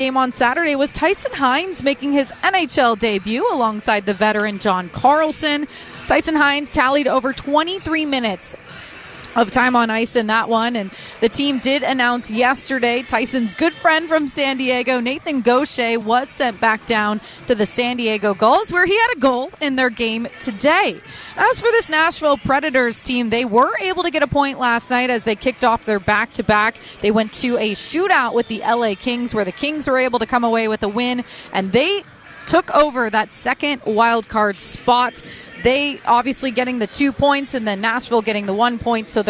Game on Saturday was Tyson Hines making his NHL debut alongside the veteran John Carlson. Tyson Hines tallied over 23 minutes of time on ice in that one, and the team did announce yesterday Tyson's good friend from San Diego, Nathan Gaucher, was sent back down to the San Diego Gulls, where he had a goal in their game today. As for this Nashville Predators team, they were able to get a point last night as they kicked off their back-to-back. They went to a shootout with the LA Kings, where the Kings were able to come away with a win, and they took over that second wild card spot. They obviously getting the 2 points, and then Nashville getting the 1 point. So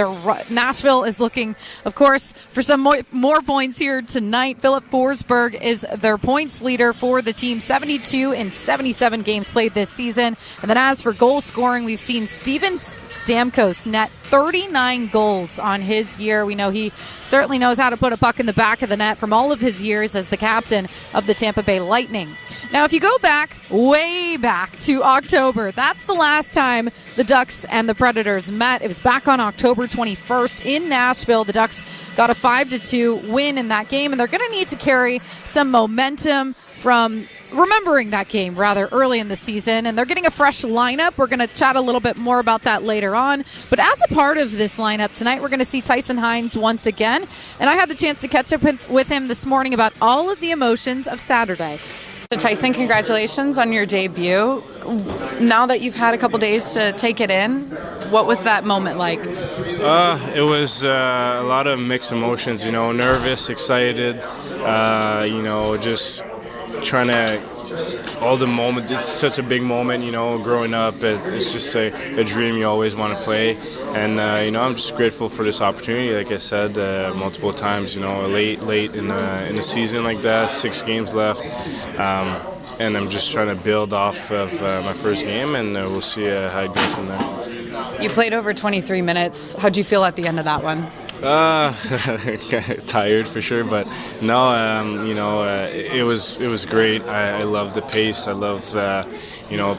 Nashville is looking, of course, for some more points here tonight. Philip Forsberg is their points leader for the team, 72 in 77 games played this season. And then as for goal scoring, we've seen Steven Stamkos net 39 goals on his year. We know he certainly knows how to put a puck in the back of the net from all of his years as the captain of the Tampa Bay Lightning. Now, if you go back, way back to October, that's the last time the Ducks and the Predators met. It was back on October 21st in Nashville. The Ducks got a 5-2 win in that game, and they're going to need to carry some momentum from remembering that game rather early in the season, and they're getting a fresh lineup. We're going to chat a little bit more about that later on. But as a part of this lineup tonight, we're going to see Tyson Hines once again, and I had the chance to catch up with him this morning about all of the emotions of Saturday. So Tyson, congratulations on your debut. Now that you've had a couple days to take it in, what was that moment like? It was a lot of mixed emotions, nervous, excited, just trying to, all the moment, it's such a big moment, growing up, it's just a dream you always want to play, and, I'm just grateful for this opportunity, like I said, multiple times, late in the season like that, 6 games left, and I'm just trying to build off of my first game, and we'll see how it goes from there. You played over 23 minutes. How'd you feel at the end of that one? Tired for sure, but no, it was great. I loved the pace. I loved,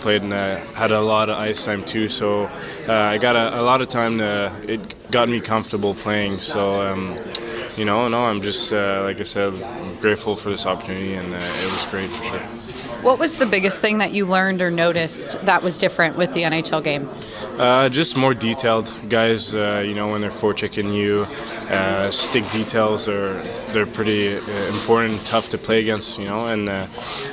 played and had a lot of ice time too. So I got a lot of time it got me comfortable playing. So I'm just like I said, I'm grateful for this opportunity, and it was great for sure. What was the biggest thing that you learned or noticed that was different with the NHL game? Just more detailed. Guys, when they're forechecking you, stick details they're pretty important and tough to play against, and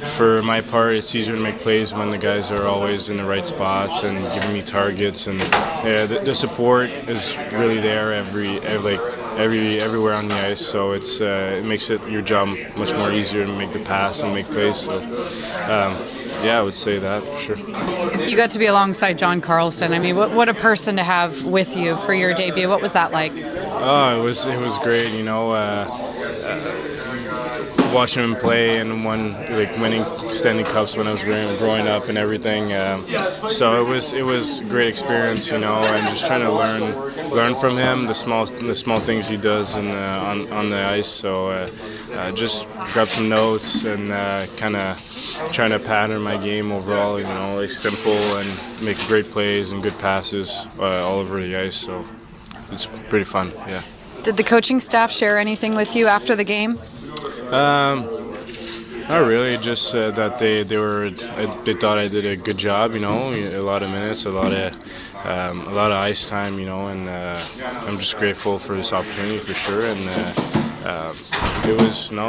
for my part, it's easier to make plays when the guys are always in the right spots and giving me targets, and the support is really there everywhere on the ice, so it makes your job much more easier to make the pass and make plays. So I would say that for sure. You got to be alongside John Carlson. I mean, what a person to have with you for your debut. What was that like? Oh, it was great. Watching him play and winning Stanley Cups when I was growing up and everything. So it was a great experience, and just trying to learn from him the small things he does on the ice. So just grab some notes and kind of trying to pattern my game overall. Simple and make great plays and good passes all over the ice. So it's pretty fun. Yeah. Did the coaching staff share anything with you after the game? Not really. Just that they thought I did a good job. A lot of minutes, a lot of ice time. And I'm just grateful for this opportunity for sure. And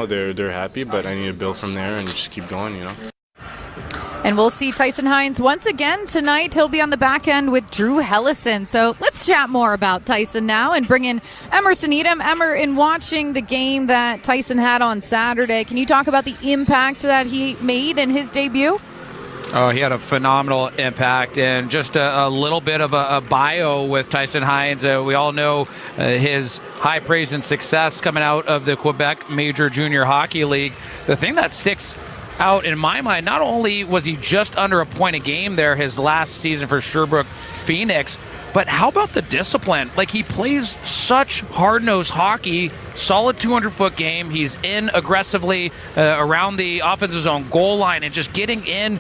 they're happy, but I need to build from there and just keep going. And we'll see Tyson Hines once again tonight. He'll be on the back end with Drew Hellison. So let's chat more about Tyson now and bring in Emerson Edom. Emmer, in watching the game that Tyson had on Saturday, can you talk about the impact that he made in his debut? Oh, he had a phenomenal impact, and just a little bit of a bio with Tyson Hines. We all know his high praise and success coming out of the Quebec Major Junior Hockey League. The thing that sticks out in my mind, not only was he just under a point a game there his last season for Sherbrooke Phoenix, but how about the discipline? He plays such hard-nosed hockey, solid 200-foot game. He's in aggressively around the offensive zone goal line and just getting in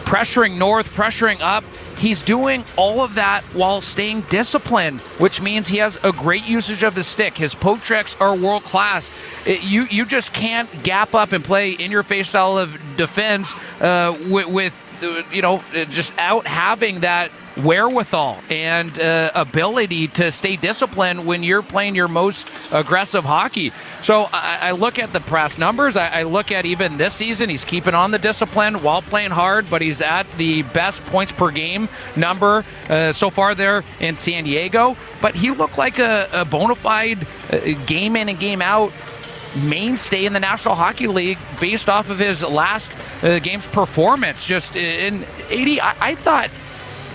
pressuring north, pressuring up. He's doing all of that while staying disciplined, which means he has a great usage of his stick. His poke checks are world class. You just can't gap up and play in-your-face style of defense with just out having that wherewithal and ability to stay disciplined when you're playing your most aggressive hockey. So I look at the press numbers. I look at even this season, he's keeping on the discipline while playing hard, but he's at the best points per game number so far there in San Diego. But he looked like a bona fide game in and game out mainstay in the National Hockey League based off of his last game's performance. Just in 80, I thought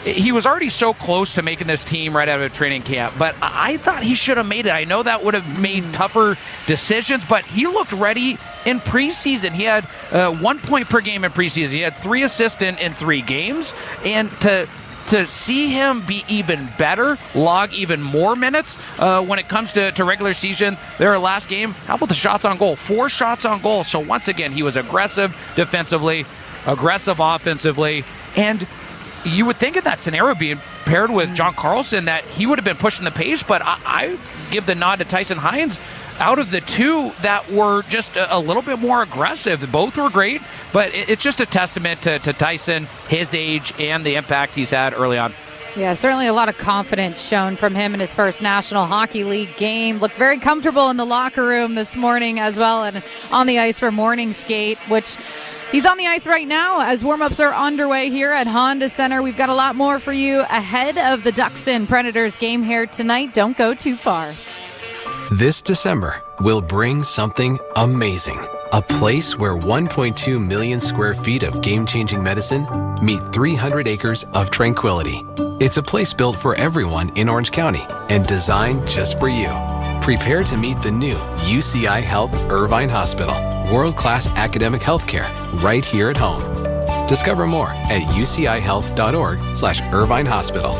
he was already so close to making this team right out of training camp, but I thought he should have made it. I know that would have made tougher decisions, but he looked ready in preseason. He had 1 point per game in preseason. He had 3 assists in 3 games, and to see him be even better, log even more minutes when it comes to regular season, their last game, how about the shots on goal? 4 shots on goal. So once again, he was aggressive defensively, aggressive offensively, and you would think in that scenario, being paired with John Carlson, that he would have been pushing the pace, but I give the nod to Tyson Hines. Out of the two that were just a little bit more aggressive, both were great, but it's just a testament to Tyson, his age, and the impact he's had early on. Yeah, certainly a lot of confidence shown from him in his first National Hockey League game. Looked very comfortable in the locker room this morning as well, and on the ice for morning skate, which he's on the ice right now as warm-ups are underway here at Honda Center. We've got a lot more for you ahead of the Ducks and Predators game here tonight. Don't go too far. This December will bring something amazing. A place where 1.2 million square feet of game-changing medicine meet 300 acres of tranquility. It's a place built for everyone in Orange County and designed just for you. Prepare to meet the new UCI Health Irvine Hospital. World-class academic healthcare right here at home. Discover more at ucihealth.org/Irvine Hospital.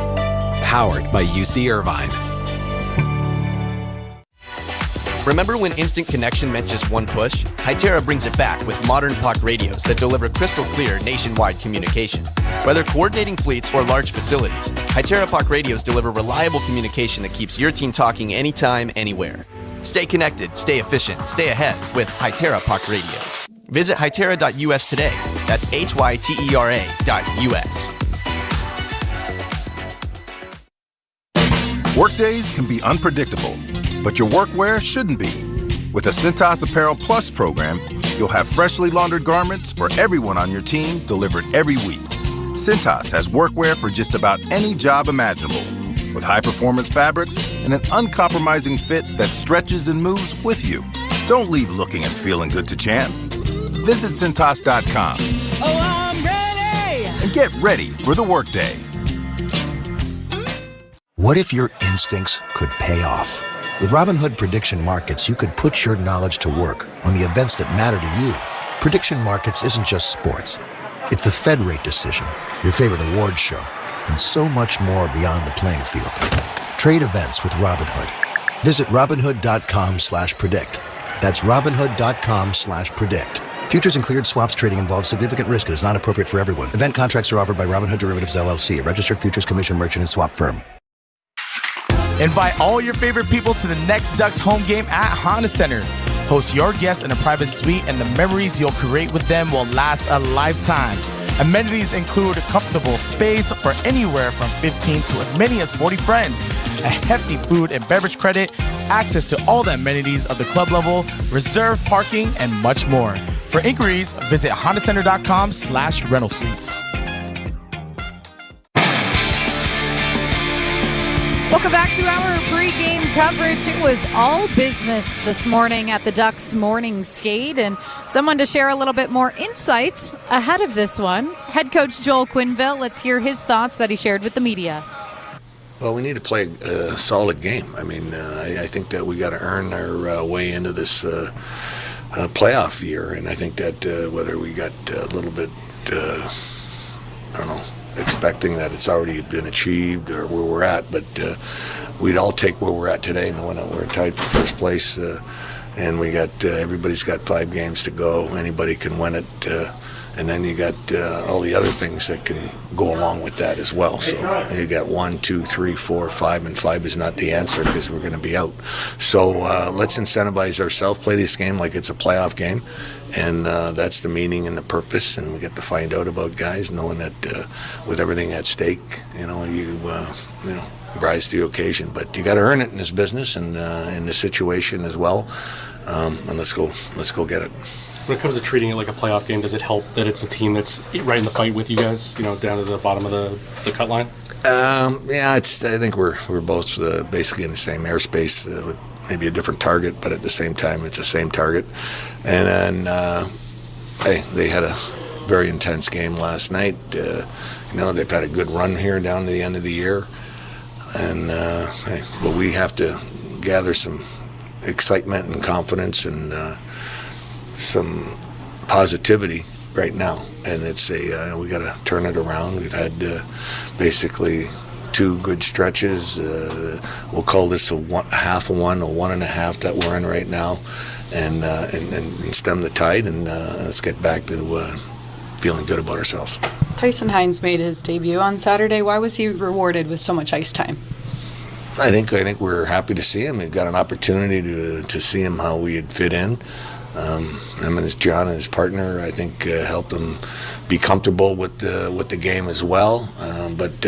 Powered by UC Irvine. Remember when instant connection meant just one push? Hytera brings it back with modern puck radios that deliver crystal clear nationwide communication. Whether coordinating fleets or large facilities, Hytera puck radios deliver reliable communication that keeps your team talking anytime, anywhere. Stay connected, stay efficient, stay ahead with Hytera puck radios. Visit hytera.us today. That's hytera.us. Workdays can be unpredictable, but your workwear shouldn't be. With the Cintas Apparel Plus program, you'll have freshly laundered garments for everyone on your team delivered every week. Cintas has workwear for just about any job imaginable, with high-performance fabrics and an uncompromising fit that stretches and moves with you. Don't leave looking and feeling good to chance. Visit Cintas.com. Oh, I'm ready! And get ready for the workday. What if your instincts could pay off? With Robinhood Prediction Markets, you could put your knowledge to work on the events that matter to you. Prediction Markets isn't just sports. It's the Fed rate decision, your favorite award show, and so much more beyond the playing field. Trade events with Robinhood. Visit Robinhood.com/predict. That's Robinhood.com/predict. Futures and cleared swaps trading involves significant risk and is not appropriate for everyone. Event contracts are offered by Robinhood Derivatives LLC, a registered futures commission merchant and swap firm. Invite all your favorite people to the next Ducks home game at Honda Center. Host your guests in a private suite, and the memories you'll create with them will last a lifetime. Amenities include comfortable space for anywhere from 15 to as many as 40 friends, a hefty food and beverage credit, access to all the amenities of the club level, reserved parking, and much more. For inquiries, visit hondacenter.com/rental suites. Welcome back to our pregame coverage. It was all business this morning at the Ducks morning skate, and someone to share a little bit more insight ahead of this one. Head coach Joel Quenneville, let's hear his thoughts that he shared with the media. Well, we need to play a solid game. I mean, I think that we got to earn our way into this playoff year, and I think that whether we got a little bit, I don't know, expecting that it's already been achieved or where we're at, but we'd all take where we're at today, knowing that we're tied for first place, and we got everybody's got 5 games to go. Anybody can win it, And then you got all the other things that can go along with that as well. So you got 1, 2, 3, 4, 5, and 5 is not the answer because we're going to be out. So let's incentivize ourselves, play this game like it's a playoff game, and that's the meaning and the purpose. And we get to find out about guys, knowing that with everything at stake, you rise to the occasion. But you got to earn it in this business and in this situation as well. And let's go get it. When it comes to treating it like a playoff game, does it help that it's a team that's right in the fight with you guys, down to the bottom of the cut line? I think we're both basically in the same airspace with maybe a different target, but at the same time, it's the same target. And then, they had a very intense game last night. They've had a good run here down to the end of the year. And but we have to gather some excitement and confidence and some positivity right now, and it's we got to turn it around. We've had basically 2 good stretches. We'll call this a half of one, a 1.5 that we're in right now, and stem the tide, and let's get back to feeling good about ourselves. Tyson Hines made his debut on Saturday. Why was he rewarded with so much ice time? I think we're happy to see him. We got an opportunity to see him how we had fit in. Him and John and his partner, I think, helped him be comfortable with the game as well. But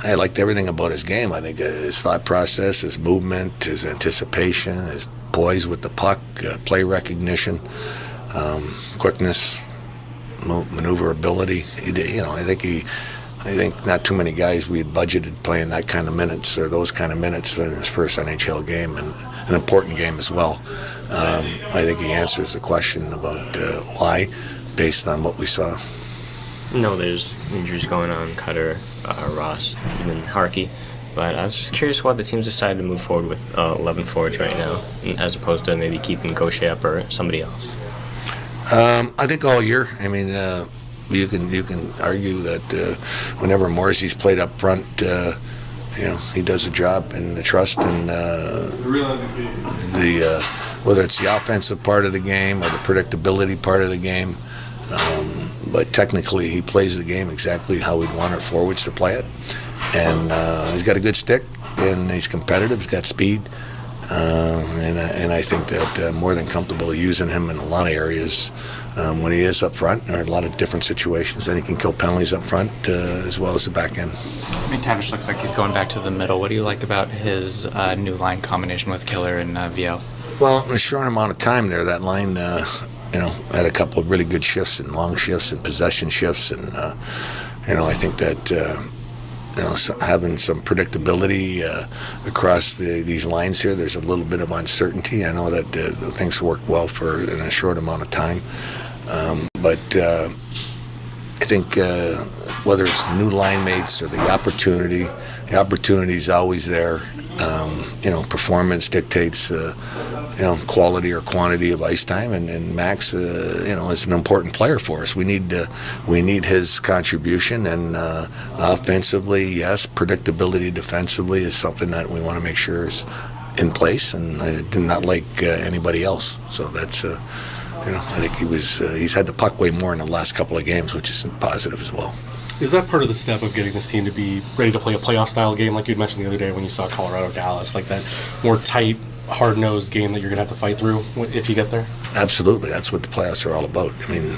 I liked everything about his game. I think his thought process, his movement, his anticipation, his poise with the puck, play recognition, quickness, maneuverability. I think not too many guys we had budgeted playing that kind of minutes or those kind of minutes in his first NHL game, and an important game as well. I think he answers the question about why, based on what we saw. No, there's injuries going on, Cutter, Ross, even Harkey. But I was just curious why the teams decided to move forward with 11 forwards right now, as opposed to maybe keeping Gaucher up or somebody else. I think all year. I mean, you can argue that whenever Morrissey's played up front, he does a job, and the trust and whether it's the offensive part of the game or the predictability part of the game. But technically, he plays the game exactly how we'd want our forwards to play it. And he's got a good stick, and he's competitive. He's got speed. And I think that I'm more than comfortable using him in a lot of areas when he is up front, or a lot of different situations. And he can kill penalties up front as well as the back end. McTavish looks like he's going back to the middle. What do you like about his new line combination with Killer and VL? Well, in a short amount of time there, that line, had a couple of really good shifts and long shifts and possession shifts. And, I think that, having some predictability across these lines here, there's a little bit of uncertainty. I know that things work well in a short amount of time. But I think whether it's the new line mates or the opportunity is always there. Performance dictates, quality or quantity of ice time, and Max, is an important player for us. We need his contribution, and offensively, yes, predictability defensively is something that we want to make sure is in place, and I did not like anybody else. So that's, I think he's had the puck way more in the last couple of games, which is positive as well. Is that part of the step of getting this team to be ready to play a playoff-style game, like you mentioned the other day when you saw Colorado, Dallas, like that more tight, hard-nosed game that you're going to have to fight through if you get there? Absolutely. That's what the playoffs are all about. I mean,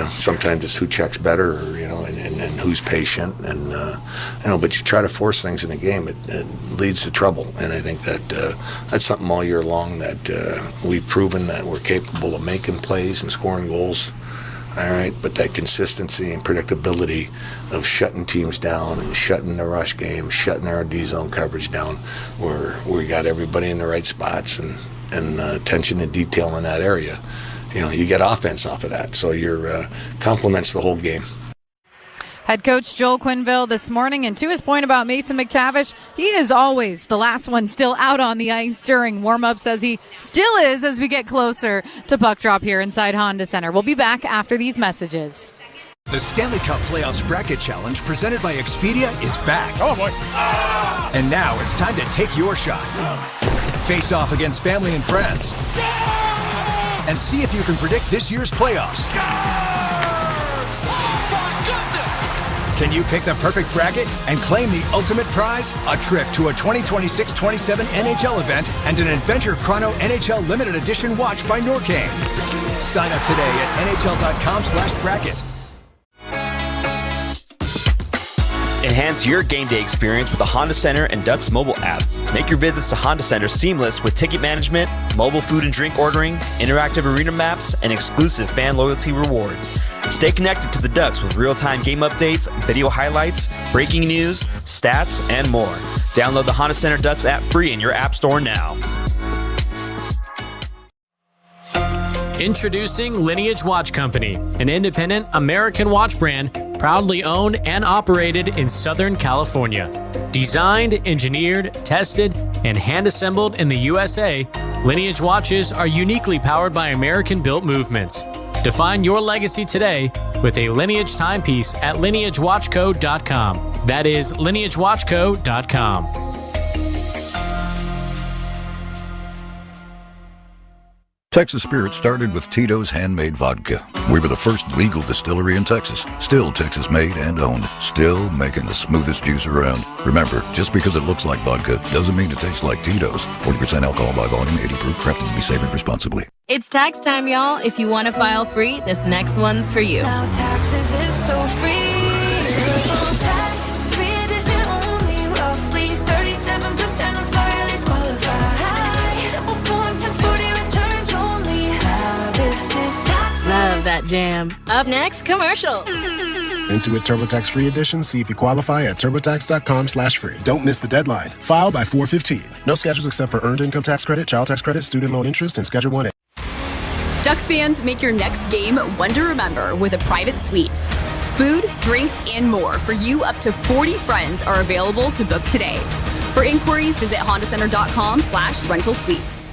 sometimes it's who checks better, and who's patient, and but you try to force things in a game, it leads to trouble. And I think that that's something all year long that we've proven that we're capable of making plays and scoring goals. All right, but that consistency and predictability of shutting teams down and shutting the rush game, shutting our D-zone coverage down, where we got everybody in the right spots and attention to detail in that area. You get offense off of that, so your complements the whole game. Head coach Joel Quenneville this morning, and to his point about Mason McTavish, he is always the last one still out on the ice during warm-ups, as he still is as we get closer to puck drop here inside Honda Center. We'll be back after these messages. The Stanley Cup Playoffs Bracket Challenge presented by Expedia is back. Come on, boys. And now it's time to take your shot. Face off against family and friends. And see if you can predict this year's playoffs. Can you pick the perfect bracket and claim the ultimate prize? A trip to a 2026-27 NHL event and an Adventure Chrono NHL Limited Edition watch by Norcane. Sign up today at nhl.com/bracket. Enhance your game day experience with the Honda Center and Ducks mobile app. Make your visits to Honda Center seamless with ticket management, mobile food and drink ordering, interactive arena maps, and exclusive fan loyalty rewards. Stay connected to the Ducks with real-time game updates, video highlights, breaking news, stats, and more. Download the Honda Center Ducks app free in your app store now. Introducing Lineage Watch Company, an independent American watch brand proudly owned and operated in Southern California. Designed, engineered, tested, and hand-assembled in the USA, Lineage watches are uniquely powered by American-built movements. Define your legacy today with a Lineage timepiece at lineagewatchco.com. That is lineagewatchco.com. Texas Spirit started with Tito's Handmade Vodka. We were the first legal distillery in Texas. Still Texas made and owned. Still making the smoothest juice around. Remember, just because it looks like vodka doesn't mean it tastes like Tito's. 40% alcohol by volume, 80 proof, crafted to be savored responsibly. It's tax time, y'all. If you want to file free, this next one's for you. Now taxes is so free. Tax free edition only. Roughly 37% of filers qualify. Simple form 1040 returns only. Now this is taxes. Love that jam. Up next, commercials. Intuit TurboTax Free Edition. See if you qualify at TurboTax.com/free. Don't miss the deadline. File by 4/15. No schedules except for earned income tax credit, child tax credit, student loan interest, and Schedule 1A. Ducks fans, make your next game one to remember with a private suite. Food, drinks, and more for you. Up to 40 friends are available to book today. For inquiries, visit hondacenter.com/rental suites.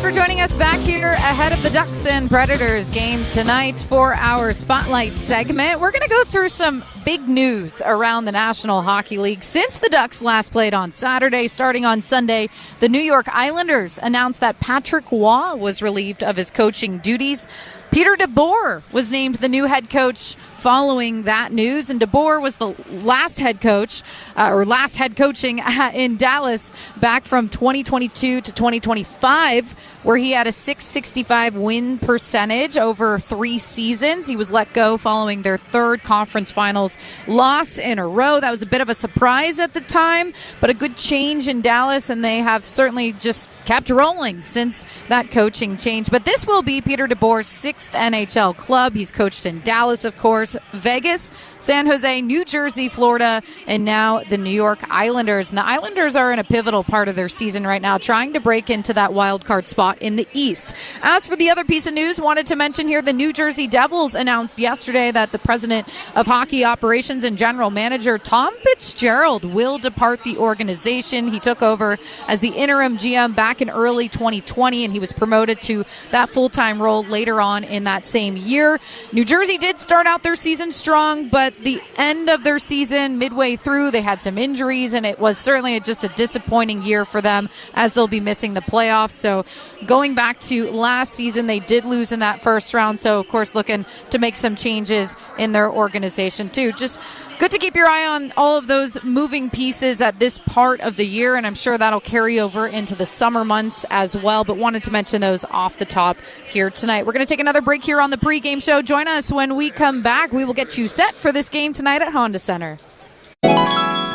For joining us back here ahead of the Ducks and Predators game tonight for our Spotlight segment. We're going to go through some big news around the National Hockey League since the Ducks last played on Saturday. Starting on Sunday, the New York Islanders announced that Patrick Waugh was relieved of his coaching duties. Peter DeBoer was named the new head coach following that news, and DeBoer was the last head coach, last head coaching in Dallas back from 2022 to 2025, where he had a .665 win percentage over 3 seasons. He was let go following their third conference finals loss in a row. That was a bit of a surprise at the time, but a good change in Dallas, and they have certainly just kept rolling since that coaching change. But this will be Peter DeBoer's 6th NHL club. He's coached in Dallas, of course, Vegas, San Jose, New Jersey, Florida, and now the New York Islanders. And the Islanders are in a pivotal part of their season right now, trying to break into that wild card spot in the East. As for the other piece of news, wanted to mention here, the New Jersey Devils announced yesterday that the president of hockey operations and general manager Tom Fitzgerald will depart the organization. He took over as the interim GM back in early 2020, and he was promoted to that full-time role later on in that same year. New Jersey did start out their season strong, but the end of their season, midway through, they had some injuries, and it was certainly just a disappointing year for them, as they'll be missing the playoffs. So going back to last season, they did lose in that first round, so of course looking to make some changes in their organization too. Just good to keep your eye on all of those moving pieces at this part of the year, and I'm sure that'll carry over into the summer months as well, but wanted to mention those off the top here tonight. We're going to take another break here on the pregame show. Join us when we come back. We will get you set for this game tonight at Honda Center.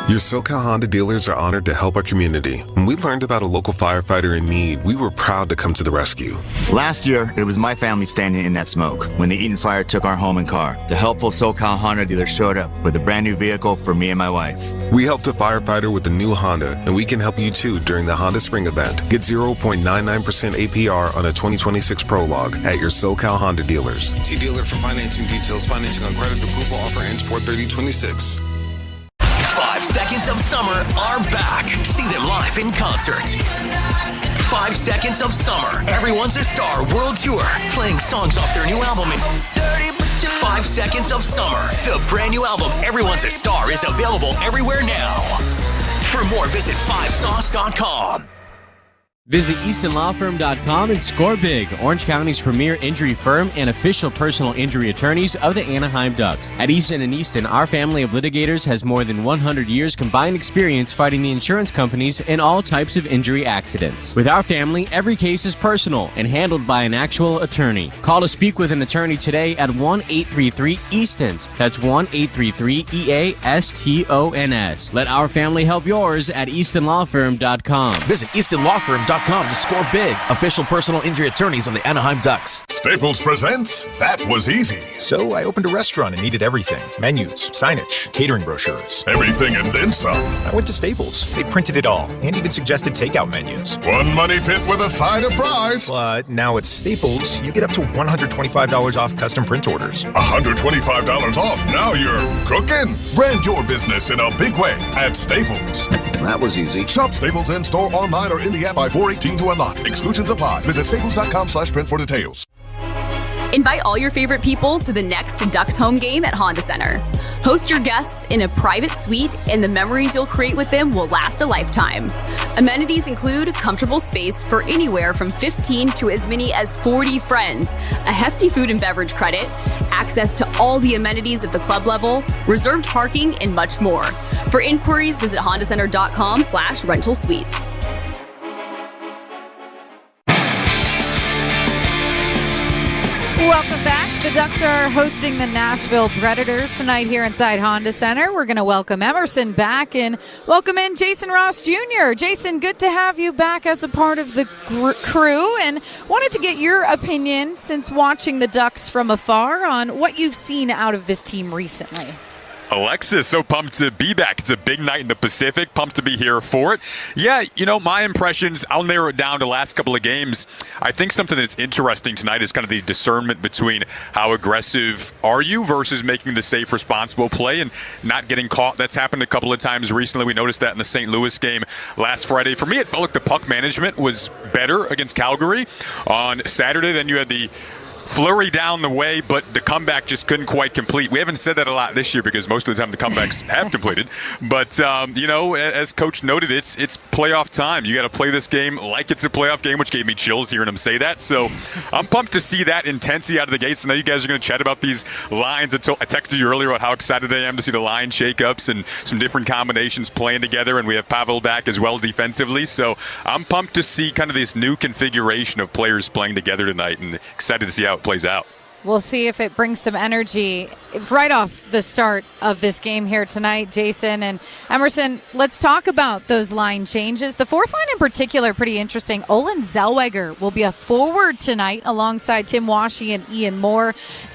Your SoCal Honda dealers are honored to help our community. When we learned about a local firefighter in need, we were proud to come to the rescue. Last year, it was my family standing in that smoke when the Eaton fire took our home and car. The helpful SoCal Honda dealer showed up with a brand new vehicle for me and my wife. We helped a firefighter with a new Honda, and we can help you too during the Honda Spring event. Get 0.99% APR on a 2026 Prologue at your SoCal Honda dealers. See dealer for financing details. Financing on credit approval offer ends 4/30/26. 5 Seconds of Summer are back. See them live in concert. 5 Seconds of Summer, Everyone's a Star World Tour, playing songs off their new album. 5 Seconds of Summer, the brand new album Everyone's a Star, is available everywhere now. For more, visit 5sauce.com. Visit EastonLawFirm.com and score big. Orange County's premier injury firm and official personal injury attorneys of the Anaheim Ducks. At Easton & Easton, our family of litigators has more than 100 years combined experience fighting the insurance companies in all types of injury accidents. With our family, every case is personal and handled by an actual attorney. Call to speak with an attorney today at 1-833-EASTONS. That's 1-833-EASTONS. Let our family help yours at EastonLawFirm.com. Visit EastonLawFirm.com to score big. Official personal injury attorneys of the Anaheim Ducks. Staples presents That Was Easy. So I opened a restaurant and needed everything. Menus, signage, catering brochures. Everything and then some. I went to Staples. They printed it all and even suggested takeout menus. One money pit with a side of fries. But now at Staples, you get up to $125 off custom print orders. $125 off. Now you're cooking. Brand your business in a big way at Staples. That was easy. Shop Staples in store, online, or in the app by 4/18 to unlock. Exclusions apply. Visit staples.com/print for details. Invite all your favorite people to the next Ducks home game at Honda Center. Host your guests in a private suite, and the memories you'll create with them will last a lifetime. Amenities include comfortable space for anywhere from 15 to as many as 40 friends, a hefty food and beverage credit, access to all the amenities at the club level, reserved parking, and much more. For inquiries, visit hondacenter.com/rental suites. Welcome back. The Ducks are hosting the Nashville Predators tonight here inside Honda Center. We're going to welcome Emerson back and welcome in Jason Ross Jr. Jason, good to have you back as a part of the crew, and wanted to get your opinion since watching the Ducks from afar on what you've seen out of this team recently. Alexis, so pumped to be back. It's a big night in the Pacific. Pumped to be here for it. Yeah, my impressions, I'll narrow it down to the last couple of games. I think something that's interesting tonight is kind of the discernment between how aggressive are you versus making the safe, responsible play and not getting caught. That's happened a couple of times recently. We noticed that in the St. Louis game last Friday. For me, it felt like the puck management was better against Calgary on Saturday. Then you had the flurry down the way, but the comeback just couldn't quite complete. We haven't said that a lot this year because most of the time the comebacks have completed. But, as Coach noted, it's playoff time. You got to play this game like it's a playoff game, which gave me chills hearing him say that. So I'm pumped to see that intensity out of the gates. I know you guys are going to chat about these lines. I texted you earlier about how excited I am to see the line shakeups and some different combinations playing together, and we have Pavel back as well defensively. So I'm pumped to see kind of this new configuration of players playing together tonight and excited to see how it plays out. We'll see if it brings some energy right off the start of this game here tonight, Jason. And Emerson, let's talk about those line changes. The fourth line in particular, pretty interesting. Olin Zellweger will be a forward tonight alongside Tim Washy and Ian Moore.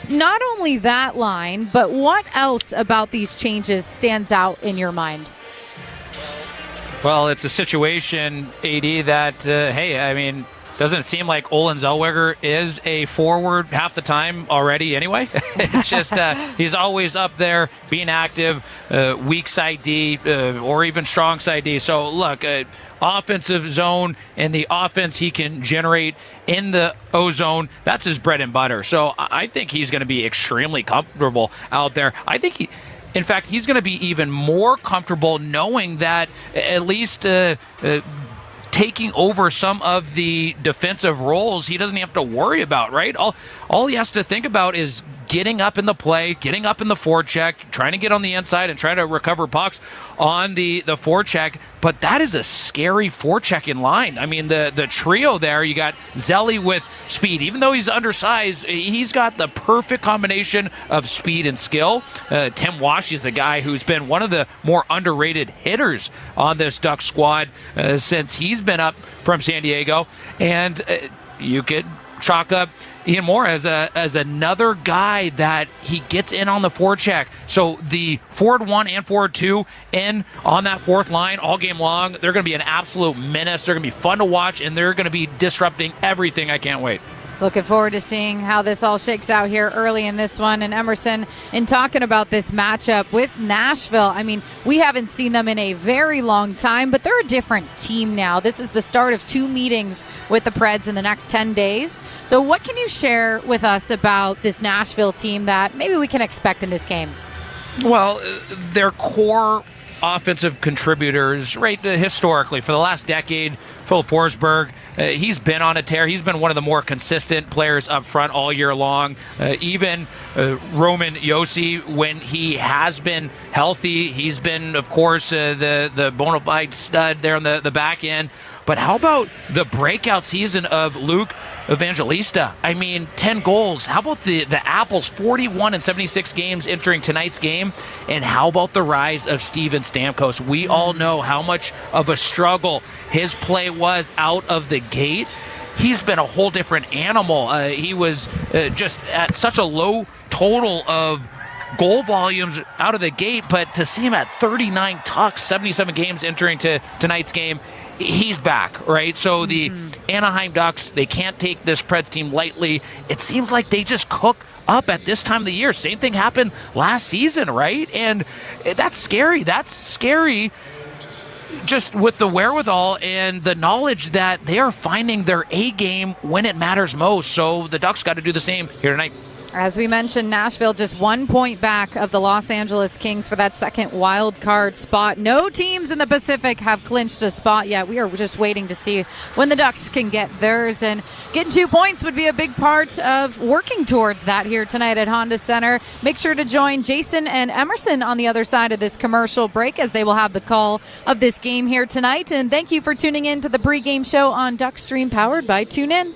Not only that line, but what else about these changes stands out in your mind? Well, it's a situation, AD, that, doesn't it seem like Olin Zellweger is a forward half the time already anyway? It's just he's always up there being active, weak side D or even strong side D. So, look, offensive zone and the offense he can generate in the O-zone, that's his bread and butter. So I think he's going to be extremely comfortable out there. I think in fact, he's going to be even more comfortable knowing that at least taking over some of the defensive roles he doesn't have to worry about, right? All he has to think about is getting up in the play, getting up in the forecheck, trying to get on the inside and trying to recover pucks on the forecheck. But that is a scary forecheck in line. I mean, the trio there, you got Zelly with speed. Even though he's undersized, he's got the perfect combination of speed and skill. Tim Wash is a guy who's been one of the more underrated hitters on this Duck squad since he's been up from San Diego. And you could chalk up Ian Moore as another guy that he gets in on the forecheck. So the forward 1 and forward 2 in on that fourth line all game long. They're going to be an absolute menace. They're going to be fun to watch, and they're going to be disrupting everything. I can't wait. Looking forward to seeing how this all shakes out here early in this one. And Emerson, in talking about this matchup with Nashville, we haven't seen them in a very long time, but they're a different team now. This is the start of 2 meetings with the Preds in the next 10 days. So what can you share with us about this Nashville team that maybe we can expect in this game? Well, their core offensive contributors, right, historically, for the last decade, Philip Forsberg, he's been on a tear. He's been one of the more consistent players up front all year long. Even Roman Josi, when he has been healthy, he's been, of course, the bona fide stud there on the back end. But how about the breakout season of Luke Evangelista? I mean, 10 goals. How about the Apples, 41 in 76 games entering tonight's game? And how about the rise of Steven Stamkos? We all know how much of a struggle his play was out of the gate. He's been a whole different animal. He was just at such a low total of goal volumes out of the gate, but to see him at 39 tucks, 77 games entering to tonight's game, he's back, right? So the Anaheim Ducks, they can't take this Preds team lightly. It seems like they just cook up at this time of the year. Same thing happened last season, right? And that's scary. That's scary just with the wherewithal and the knowledge that they are finding their A game when it matters most. So the Ducks got to do the same here tonight. As we mentioned, Nashville just 1 point back of the Los Angeles Kings for that second wild card spot. No teams in the Pacific have clinched a spot yet. We are just waiting to see when the Ducks can get theirs. And getting 2 points would be a big part of working towards that here tonight at Honda Center. Make sure to join Jason and Emerson on the other side of this commercial break, as they will have the call of this game here tonight. And thank you for tuning in to the pregame show on Duckstream, powered by TuneIn.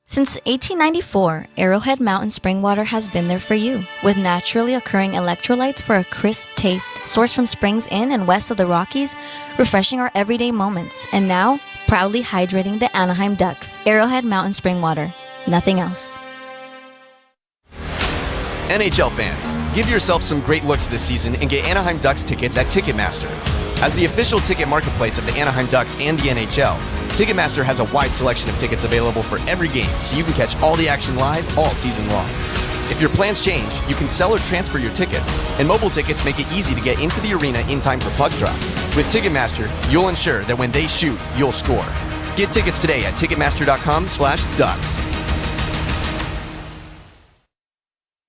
Since 1894, Arrowhead Mountain Spring Water has been there for you, with naturally occurring electrolytes for a crisp taste, sourced from springs in and west of the Rockies, refreshing our everyday moments, and now proudly hydrating the Anaheim Ducks. Arrowhead Mountain Spring Water, nothing else. NHL fans, give yourself some great looks this season and get Anaheim Ducks tickets at Ticketmaster. As the official ticket marketplace of the Anaheim Ducks and the NHL, Ticketmaster has a wide selection of tickets available for every game, so you can catch all the action live all season long. If your plans change, you can sell or transfer your tickets, and mobile tickets make it easy to get into the arena in time for puck drop. With Ticketmaster, you'll ensure that when they shoot, you'll score. Get tickets today at Ticketmaster.com/Ducks.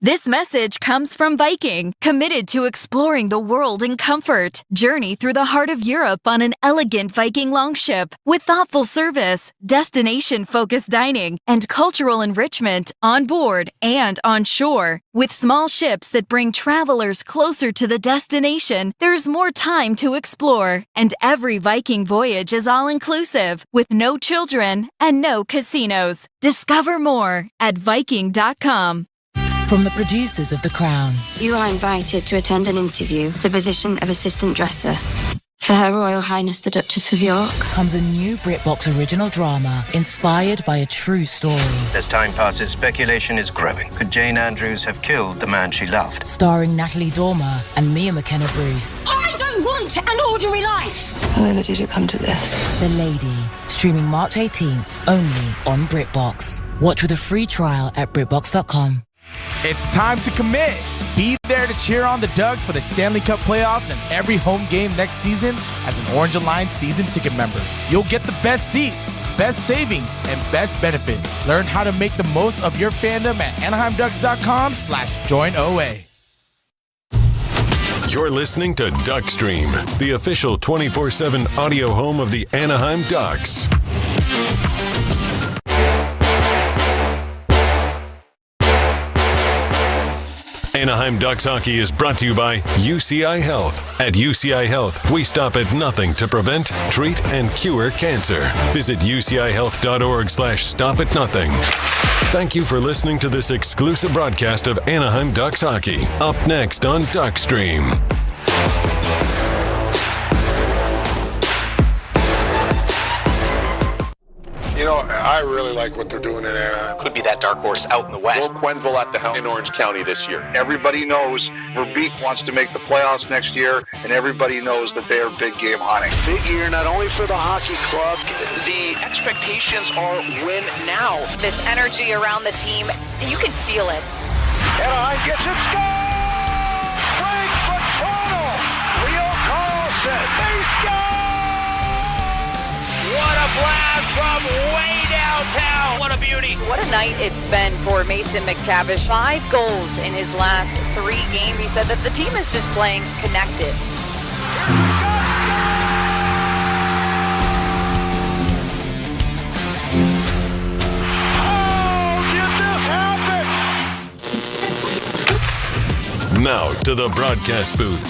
This message comes from Viking, committed to exploring the world in comfort. Journey through the heart of Europe on an elegant Viking longship with thoughtful service, destination-focused dining, and cultural enrichment on board and on shore. With small ships that bring travelers closer to the destination, there's more time to explore. And every Viking voyage is all-inclusive, with no children and no casinos. Discover more at Viking.com. From the producers of The Crown. You are invited to attend an interview, the position of assistant dresser. For Her Royal Highness the Duchess of York. Comes a new BritBox original drama inspired by a true story. As time passes, speculation is growing. Could Jane Andrews have killed the man she loved? Starring Natalie Dormer and Mia McKenna-Bruce. I don't want an ordinary life! However did it come to this? The Lady. Streaming March 18th, only on BritBox. Watch with a free trial at BritBox.com. It's time to commit. Be there to cheer on the Ducks for the Stanley Cup playoffs and every home game next season as an Orange Alliance season ticket member. You'll get the best seats, best savings, and best benefits. Learn how to make the most of your fandom at AnaheimDucks.com/join-OA. You're listening to Duckstream, the official 24/7 audio home of the Anaheim Ducks. Anaheim Ducks hockey is brought to you by UCI Health. At UCI Health, we stop at nothing to prevent, treat, and cure cancer. Visit ucihealth.org/stop-at-nothing. Thank you for listening to this exclusive broadcast of Anaheim Ducks hockey. Up next on Duckstream. You know, I really like what they're doing in Anaheim. Could be that dark horse out in the West. Will Quenneville at the helm in Orange County this year. Everybody knows Verbeek wants to make the playoffs next year, and everybody knows that they are big game hunting. Big year not only for the hockey club, the expectations are win now. This energy around the team, you can feel it. Anaheim gets it, score! Frank Petrano! Leo Carlson! They score! What a blast from way downtown. What a beauty. What a night it's been for Mason McTavish. 5 goals in his last 3 games. He said that the team is just playing connected. Now to the broadcast booth.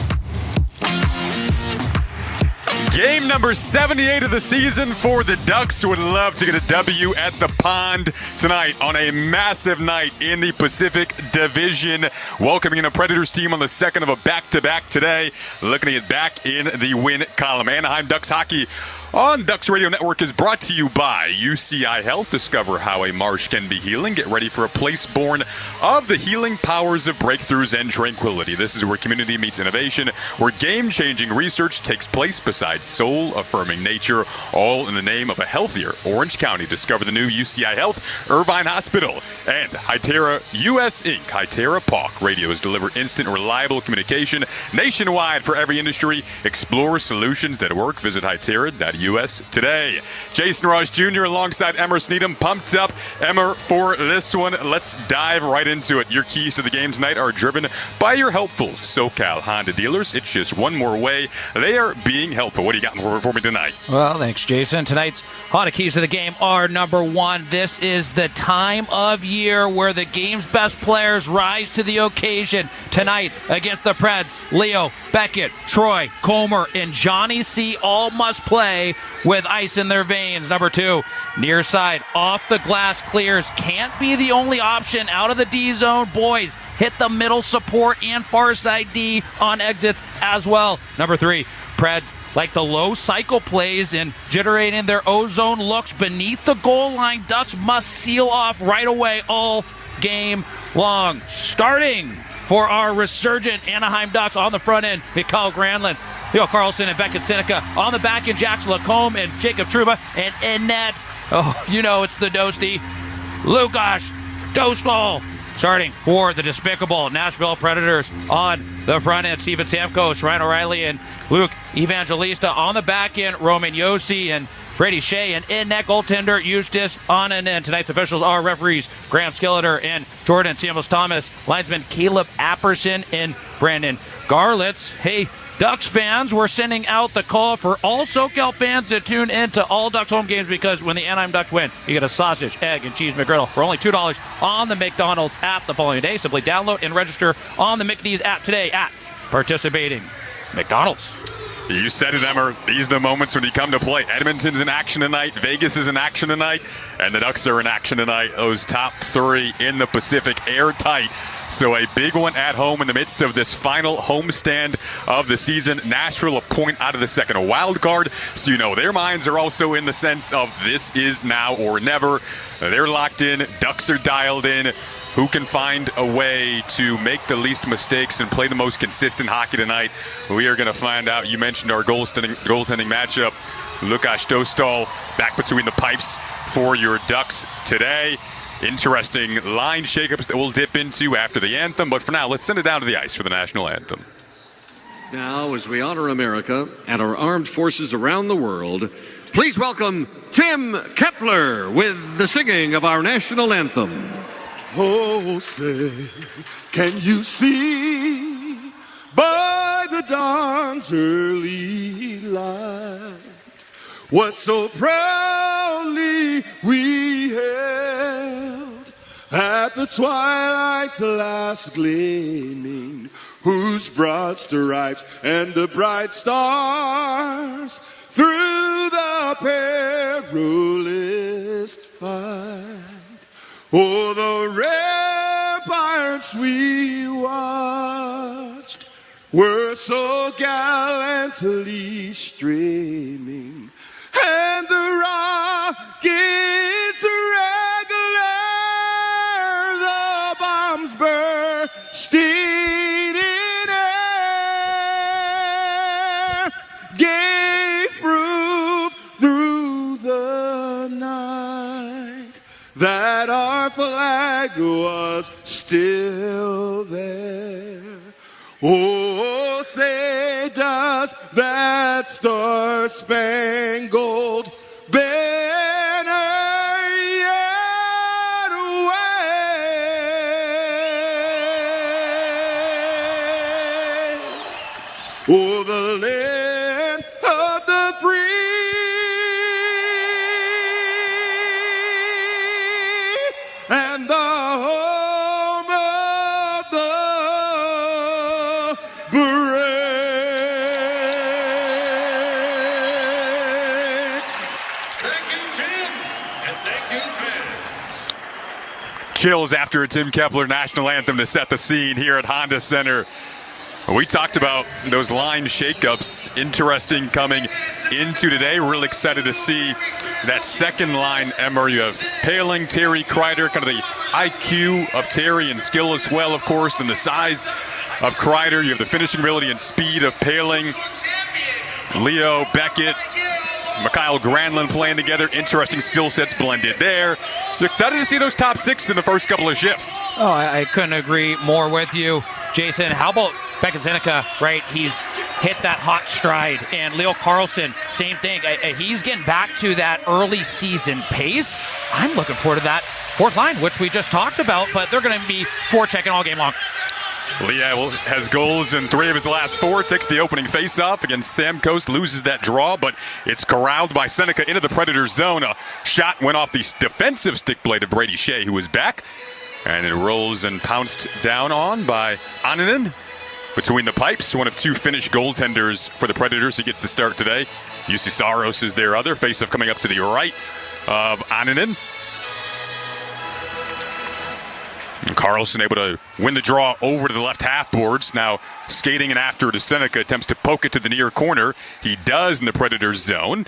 Game number 78 of the season for the Ducks. Would love to get a W at the Pond tonight on a massive night in the Pacific Division. Welcoming in a Predators team on the second of a back-to-back today. Looking at back in the win column. Anaheim Ducks hockey on Ducks Radio Network is brought to you by UCI Health. Discover how a marsh can be healing. Get ready for a place born of the healing powers of breakthroughs and tranquility. This is where community meets innovation, where game-changing research takes place beside soul-affirming nature, all in the name of a healthier Orange County. Discover the new UCI Health, Irvine Hospital, and Hytera US Inc. Hytera POC. Radios deliver instant, reliable communication nationwide for every industry. Explore solutions that work. Visit Hytera.us today. Jason Ross Jr. alongside Emerson Needham. Pumped up, Emmer, for this one. Let's dive right into it. Your keys to the game tonight are driven by your helpful SoCal Honda dealers. It's just one more way they are being helpful. What do you got for me tonight? Well, thanks, Jason. Tonight's Honda keys to the game are number one. This is the time of year where the game's best players rise to the occasion. Tonight against the Preds, Leo, Beckett, Troy, Comer, and Johnny C. all must play with ice in their veins. Number two, near side, off the glass clears. Can't be the only option out of the D zone. Boys, hit the middle support and far side D on exits as well. Number three, Preds like the low cycle plays and generating their ozone looks beneath the goal line. Ducks must seal off right away all game long. Starting for our resurgent Anaheim Ducks on the front end, Mikhail Granlund, Theo Carlson, and Beckett Seneca. On the back end, Jackson Lacombe and Jacob Trouba. And in net, it's the Dosty, Lukas Dostal. Starting for the despicable Nashville Predators on the front end, Steven Stamkos, Ryan O'Reilly, and Luke Evangelista. On the back end, Roman Josi and Brady Shea, and in net goaltender Eustace on an end. Tonight's officials are referees Graham Skilleter and Jordan Samuels Thomas, linesman Caleb Apperson and Brandon Garlitz. Hey, Ducks fans, we're sending out the call for all SoCal fans to tune in to all Ducks home games, because when the Anaheim Ducks win, you get a sausage, egg, and cheese McGriddle for only $2 on the McDonald's app the following day. Simply download and register on the McD's app today at participating McDonald's. You said it, Emmer. These are the moments when you come to play. Edmonton's in action tonight. Vegas is in action tonight. And the Ducks are in action tonight. Those top three in the Pacific, airtight. So a big one at home in the midst of this final homestand of the season. Nashville a point out of the second wild card. So you know their minds are also in the sense of this is now or never. They're locked in. Ducks are dialed in. Who can find a way to make the least mistakes and play the most consistent hockey tonight? We are going to find out. You mentioned our goaltending matchup. Lukas Dostal back between the pipes for your Ducks today. Interesting line shakeups that we'll dip into after the anthem. But for now, let's send it down to the ice for the national anthem. Now, as we honor America and our armed forces around the world, please welcome Tim Kepler with the singing of our national anthem. Oh, say, can you see by the dawn's early light what so proudly we held at the twilight's last gleaming, whose broad stripes and the bright stars through the perilous fight. Oh, the ramparts we watched were so gallantly streaming, and the rockets regular, the bombs bursting in air, gave proof through the night that our flag was still there. Oh, say does that star-spangled banner yet wave? Oh, the land of the free and the home of the Chills after a Tim Kepler national anthem to set the scene here at Honda Center. We talked about those line shakeups. Interesting coming into today. Really excited to see that second line, Emery, of Paling, Terry, Kreider, kind of the IQ of Terry and skill as well, of course, than the size of Kreider. You have the finishing ability and speed of Paling, Leo, Beckett, Mikhail Granlund playing together. Interesting skill sets blended there. So excited to see those top six in the first couple of shifts. Oh, I couldn't agree more with you, Jason. How about Beckett Seneca, right? He's hit that hot stride. And Leo Carlsson, same thing. He's getting back to that early season pace. I'm looking forward to that fourth line, which we just talked about, but they're going to be forechecking all game long. Leo has goals in 3 of his last 4, takes the opening faceoff against Stamkos, loses that draw, but it's corralled by Seneca into the Predator zone. A shot went off the defensive stick blade of Brady Shea, who was back, and it rolls and pounced down on by Ananen. Between the pipes, one of 2 Finnish goaltenders for the Predators. He gets the start today. Jussi Saros is their other. Faceoff coming up to the right of Ananen. Carlson able to win the draw over to the left half boards. Now skating and after to Seneca, attempts to poke it to the near corner. He does in the Predators zone.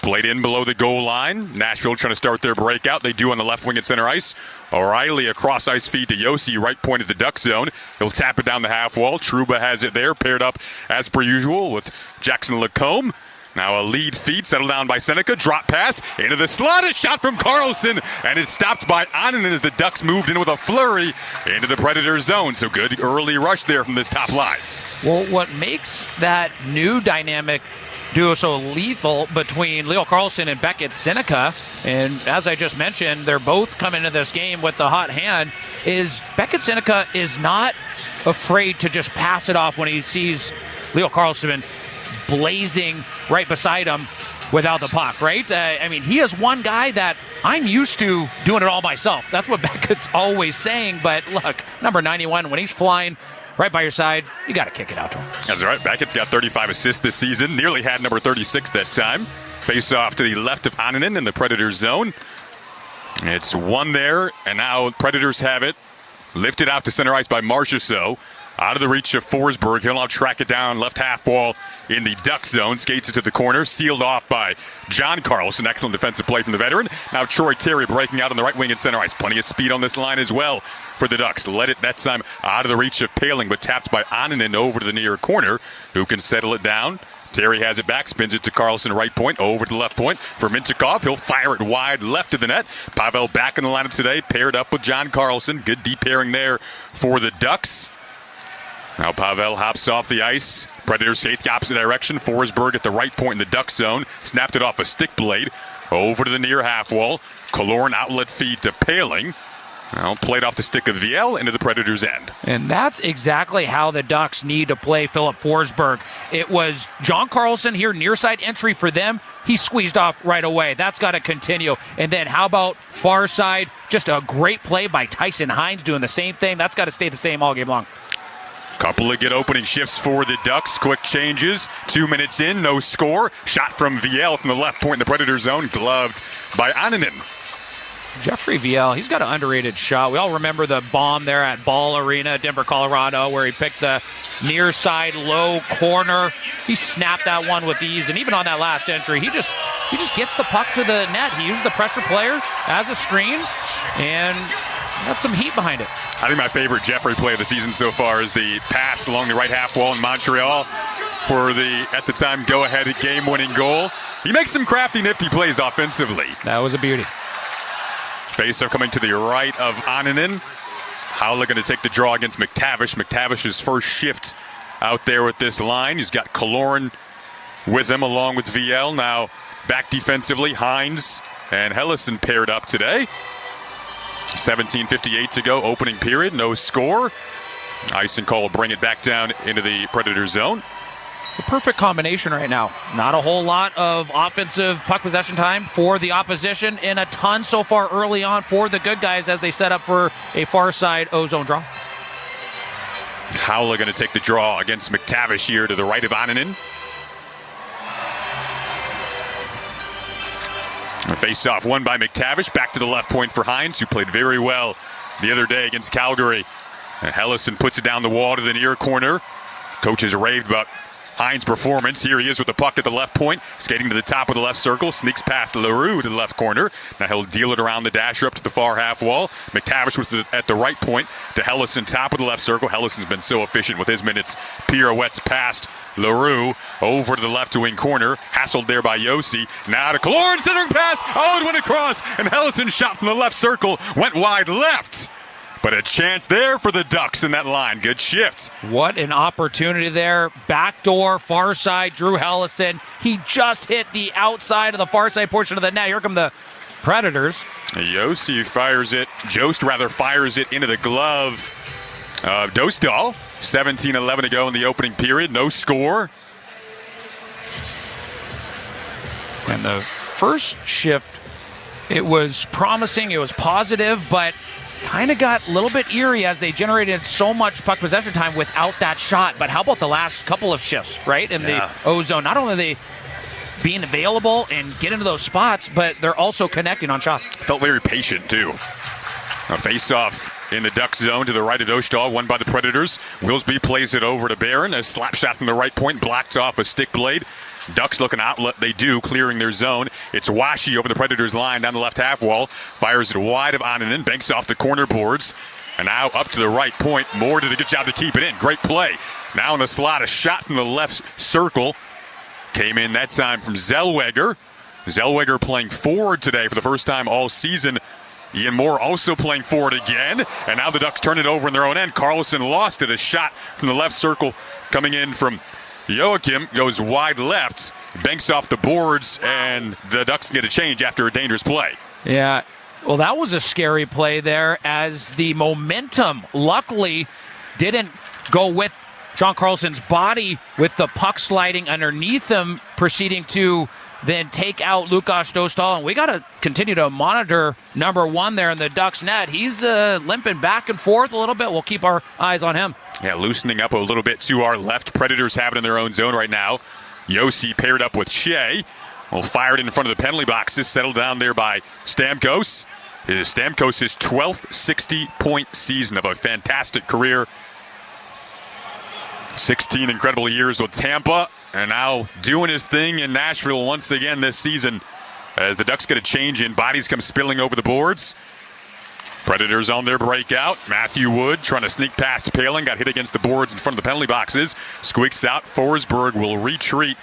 Played in below the goal line. Nashville trying to start their breakout. They do on the left wing at center ice. O'Reilly, a cross ice feed to Yossi, right point at the Duck zone. He'll tap it down the half wall. Trouba has it there, paired up as per usual with Jackson Lacombe. Now a lead feed, settled down by Seneca. Drop pass into the slot. A shot from Carlson, and it's stopped by Ananen as the Ducks moved in with a flurry into the Predator zone. So good early rush there from this top line. Well, what makes that new dynamic duo so lethal between Leo Carlsson and Beckett Seneca, and as I just mentioned, they're both coming into this game with the hot hand, is Beckett Seneca is not afraid to just pass it off when he sees Leo Carlsson blazing right beside him without the puck, right? I mean, he is one guy that I'm used to doing it all myself. That's what Beckett's always saying. But look, number 91, when he's flying right by your side, you got to kick it out to him. That's right. Beckett's got 35 assists this season. Nearly had number 36 that time. Face off to the left of Ananen in the Predators zone. It's one there, and now Predators have it. Lifted out to center ice by Marchessault. Out of the reach of Forsberg. He'll now track it down left half wall in the Duck zone. Skates it to the corner. Sealed off by John Carlson. Excellent defensive play from the veteran. Now Troy Terry breaking out on the right wing at center ice. Plenty of speed on this line as well for the Ducks. Let it that time out of the reach of Paling, but tapped by Ananen over to the near corner. Who can settle it down? Terry has it back, spins it to Carlson, right point, over to the left point for Mintyukov. He'll fire it wide left of the net. Pavel back in the lineup today, paired up with John Carlson. Good deep pairing there for the Ducks. Now Pavel hops off the ice. Predators hate the opposite direction. Forsberg at the right point in the Duck zone. Snapped it off a stick blade. Over to the near half wall. Killorn outlet feed to Paling. Now played off the stick of Viel into the Predators' end. And that's exactly how the Ducks need to play Philip Forsberg. It was John Carlson here, near side entry for them. He squeezed off right away. That's got to continue. And then how about far side? Just a great play by Tyson Hines doing the same thing. That's got to stay the same all game long. Couple of good opening shifts for the Ducks. Quick changes. 2 minutes in, no score. Shot from Viel from the left point in the Predator zone. Gloved by Ananen. Jeffrey Viel, he's got an underrated shot. We all remember the bomb there at Ball Arena, Denver, Colorado, where he picked the near side low corner. He snapped that one with ease. And even on that last entry, he just gets the puck to the net. He uses the pressure player as a screen and got some heat behind it. I think my favorite Jeffrey play of the season so far is the pass along the right half wall in Montreal for the, at the time, go-ahead game-winning goal. He makes some crafty, nifty plays offensively. That was a beauty. Faceoff coming to the right of Ananen. Howlett going to take the draw against McTavish. McTavish's first shift out there with this line. He's got Killorn with him along with Viel. Now back defensively, Hines and Hellison paired up today. 17:58 to go, opening period, no score. Icing call will bring it back down into the Predator zone. It's a perfect combination right now. Not a whole lot of offensive puck possession time for the opposition, and a ton so far early on for the good guys as they set up for a far side O-zone draw. Howlett going to take the draw against McTavish here to the right of Ananen. A face-off won by McTavish. Back to the left point for Hines, who played very well the other day against Calgary. And Hellison puts it down the wall to the near corner. Coaches raved about Hines' performance. Here he is with the puck at the left point, skating to the top of the left circle, sneaks past LaRue to the left corner. Now he'll deal it around the dasher up to the far half wall. McTavish was at the right point to Hellison, top of the left circle. Hellison's been so efficient with his minutes. Pirouettes past LaRue over to the left wing corner, hassled there by Yossi. Now to Killorn, centering pass. Oh, it went across, and Hellison's shot from the left circle went wide left. But a chance there for the Ducks in that line. Good shift. What an opportunity there. Backdoor, far side, Drew Hellison. He just hit the outside of the far side portion of the net. Here come the Predators. Jost fires it into the glove of Dostal. 17-11 to go in the opening period. No score. And the first shift, it was promising, it was positive, but kind of got a little bit eerie as they generated so much puck possession time without that shot. But how about the last couple of shifts, right? In the O-zone. Not only are they being available and get into those spots, but they're also connecting on shots. Felt very patient, too. A face-off in the Ducks zone to the right of Dostal, won by the Predators. Wilsby plays it over to Barron. A slap shot from the right point, blocked off a stick blade. Ducks looking outlet, they do, clearing their zone. It's Washi over the Predators line down the left half wall. Fires it wide of Annanen, banks off the corner boards. And now up to the right point. Moore did a good job to keep it in. Great play. Now in the slot, a shot from the left circle. Came in that time from Zellweger. Zellweger playing forward today for the first time all season. Ian Moore also playing forward again. And now the Ducks turn it over in their own end. Carlson lost it. A shot from the left circle coming in from Joachim, goes wide left, banks off the boards, and the Ducks get a change after a dangerous play. Yeah, well, that was a scary play there as the momentum, luckily, didn't go with John Carlson's body with the puck sliding underneath him, proceeding to then take out Lukas Dostal. And we got to continue to monitor number one there in the Ducks net. He's limping back and forth a little bit. We'll keep our eyes on him. Yeah, loosening up a little bit to our left. Predators have it in their own zone right now. Yossi paired up with Shea. Well, fired in front of the penalty boxes. Settled down there by Stamkos. It is Stamkos' 12th 60-point season of a fantastic career. 16 incredible years with Tampa. And now doing his thing in Nashville once again this season. As the Ducks get a change in, bodies come spilling over the boards. Predators on their breakout. Matthew Wood trying to sneak past Palin. Got hit against the boards in front of the penalty boxes. Squeaks out. Forsberg will retreat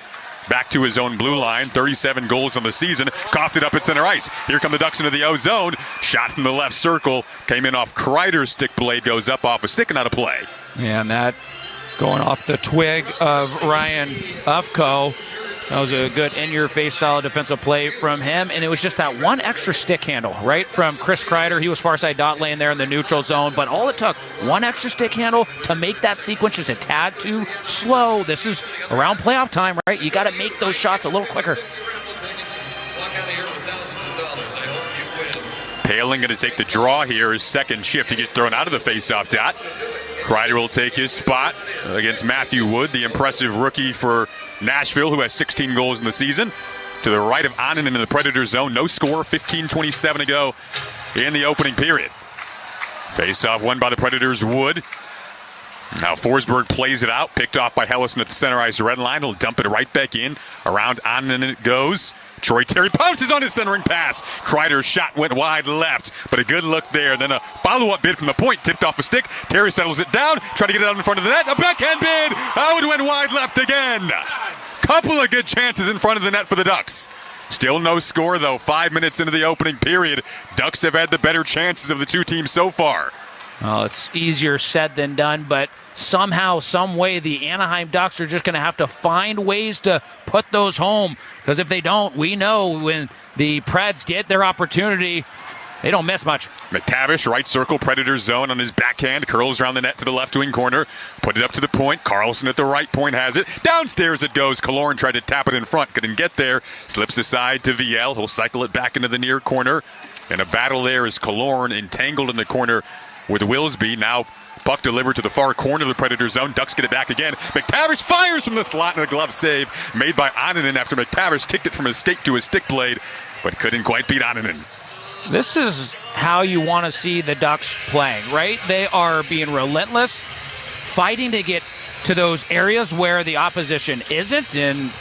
back to his own blue line. 37 goals on the season. Coughed it up at center ice. Here come the Ducks into the O-zone. Shot from the left circle. Came in off Kreider's stick blade. Goes up off a stick and out of play. Yeah, and that going off the twig of Ryan Ufko. That was a good in-your-face style of defensive play from him, and it was just that one extra stick handle, right, from Chris Kreider. He was far side dot lane there in the neutral zone, but all it took, one extra stick handle to make that sequence just a tad too slow. This is around playoff time, right? You got to make those shots a little quicker. Palin going to take the draw here. His second shift. He gets thrown out of the face-off dot. Kreider will take his spot against Matthew Wood, the impressive rookie for Nashville, who has 16 goals in the season. To the right of Annanen in the Predator zone. No score, 15:27 to go in the opening period. Face-off won by the Predators, Wood. Now Forsberg plays it out, picked off by Hellison at the center ice red line. He'll dump it right back in. Around Annanen it goes. Troy Terry pounces on his centering pass. Kreider's shot went wide left, but a good look there. Then a follow-up bid from the point, tipped off a stick. Terry settles it down, trying to get it out in front of the net. A backhand bid. Oh, it went wide left again. Couple of good chances in front of the net for the Ducks. Still no score, though. 5 minutes into the opening period. Ducks have had the better chances of the two teams so far. Well, it's easier said than done, but somehow, some way, the Anaheim Ducks are just going to have to find ways to put those home. Because if they don't, we know when the Preds get their opportunity, they don't miss much. McTavish, right circle, Predator zone on his backhand, curls around the net to the left wing corner, put it up to the point. Carlson at the right point has it. Downstairs it goes. Killorn tried to tap it in front, couldn't get there. Slips aside to VL. He'll cycle it back into the near corner. And a battle there is Killorn entangled in the corner with Wilsby. Now puck delivered to the far corner of the Predator zone. Ducks get it back again. McTavish fires from the slot and a glove save made by Annanen after McTavish kicked it from his skate to his stick blade. but couldn't quite beat Anaheim. This is how you want to see the Ducks playing, right? They are being relentless, fighting to get to those areas where the opposition isn't, and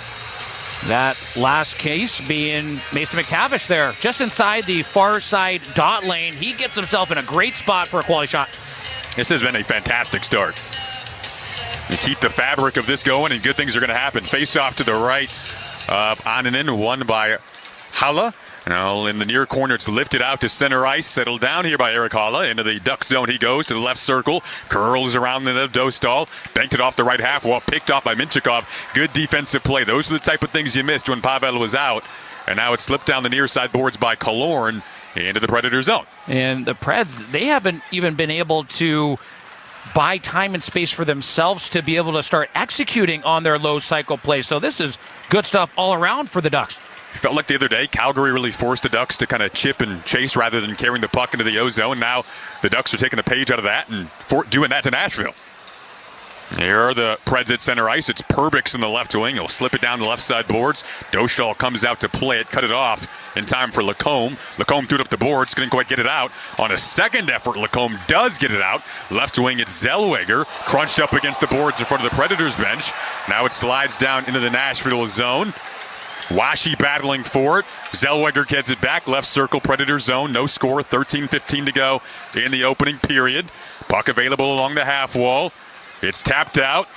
that last case being Mason McTavish there, just inside the far side dot lane. He gets himself in a great spot for a quality shot. This has been a fantastic start. You keep the fabric of this going, and good things are going to happen. Face off to the right of Ananen, won by Halle. Now in the near corner, it's lifted out to center ice. Settled down here by Eric Halle. Into the Duck zone he goes, to the left circle. Curls around the net of Dostal. Banked it off the right half wall. Picked off by Minchikov. Good defensive play. Those are the type of things you missed when Pavel was out. And now it's slipped down the near side boards by Killorn into the Predator zone. And the Preds, they haven't even been able to buy time and space for themselves to be able to start executing on their low cycle play. So this is good stuff all around for the Ducks. It felt like the other day, Calgary really forced the Ducks to kind of chip and chase rather than carrying the puck into the O-zone. Now the Ducks are taking a page out of that and doing that to Nashville. Here are the Preds at center ice. It's Perbix in the left wing. He'll slip it down the left side boards. Dostal comes out to play it, cut it off in time for Lacombe. Lacombe threw it up the boards, couldn't quite get it out. On a second effort, Lacombe does get it out. Left wing, it's Zellweger, crunched up against the boards in front of the Predators bench. Now it slides down into the Nashville zone. Washi battling for it. Zellweger gets it back. Left circle, Predator zone. No score. 13-15 to go in the opening period. Puck available along the half wall. It's tapped out.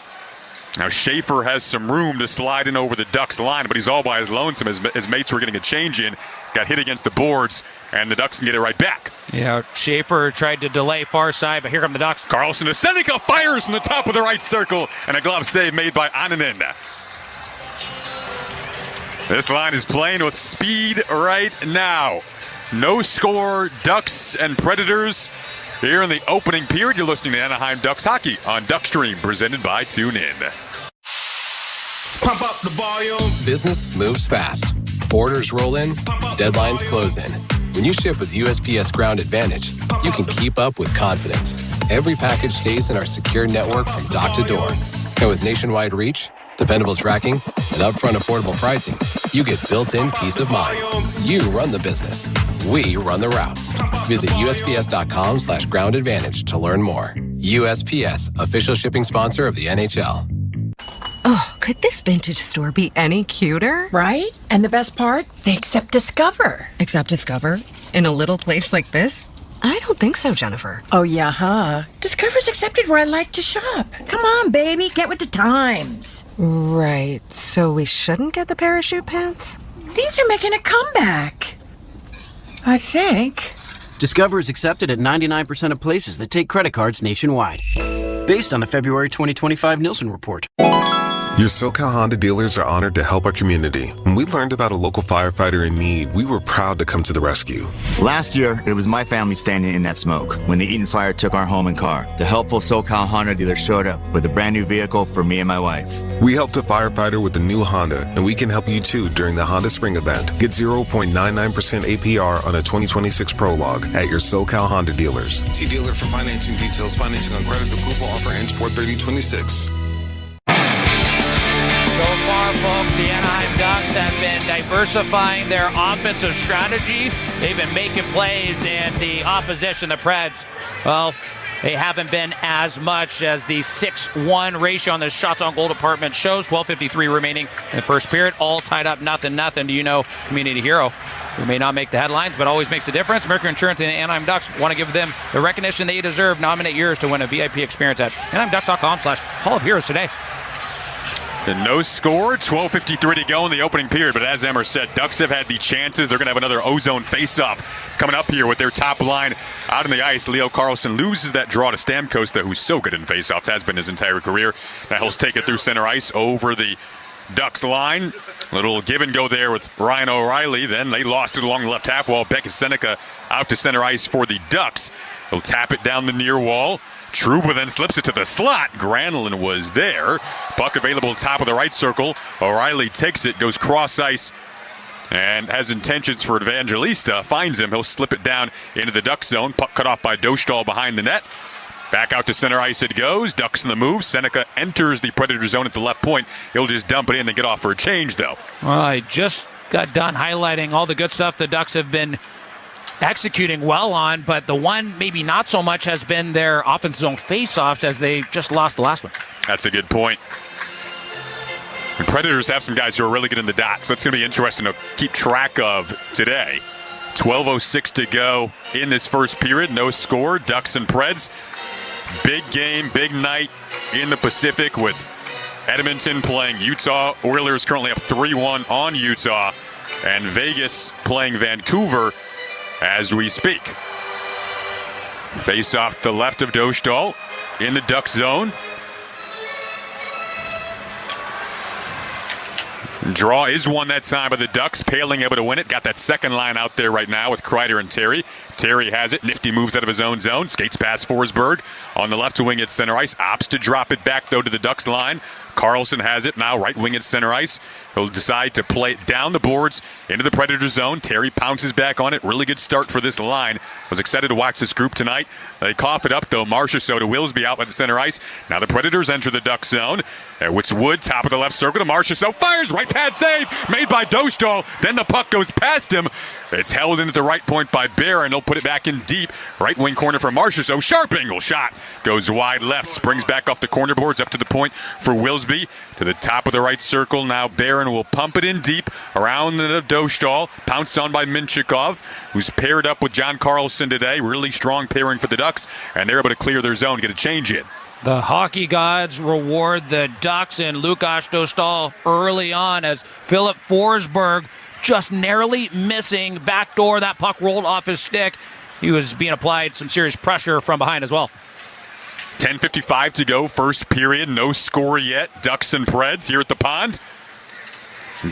Now Schaefer has some room to slide in over the Ducks line, but he's all by his lonesome. His mates were getting a change in. Got hit against the boards, and the Ducks can get it right back. Yeah, Schaefer tried to delay far side, but here come the Ducks. Carlson to Seneca fires from the top of the right circle, and a glove save made by Ananen. This line is playing with speed right now. No score, Ducks and Predators. Here in the opening period, you're listening to Anaheim Ducks hockey on Duckstream, presented by TuneIn. Pump up the volume. Business moves fast. Orders roll in, deadlines close in. When you ship with USPS Ground Advantage, you can keep up with confidence. Every package stays in our secure network from dock to door. And with nationwide reach, dependable tracking, and upfront affordable pricing, you get built-in peace of mind. You run the business. We run the routes. Visit USPS.com/Ground Advantage to learn more. USPS, official shipping sponsor of the NHL. Oh, could this vintage store be any cuter? Right? And the best part? They accept Discover. Accept Discover? In a little place like this? I don't think so, Jennifer. Oh, yeah, huh? Discover's accepted where I like to shop. Come on, baby, get with the times. Right, so we shouldn't get the parachute pants? These are making a comeback. I think. Discover is accepted at 99% of places that take credit cards nationwide. Based on the February 2025 Nielsen report. Your SoCal Honda dealers are honored to help our community. When we learned about a local firefighter in need, we were proud to come to the rescue. Last year, it was my family standing in that smoke when the Eaton fire took our home and car. The helpful SoCal Honda dealer showed up with a brand new vehicle for me and my wife. We helped a firefighter with a new Honda, and we can help you too during the Honda Spring event. Get 0.99% APR on a 2026 Prologue at your SoCal Honda dealers. See dealer for financing details. Financing on credit approval offer ends 4/30/26. So far, folks, the Anaheim Ducks have been diversifying their offensive strategy. They've been making plays, and the opposition, the Preds, well, they haven't been as much as the 6-1 ratio on the shots on goal department shows. 12:53 remaining in the first period. All tied up, 0-0. Do you know community hero who may not make the headlines but always makes a difference? Mercury Insurance and the Anaheim Ducks want to give them the recognition they deserve. Nominate yours to win a VIP experience at AnaheimDucks.com/Hall of Heroes today. And no score, 12:53 to go in the opening period. But as Emmer said, Ducks have had the chances. They're going to have another ozone face-off coming up here with their top line out on the ice. Leo Carlson loses that draw to Stamkos, who's so good in face-offs, has been his entire career. Now he'll take it through center ice over the Ducks line. Little give and go there with Ryan O'Reilly. Then they lost it along the left half wall. Becca Seneca out to center ice for the Ducks. He'll tap it down the near wall. Trouba then slips it to the slot. Granlund was there. Puck available top of the right circle. O'Reilly takes it, goes cross ice, and has intentions for Evangelista. Finds him. He'll slip it down into the Duck zone. Puck cut off by Dostal behind the net. Back out to center ice it goes. Ducks in the move. Seneca enters the Predator zone at the left point. He'll just dump it in and get off for a change, though. Well, I just got done highlighting all the good stuff the Ducks have been executing well on, but the one maybe not so much has been their offensive zone face-offs, as they just lost the last one. That's a good point. The Predators have some guys who are really good in the dots. That's going to be interesting to keep track of today. 12:06 to go in this first period. No score. Ducks and Preds. Big game, big night in the Pacific with Edmonton playing Utah. Oilers currently up 3-1 on Utah. And Vegas playing Vancouver as we speak. Face off to the left of Dostal in the Duck zone. Draw is won that time by the Ducks. Paling able to win it. Got that second line out there right now with Kreider and Terry. Terry has it. Nifty moves out of his own zone. Skates past Forsberg. On the left wing at center ice. Opts to drop it back, though, to the Ducks line. Carlson has it now right wing at center ice. He'll decide to play it down the boards into the Predator zone. Terry pounces back on it. Really good start for this line. Was excited to watch this group tonight. They cough it up, though. Marchessault to Wilsby out by the center ice. Now the Predators enter the Duck zone. It's Wood, top of the left circle to Marchessault. Fires, right pad save, made by Dostal. Then the puck goes past him. It's held in at the right point by Bear, and they'll put it back in deep. Right wing corner for Marchessault. Sharp angle shot. Goes wide left. Springs back off the corner boards up to the point for Wilsby. To the top of the right circle. Now Barron will pump it in deep around the Dostal. Pounced on by Minchikov, who's paired up with John Carlson today. Really strong pairing for the Ducks, and they're able to clear their zone, get a change in. The hockey gods reward the Ducks and Lukas Dostal early on as Philip Forsberg just narrowly missing backdoor. That puck rolled off his stick. He was being applied some serious pressure from behind as well. 10:55 to go, first period. No score yet. Ducks and Preds here at the Pond.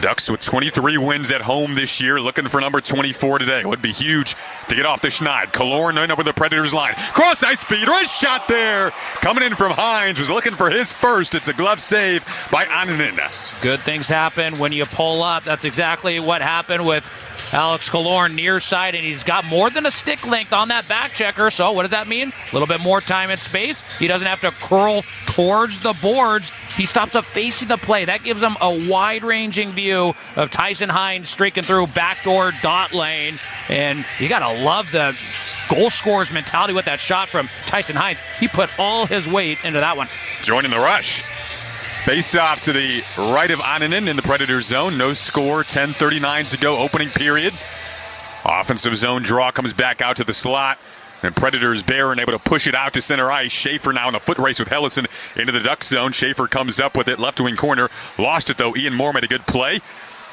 Ducks with 23 wins at home this year, looking for number 24 today. Would be huge to get off the schneid. Killorn in over the Predators line. Cross ice speed, wrist shot there. Coming in from Hines, was looking for his first. It's a glove save by Anaheim. Good things happen when you pull up. That's exactly what happened with Alex Killorn near side, and he's got more than a stick length on that back checker. So what does that mean? A little bit more time and space. He doesn't have to curl towards the boards. He stops up facing the play. That gives him a wide-ranging view of Tyson Hines streaking through backdoor dot lane. And you got to love the goal scorer's mentality with that shot from Tyson Hines. He put all his weight into that one. Joining the rush. Face off to the right of Ananen in the Predator zone. No score, 10:39 to go, opening period. Offensive zone draw comes back out to the slot. And Predators Barron able to push it out to center ice. Schaefer now in a foot race with Hellison into the Duck zone. Schaefer comes up with it, left wing corner. Lost it though. Ian Moore made a good play.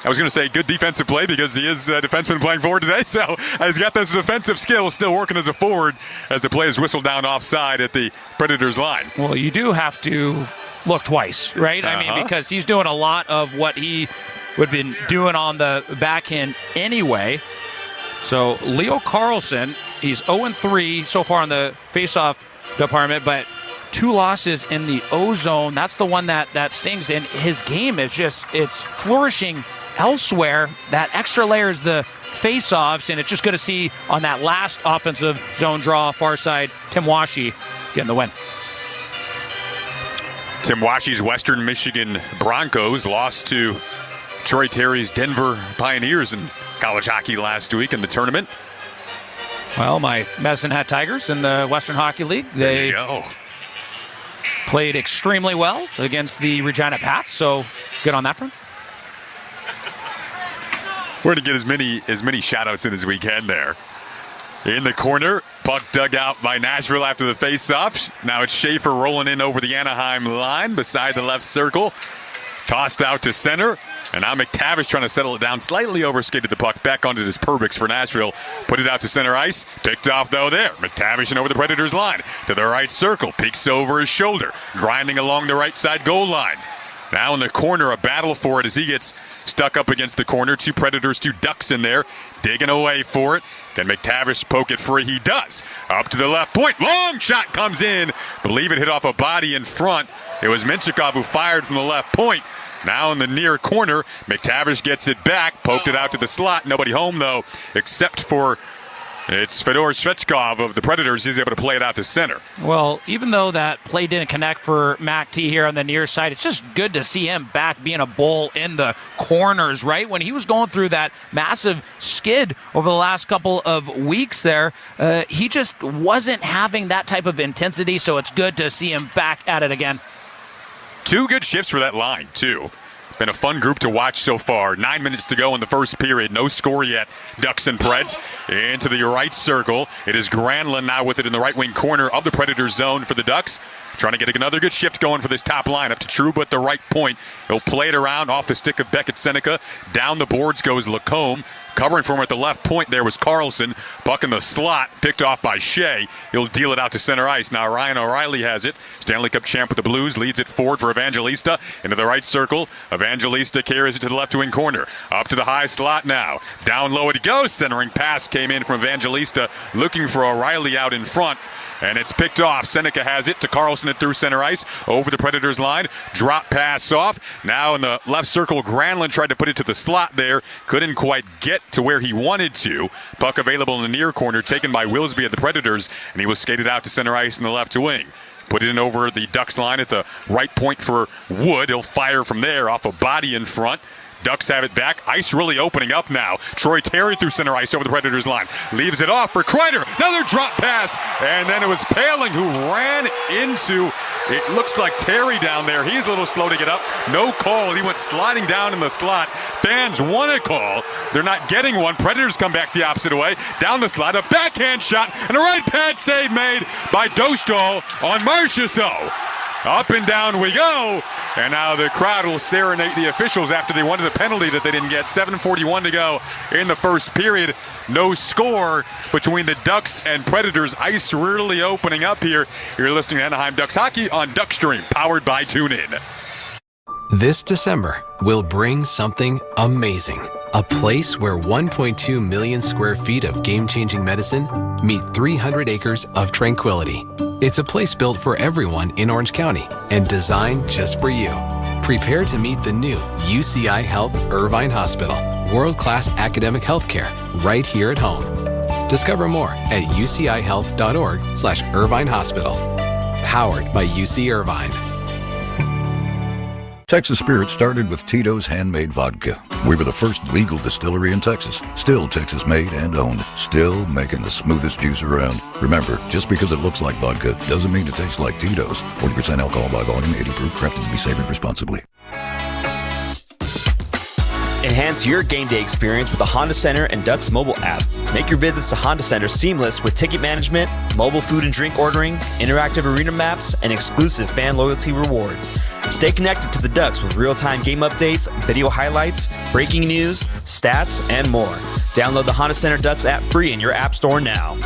I was going to say good defensive play because he is a defenseman playing forward today. So he's got those defensive skills, still working as a forward as the play is whistled down offside at the Predators line. Well, you do have to look twice, right? I mean, because he's doing a lot of what he would have been doing on the backhand anyway. So Leo Carlson, he's 0-3 so far in the faceoff department, but 2 losses in the O zone. That's the one that stings. And his game is just, it's flourishing elsewhere. That extra layer is the faceoffs, and it's just good to see on that last offensive zone draw, far side, Tim Washi getting the win. Tim Washi's Western Michigan Broncos lost to Troy Terry's Denver Pioneers in college hockey last week in the tournament. Well, my Medicine Hat Tigers in the Western Hockey League, they played extremely well against the Regina Pats, so good on that front. We're going to get as many shout-outs in as we can there. In the corner, puck dug out by Nashville after the face-off. Now it's Schaefer rolling in over the Anaheim line beside the left circle. Tossed out to center. And now McTavish trying to settle it down. Slightly overskated the puck back onto this Perbix for Nashville. Put it out to center ice. Picked off, though, there. McTavish and over the Predators line. To the right circle. Peeks over his shoulder. Grinding along the right side goal line. Now in the corner, a battle for it as he gets stuck up against the corner. 2 Predators, 2 Ducks in there. Digging away for it. Can McTavish poke it free? He does. Up to the left point. Long shot comes in. Believe it hit off a body in front. It was Minchikov who fired from the left point. Now in the near corner, McTavish gets it back, poked it out to the slot. Nobody home, though, except for It's Fedor Svechkov of the Predators. He's able to play it out to center. Well, even though that play didn't connect for Mac T here on the near side, it's just good to see him back being a bull in the corners, right? When he was going through that massive skid over the last couple of weeks there, he just wasn't having that type of intensity, so it's good to see him back at it again. 2 good shifts for that line, too. Been a fun group to watch so far. 9 minutes to go in the first period. No score yet. Ducks and Preds into the right circle. It is Granlund now with it in the right wing corner of the Predator zone for the Ducks. Trying to get another good shift going for this top line. Up to Trouba at the right point. He'll play it around off the stick of Beckett Seneca. Down the boards goes Lacombe. Covering for him at the left point there was Carlson. Puck in the slot, picked off by Shea. He'll deal it out to center ice. Now Ryan O'Reilly has it. Stanley Cup champ with the Blues leads it forward for Evangelista. Into the right circle. Evangelista carries it to the left wing corner. Up to the high slot now. Down low it goes. Centering pass came in from Evangelista. Looking for O'Reilly out in front. And it's picked off. Seneca has it to Carlson and through center ice. Over the Predators line. Drop pass off. Now in the left circle, Granlund tried to put it to the slot there. Couldn't quite get to where he wanted to. Puck available in the near corner. Taken by Wilsby at the Predators. And he was skated out to center ice in the left wing. Put it in over the Ducks line at the right point for Wood. He'll fire from there off a body in front. Ducks have it back. Ice really opening up now. Troy Terry through center ice over the Predators line. Leaves it off for Kreider. Another drop pass. And then it was Paling who ran into, it looks like Terry down there. He's a little slow to get up. No call. He went sliding down in the slot. Fans want a call. They're not getting one. Predators come back the opposite way. Down the slot. A backhand shot. And a right pad save made by Dostal on Marchessault. Up and down we go. And now the crowd will serenade the officials after they wanted a penalty that they didn't get. 7:41 to go in the first period. No score between the Ducks and Predators. Ice really opening up here. You're listening to Anaheim Ducks Hockey on Duckstream, powered by TuneIn. This December, we'll bring something amazing. A place where 1.2 million square feet of game-changing medicine meet 300 acres of tranquility. It's a place built for everyone in Orange County and designed just for you. Prepare to meet the new UCI Health Irvine Hospital. World-class academic healthcare right here at home. Discover more at ucihealth.org/Irvine Hospital. Powered by UC Irvine. Texas Spirit started with Tito's Handmade Vodka. We were the first legal distillery in Texas. Still Texas made and owned. Still making the smoothest juice around. Remember, just because it looks like vodka doesn't mean it tastes like Tito's. 40% alcohol by volume, 80 proof, crafted to be savored responsibly. Enhance your game day experience with the Honda Center and Ducks mobile app. Make your visits to Honda Center seamless with ticket management, mobile food and drink ordering, interactive arena maps, and exclusive fan loyalty rewards. Stay connected to the Ducks with real-time game updates, video highlights, breaking news, stats, and more. Download the Honda Center Ducks app free in your app store now.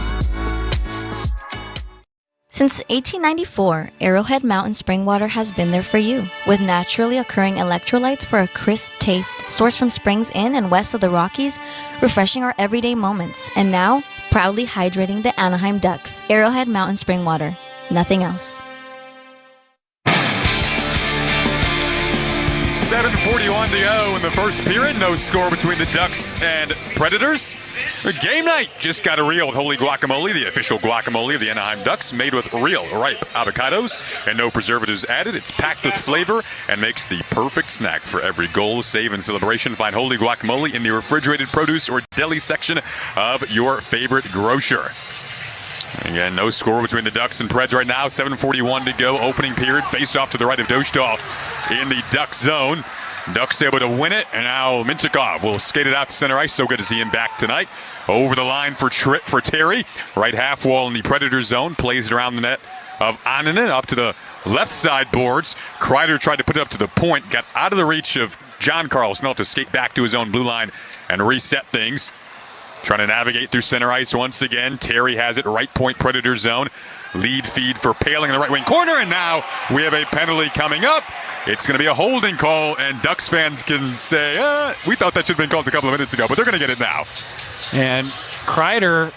Since 1894, Arrowhead Mountain Spring Water has been there for you, with naturally occurring electrolytes for a crisp taste, sourced from springs in and west of the Rockies, refreshing our everyday moments, and now, proudly hydrating the Anaheim Ducks. Arrowhead Mountain Spring Water. Nothing else. 7:41 to go in the first period. No score between the Ducks and Predators. Game night just got a real Holy Guacamole, the official guacamole of the Anaheim Ducks, made with real ripe avocados and no preservatives added. It's packed with flavor and makes the perfect snack for every goal, save, and celebration. Find Holy Guacamole in the refrigerated produce or deli section of your favorite grocer. Again, no score between the Ducks and Preds right now. 7:41 to go. Opening period. Face off to the right of Dostal in the Duck zone. Ducks able to win it, and now Mintikov will skate it out to center ice. So good to see him back tonight. Over the line for Terry. Right half wall in the Predator zone. Plays it around the net of Annanen up to the left side boards. Kreider tried to put it up to the point. Got out of the reach of John Carlson. He'll have to skate back to his own blue line and reset things. Trying to navigate through center ice once again. Terry has it, right point Predator zone. Lead feed for Paling in the right wing corner, and now we have a penalty coming up. It's going to be a holding call, and Ducks fans can say, we thought that should have been called a couple of minutes ago, but they're going to get it now. And Kreider,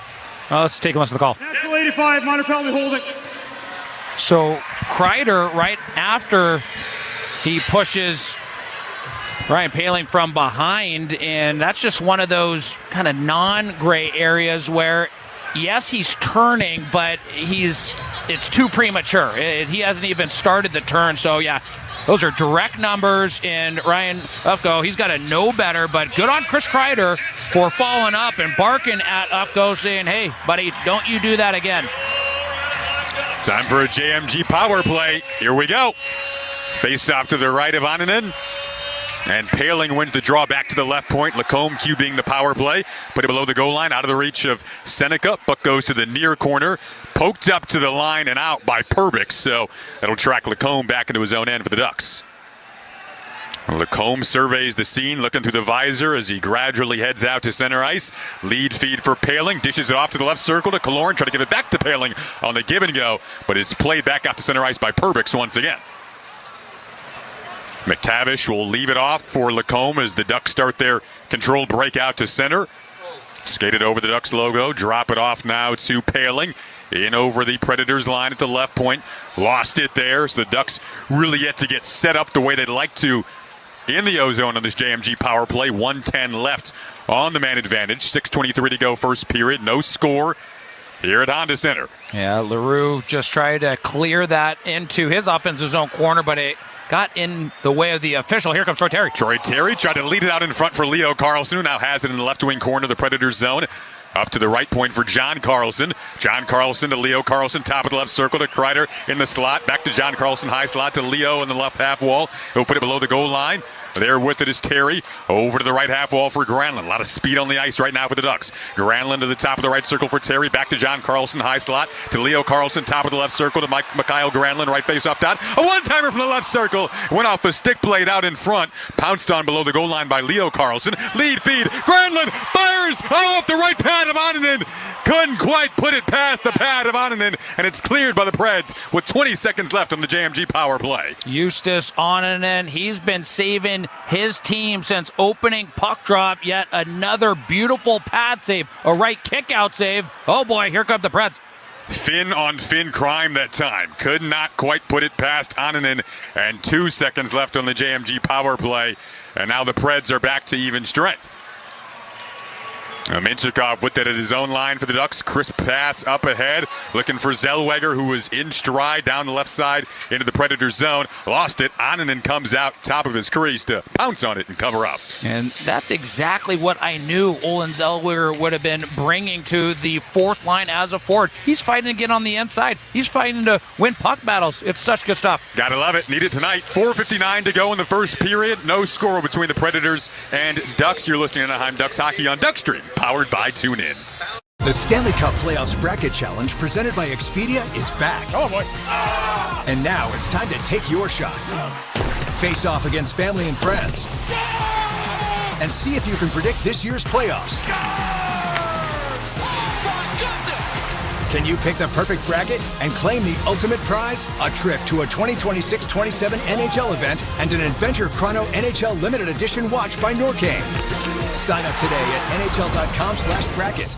let's take a listen to the call. National 85, minor penalty holding. So Kreider, right after he pushes Ryan Paling from behind, and that's just one of those kind of non-gray areas where yes, he's turning, but it's too premature. He hasn't even started the turn. So, yeah, those are direct numbers. And Ryan Ufko, he's got to know better. But good on Chris Kreider for following up and barking at Ufko, saying, hey, buddy, don't you do that again. Time for a JMG power play. Here we go. Face off to the right of Anaheim. And Paling wins the draw back to the left point. Lacombe QBing the power play. Put it below the goal line, out of the reach of Seneca. Puck goes to the near corner. Poked up to the line and out by Perbix. So that'll track Lacombe back into his own end for the Ducks. Lacombe surveys the scene, looking through the visor as he gradually heads out to center ice. Lead feed for Paling. Dishes it off to the left circle to Killorn. Try to give it back to Paling on the give and go. But it's played back out to center ice by Perbix once again. McTavish will leave it off for Lacombe as the Ducks start their controlled breakout to center. Skated over the Ducks logo. Drop it off now to Paling. In over the Predators line at the left point. Lost it there. So the Ducks really yet to get set up the way they'd like to in the O-zone on this JMG power play. 1:10 left on the man advantage. 6:23 to go first period. No score here at Honda Center. Yeah, LaRue just tried to clear that into his offensive zone corner, but it got in the way of the official. Here comes Troy Terry. Troy Terry tried to lead it out in front for Leo Carlson, who now has it in the left wing corner of the Predators zone. Up to the right point for John Carlson. John Carlson to Leo Carlson, top of the left circle to Kreider in the slot. Back to John Carlson, high slot to Leo in the left half wall. He'll put it below the goal line. There with it is Terry. Over to the right half wall for Granlund. A lot of speed on the ice right now for the Ducks. Granlund to the top of the right circle for Terry. Back to John Carlson, high slot to Leo Carlson, top of the left circle to Mikhail Granlund, right face off dot. A one-timer from the left circle. Went off the stick blade out in front. Pounced on below the goal line by Leo Carlson. Lead feed. Granlund fires off the right pad of Ananen. Couldn't quite put it past the pad of Ananen, and it's cleared by the Preds with 20 seconds left on the JMG power play. Justus Ananen, he's been saving his team since opening puck drop. Yet another beautiful pad save, a right kick out save. Oh boy, here come the Preds. Fin on fin crime that time. Could not quite put it past Ananen, and 2 seconds left on the JMG power play. And now the Preds are back to even strength. Minchikov with it at his own line for the Ducks. Crisp pass up ahead. Looking for Zellweger, who was in stride down the left side into the Predator zone. Lost it. Ananen comes out top of his crease to pounce on it and cover up. And that's exactly what I knew Olin Zellweger would have been bringing to the fourth line as a forward. He's fighting to get on the inside. He's fighting to win puck battles. It's such good stuff. Gotta love it. Need it tonight. 4:59 to go in the first period. No score between the Predators and Ducks. You're listening to Anaheim Ducks Hockey on Duckstream, powered by TuneIn. The Stanley Cup Playoffs Bracket Challenge presented by Expedia is back. Come on, boys. And now it's time to take your shot. Face off against family and friends. And see if you can predict this year's playoffs. Can you pick the perfect bracket and claim the ultimate prize? A trip to a 2026-27 NHL event and an Adventure Chrono NHL Limited Edition watch by Norcane. Sign up today at nhl.com/bracket.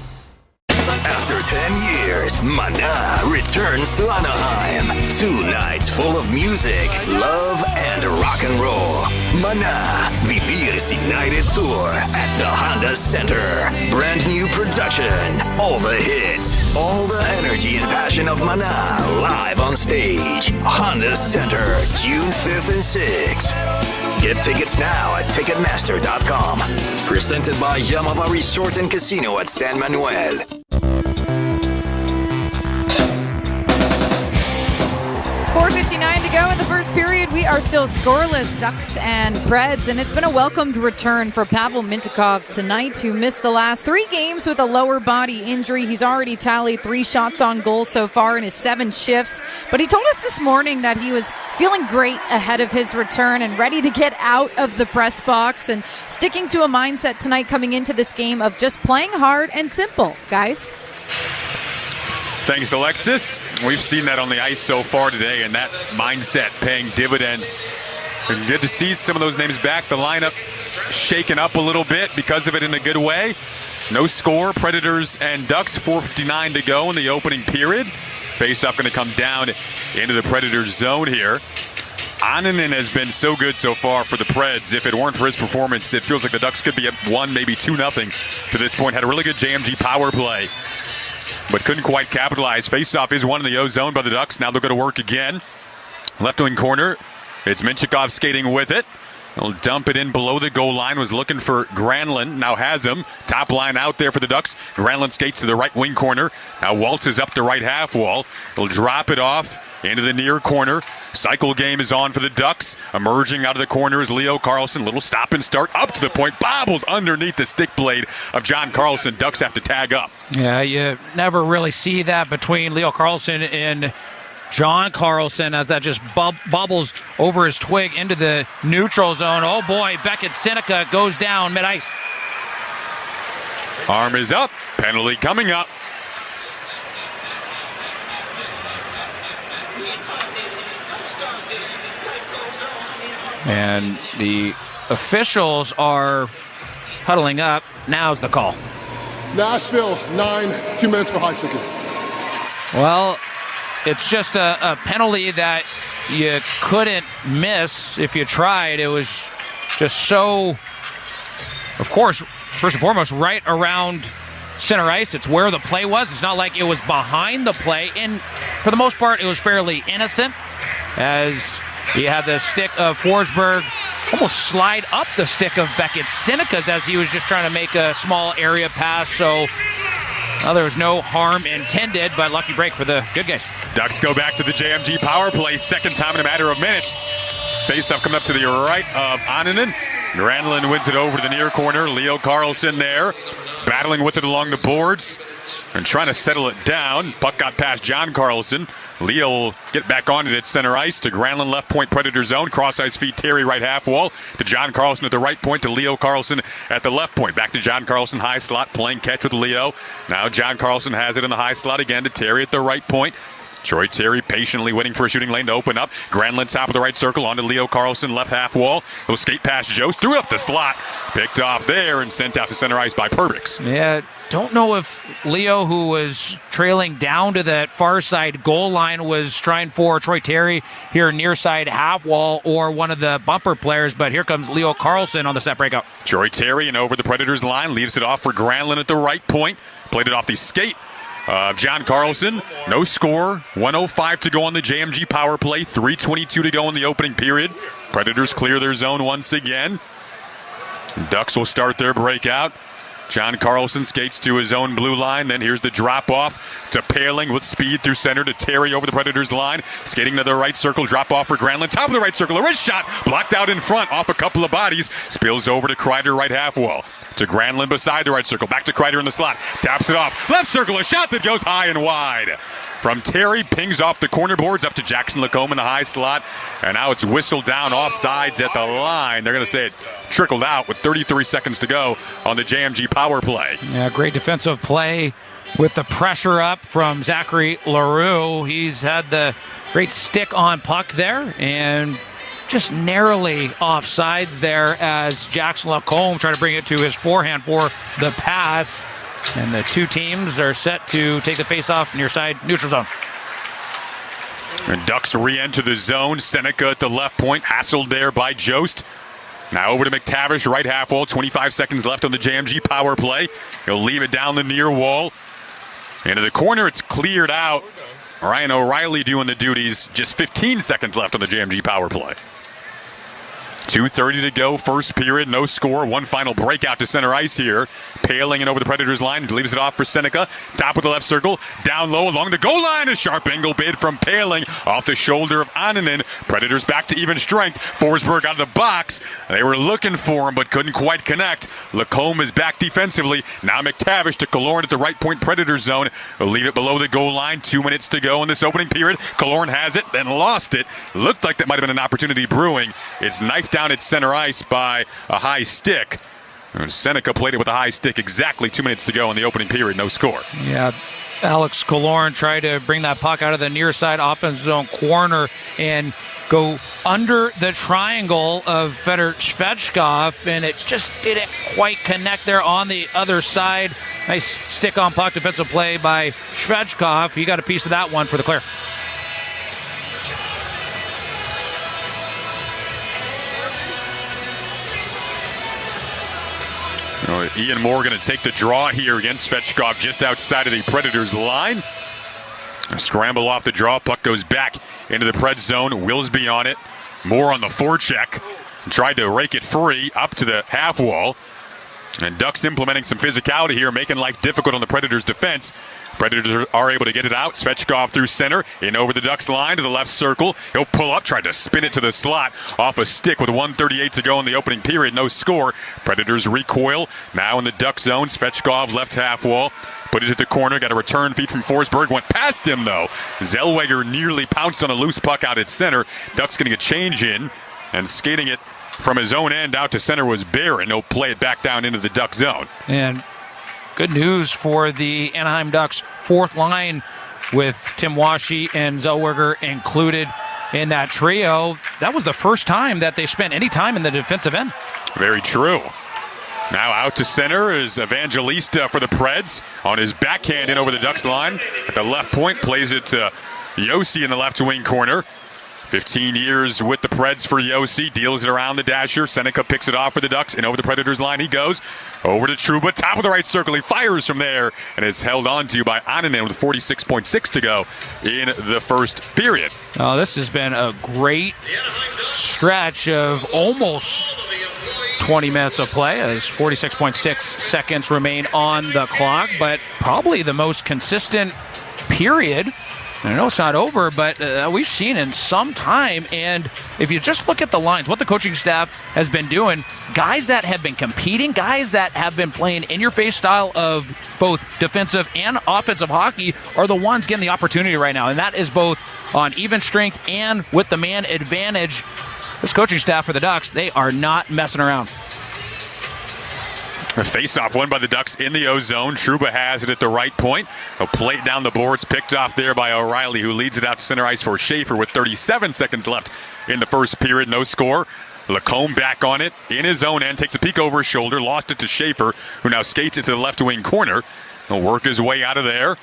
After 10 years, Mana returns to Anaheim. 2 nights full of music, love, and rock and roll. Mana, Vivir's Ignited Tour at the Honda Center. Brand new production, all the hits, all the energy and passion of Mana live on stage. Honda Center, June 5th and 6th. Get tickets now at Ticketmaster.com. Presented by Yamava Resort and Casino at San Manuel. .59 to go in the first period. We are still scoreless, Ducks and Preds, and it's been a welcomed return for Pavel Mintyukov tonight, who missed the last 3 games with a lower body injury. He's already tallied 3 shots on goal so far in his 7 shifts, but he told us this morning that he was feeling great ahead of his return and ready to get out of the press box and sticking to a mindset tonight coming into this game of just playing hard and simple, guys. Thanks, Alexis. We've seen that on the ice so far today, and that mindset paying dividends. And good to see some of those names back. The lineup shaken up a little bit because of it in a good way. No score, Predators and Ducks, 4:59 to go in the opening period. Face-off going to come down into the Predators zone here. Ananen has been so good so far for the Preds. If it weren't for his performance, it feels like the Ducks could be at 1, maybe 2-0 to this point. Had a really good JMG power play. but couldn't quite capitalize. Faceoff is won in the O zone by the Ducks. Now they'll go to work again. Left wing corner. It's Minchikov skating with it. He'll dump it in below the goal line. Was looking for Granlund. Now has him. Top line out there for the Ducks. Granlund skates to the right wing corner. Now waltzes up the right half wall. He'll drop it off into the near corner. Cycle game is on for the Ducks. Emerging out of the corner is Leo Carlson. Little stop and start up to the point. Bobbled underneath the stick blade of John Carlson. Ducks have to tag up. Yeah, you never really see that between Leo Carlson and John Carlson as that just bobbles over his twig into the neutral zone. Oh boy, Beckett Seneca goes down mid-ice. Arm is up. Penalty coming up. And the officials are huddling up. Now's the call. Nashville, 9, 2 minutes for high sticking. Well, it's just a penalty that you couldn't miss if you tried. It was just so, of course, first and foremost, right around center ice. It's where the play was. It's not like it was behind the play. And for the most part, it was fairly innocent as you had the stick of Forsberg almost slide up the stick of Beckett Seneca's as he was just trying to make a small area pass. So there was no harm intended, but lucky break for the good guys. Ducks go back to the JMG power play. Second time in a matter of minutes. Face-off coming up to the right of Ananen. Granlund wins it over to the near corner. Leo Carlson there, battling with it along the boards and trying to settle it down. Puck got past John Carlson. Leo will get back on it at center ice to Granlund, left point, Predator zone. Cross ice feed Terry, right half wall. To John Carlson at the right point, to Leo Carlson at the left point. Back to John Carlson, high slot, playing catch with Leo. Now John Carlson has it in the high slot again to Terry at the right point. Troy Terry patiently waiting for a shooting lane to open up. Granlund top of the right circle onto Leo Carlson, left half wall. He'll skate past Jost, threw up the slot. Picked off there and sent out to center ice by Perbix. Yeah, don't know if Leo, who was trailing down to that far side goal line, was trying for Troy Terry here near side half wall or one of the bumper players, but here comes Leo Carlson on the set breakout. Troy Terry and over the Predators line, leaves it off for Granlund at the right point. Played it off the skate of John Carlson. No score. 1:05 to go on the JMG power play. 3:22 to go in the opening period. Predators clear their zone once again. Ducks will start their breakout. John Carlson skates to his own blue line. Then here's the drop-off to Paling with speed through center to Terry over the Predators line. Skating to the right circle. Drop-off for Granlund. Top of the right circle. A wrist shot. Blocked out in front. Off a couple of bodies. Spills over to Kreider, right half wall. To Granlund beside the right circle. Back to Kreider in the slot. Taps it off. Left circle. A shot that goes high and wide. From Terry, pings off the corner boards up to Jackson Lacombe in the high slot. And now it's whistled down offsides at the line. They're going to say it trickled out with 33 seconds to go on the JMG power play. Yeah, great defensive play with the pressure up from Zachary Leroux. He's had the great stick on puck there and just narrowly offsides there as Jackson Lacombe tried to bring it to his forehand for the pass. And the two teams are set to take the face-off near side neutral zone. And Ducks re-enter the zone. Seneca at the left point, hassled there by Jost. Now over to McTavish, right half wall. 25 seconds left on the JMG power play. He'll leave it down the near wall. Into the corner, it's cleared out. Ryan O'Reilly doing the duties. Just 15 seconds left on the JMG power play. 2:30 to go, first period, no score. One final breakout to center ice here. Paling and over the Predators line, leaves it off for Seneca. Top of the left circle, down low along the goal line. A sharp angle bid from Paling off the shoulder of Ananen. Predators back to even strength. Forsberg out of the box. They were looking for him but couldn't quite connect. Lacombe is back defensively. Now McTavish to Killorn at the right point Predator zone. Will leave it below the goal line. 2 minutes to go in this opening period. Killorn has it, then lost it. Looked like that might have been an opportunity brewing. It's knifed down at center ice by a high stick. Seneca played it with a high stick. Exactly 2 minutes to go in the opening period. No score. Yeah, Alex Killorn tried to bring that puck out of the near side offensive zone corner and go under the triangle of Fedor Svechkov, and it just didn't quite connect there on the other side. Nice stick on puck defensive play by Svechkov. He got a piece of that one for the clear. Ian Moore going to take the draw here against Svechkov just outside of the Predators' line. A scramble off the draw. Puck goes back into the Preds zone. Willsby on it. Moore on the forecheck. Tried to rake it free up to the half wall. And Ducks implementing some physicality here, making life difficult on the Predators' defense. Predators are able to get it out. Svechkov through center, in over the Ducks line to the left circle. He'll pull up, tried to spin it to the slot off a stick with 1:38 to go in the opening period. No score. Predators recoil. Now in the Duck zone. Svechkov left half wall. Put it at the corner. Got a return feed from Forsberg. Went past him, though. Zellweger nearly pounced on a loose puck out at center. Ducks getting a change in and skating it from his own end out to center was Barron. He'll play it back down into the Duck zone. And good news for the Anaheim Ducks fourth line with Tim Washy and Zellweger included in that trio. That was the first time that they spent any time in the defensive end. Very true. Now out to center is Evangelista for the Preds on his backhand in over the Ducks line. At the left point, plays it to Yossi in the left wing corner. 15 years with the Preds for Yossi. Deals it around the dasher. Seneca picks it off for the Ducks and over the Predators line he goes. Over to Trouba, top of the right circle. He fires from there and is held on to by Ananen with 46.6 to go in the first period. Oh, this has been a great stretch of almost 20 minutes of play as 46.6 seconds remain on the clock, but probably the most consistent period. I know it's not over, but we've seen in some time. And if you just look at the lines, what the coaching staff has been doing, guys that have been competing, guys that have been playing in-your-face style of both defensive and offensive hockey are the ones getting the opportunity right now. And that is both on even strength and with the man advantage. This coaching staff for the Ducks, they are not messing around. A face-off won by the Ducks in the O-zone. Trouba has it at the right point. A plate down the boards picked off there by O'Reilly, who leads it out to center ice for Schaefer with 37 seconds left in the first period. No score. Lacombe back on it in his own end. Takes a peek over his shoulder. Lost it to Schaefer, who now skates it to the left wing corner. He'll work his way out of there.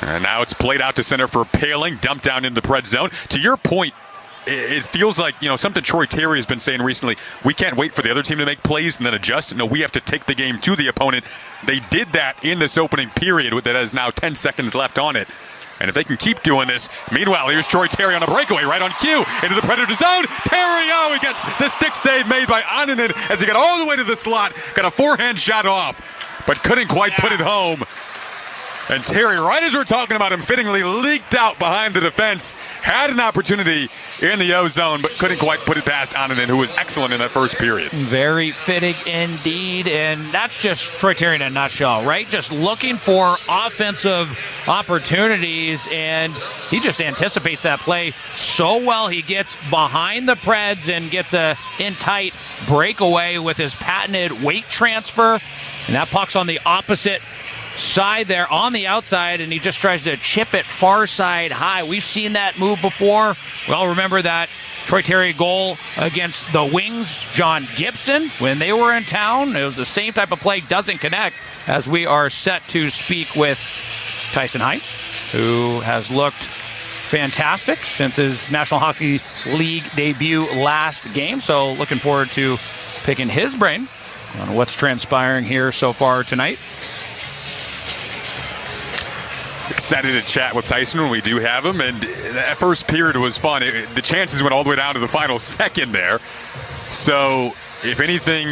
And now it's played out to center for Paling. Dumped down in the Pred zone. To your point, it feels like, something Troy Terry has been saying recently. We can't wait for the other team to make plays and then adjust. No, we have to take the game to the opponent. They did that in this opening period that has now 10 seconds left on it. And if they can keep doing this, meanwhile, here's Troy Terry on a breakaway right on cue into the Predator zone. Terry, he gets the stick save made by Ananen as he got all the way to the slot. Got a forehand shot off, but couldn't quite put it home. And Terry, right as we're talking about him, fittingly leaked out behind the defense. Had an opportunity in the O-zone, but couldn't quite put it past Ananen, who was excellent in that first period. Very fitting indeed, and that's just Troy Terry in a nutshell, right? Just looking for offensive opportunities, and he just anticipates that play so well. He gets behind the Preds and gets a in-tight breakaway with his patented weight transfer, and that puck's on the opposite side there on the outside, and he just tries to chip it far side high. We've seen that move before. We all remember that Troy Terry goal against the Wings, John Gibson, when they were in town. It was the same type of play, doesn't connect, as we are set to speak with Tyson Hines, who has looked fantastic since his National Hockey League debut last game. So looking forward to picking his brain on what's transpiring here so far tonight. Excited to chat with Tyson when we do have him, and that first period was fun. The chances went all the way down to the final second there. So, if anything,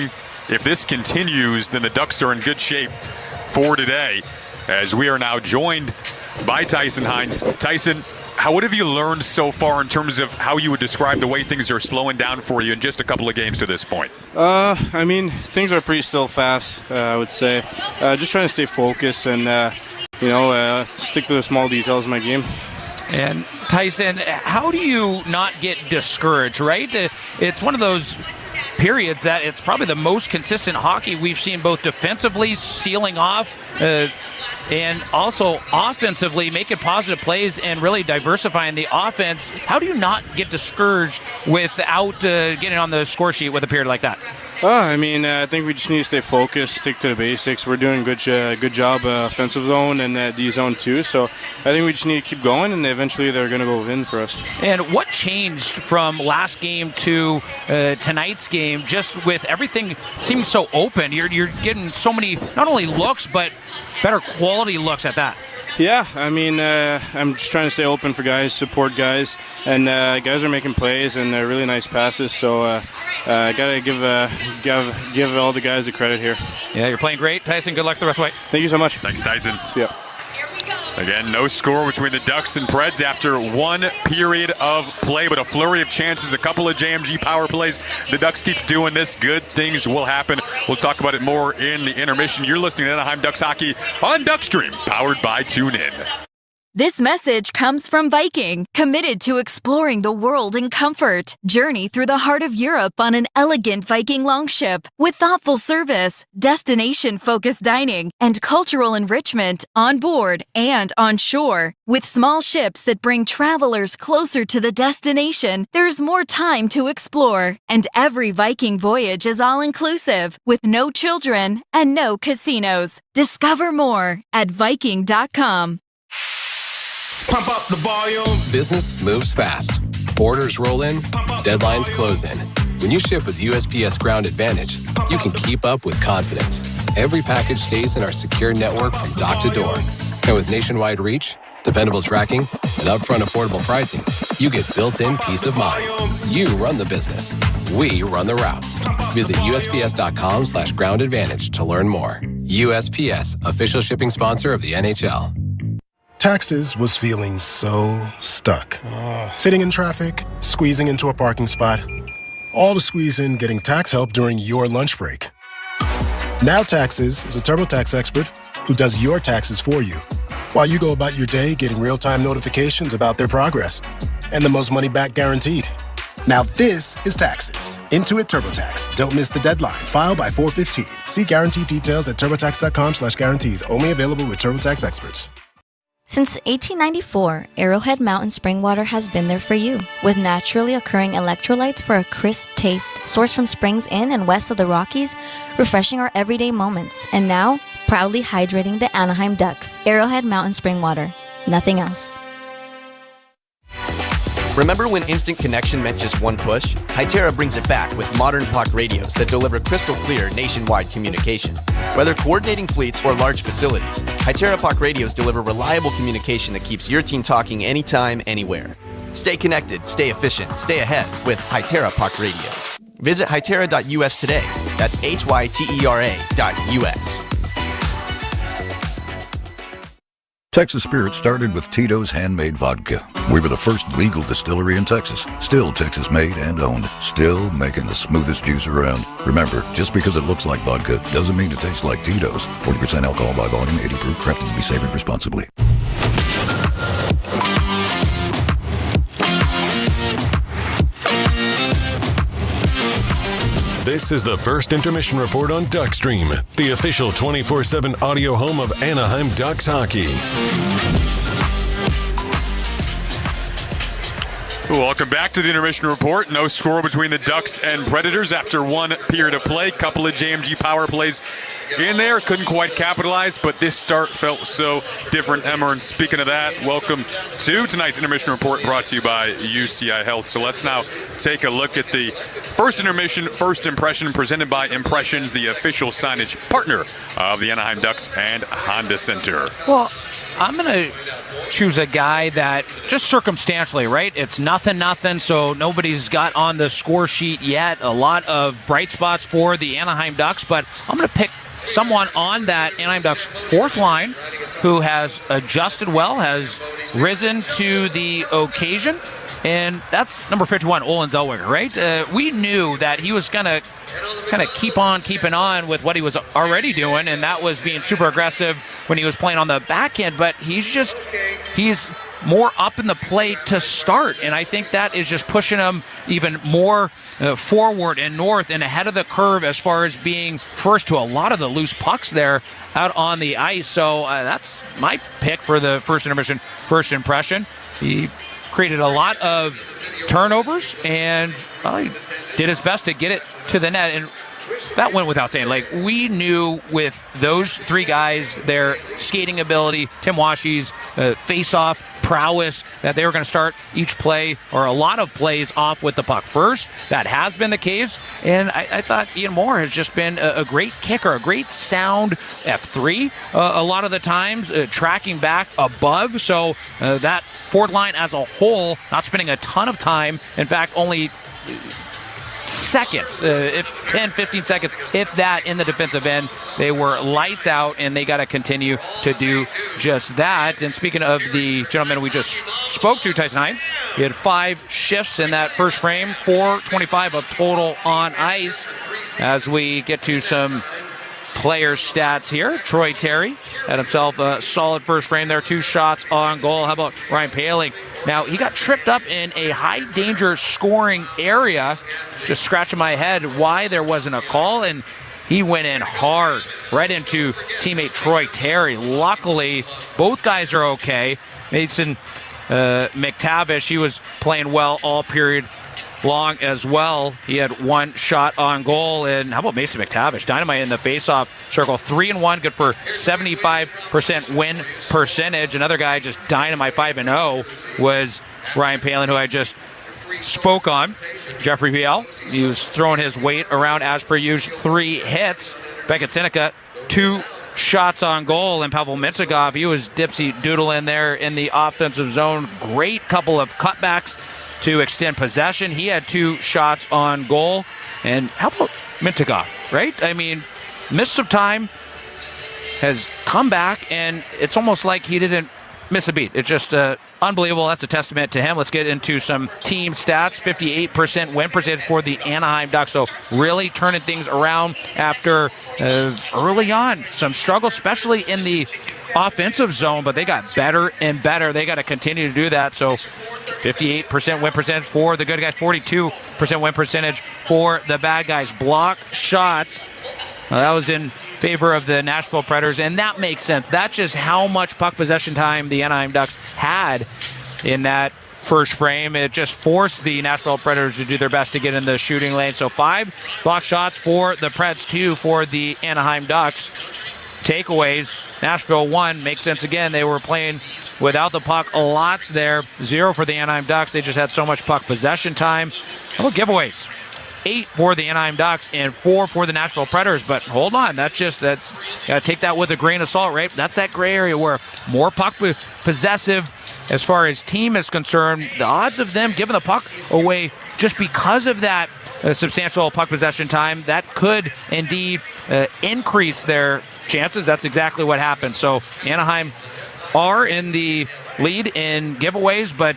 if this continues, then the Ducks are in good shape for today, as we are now joined by Tyson Hines. Tyson, what have you learned so far in terms of how you would describe the way things are slowing down for you in just a couple of games to this point? Things are pretty still fast, I would say. Just trying to stay focused and stick to the small details of my game. And Tyson, how do you not get discouraged, right? It's one of those periods that it's probably the most consistent hockey we've seen, both defensively sealing off and also offensively making positive plays and really diversifying the offense. How do you not get discouraged without getting on the score sheet with a period like that? I think we just need to stay focused, stick to the basics. We're doing good job offensive zone and D zone too. So I think we just need to keep going, and eventually they're going to go in for us. And what changed from last game to tonight's game? Just with everything seeming so open, you're getting so many not only looks but better quality looks at that. Yeah, I'm just trying to stay open for guys, support guys, and guys are making plays and really nice passes. So I gotta give all the guys the credit here. Yeah, you're playing great, Tyson. Good luck the rest of the way. Thank you so much. Thanks, Tyson. See ya. Again, no score between the Ducks and Preds after one period of play, but a flurry of chances, a couple of JMG power plays. The Ducks keep doing this. Good things will happen. We'll talk about it more in the intermission. You're listening to Anaheim Ducks Hockey on Duckstream, powered by TuneIn. This message comes from Viking, committed to exploring the world in comfort. Journey through the heart of Europe on an elegant Viking longship with thoughtful service, destination-focused dining, and cultural enrichment on board and on shore. With small ships that bring travelers closer to the destination, there's more time to explore. And every Viking voyage is all-inclusive, with no children and no casinos. Discover more at Viking.com. Pump up the volume. Business moves fast. Orders roll in, deadlines close in. When you ship with USPS Ground Advantage, you can keep up with confidence. Every package stays in our secure network from dock to door. And with nationwide reach, dependable tracking, and upfront affordable pricing, you get built-in peace of mind. You run the business. We run the routes. Visit USPS.com/Ground Advantage to learn more. USPS, official shipping sponsor of the NHL. Taxes was feeling so stuck. Sitting in traffic, squeezing into a parking spot, all to squeeze in getting tax help during your lunch break. Now Taxes is a TurboTax expert who does your taxes for you, while you go about your day getting real-time notifications about their progress and the most money back guaranteed. Now this is Taxes. Intuit TurboTax. Don't miss the deadline. File by 4/15. See guarantee details at turbotax.com/guarantees. Only available with TurboTax experts. Since 1894, Arrowhead Mountain Spring Water has been there for you, with naturally occurring electrolytes for a crisp taste, sourced from springs in and west of the Rockies, refreshing our everyday moments, and now proudly hydrating the Anaheim Ducks. Arrowhead Mountain Spring Water. Nothing else. Remember when instant connection meant just one push? Hytera brings it back with modern puck radios that deliver crystal clear nationwide communication. Whether coordinating fleets or large facilities, Hytera puck radios deliver reliable communication that keeps your team talking anytime, anywhere. Stay connected, stay efficient, stay ahead with Hytera puck radios. Visit hytera.us today. That's HYTERA.US. Texas Spirit started with Tito's handmade vodka. We were the first legal distillery in Texas. Still Texas made and owned. Still making the smoothest juice around. Remember, just because it looks like vodka doesn't mean it tastes like Tito's. 40% alcohol by volume, 80 proof, crafted to be savored responsibly. This is the first intermission report on Duckstream, the official 24/7 audio home of Anaheim Ducks hockey. Welcome back to the intermission report. No score between the Ducks and Predators after one period of play. Couple of JMG power plays in there. Couldn't quite capitalize, but this start felt so different, Emmer. And speaking of that, welcome to tonight's intermission report brought to you by UCI Health. So let's now take a look at the first intermission, first impression, presented by Impressions, the official signage partner of the Anaheim Ducks and Honda Center. Well, I'm going to choose a guy that just circumstantially, right? It's nothing, so nobody's got on the score sheet yet. A lot of bright spots for the Anaheim Ducks, but I'm going to pick someone on that Anaheim Ducks fourth line who has adjusted well, has risen to the occasion, and that's number 51, Olen Zellweger, right? We knew that he was going to kind of keep on keeping on with what he was already doing, and that was being super aggressive when he was playing on the back end, but he's more up in the plate to start, and I think that is just pushing him even more forward and north and ahead of the curve as far as being first to a lot of the loose pucks there out on the ice. So that's my pick for the first intermission, first impression. He created a lot of turnovers and he did his best to get it to the net. And that went without saying. Like, we knew with those three guys, their skating ability, Tim Washi's face-off prowess, that they were going to start each play or a lot of plays off with the puck first. That has been the case, and I thought Ian Moore has just been a great kicker, a great sound F3 a lot of the times, tracking back above. So that fourth line as a whole, not spending a ton of time. In fact, only seconds, 10, 15 seconds, if that, in the defensive end. They were lights out, and they got to continue to do just that. And speaking of the gentleman we just spoke to, Tyson Hines, he had 5 shifts in that first frame, 4:25 of total on ice. As we get to some player stats here, Troy Terry had himself a solid first frame there, 2 shots on goal. How about Ryan Poehling? Now, he got tripped up in a high-danger scoring area. Just scratching my head why there wasn't a call, and he went in hard right into teammate Troy Terry. Luckily, both guys are okay. Mason McTavish, he was playing well all period long as well. He had 1 shot on goal. And how about Mason McTavish? Dynamite in the face-off circle. 3-1, good for 75% win percentage. Another guy just dynamite, 5-0, was Ryan Poehling, who I just spoke on. Jeffrey Viel, he was throwing his weight around as per usual. 3 hits. Beckett Seneca, 2 shots on goal. And Pavel Mintyukov, he was dipsy-doodling there in the offensive zone. Great couple of cutbacks to extend possession. He had 2 shots on goal. And how about Mintyukov, right? I mean, missed some time, has come back, and it's almost like he didn't miss a beat. It's just unbelievable. That's a testament to him. Let's get into some team stats. 58% win percentage for the Anaheim Ducks. So really turning things around after early on some struggle, especially in the offensive zone, but they got better and better. They got to continue to do that. So 58% win percentage for the good guys, 42% win percentage for the bad guys. Block shots, that was in favor of the Nashville Predators, and that makes sense. That's just how much puck possession time the Anaheim Ducks had in that first frame. It just forced the Nashville Predators to do their best to get in the shooting lane. So 5 block shots for the Preds, 2 for the Anaheim Ducks. Takeaways, Nashville 1, makes sense again. They were playing without the puck lots there. 0 for the Anaheim Ducks. They just had so much puck possession time. How about giveaways? 8 for the Anaheim Ducks and 4 for the Nashville Predators. But hold on, that's gotta take that with a grain of salt, right? That's that gray area where more puck possessive as far as team is concerned. The odds of them giving the puck away just because of that substantial puck possession time, that could indeed increase their chances. That's exactly what happened. So Anaheim are in the lead in giveaways, but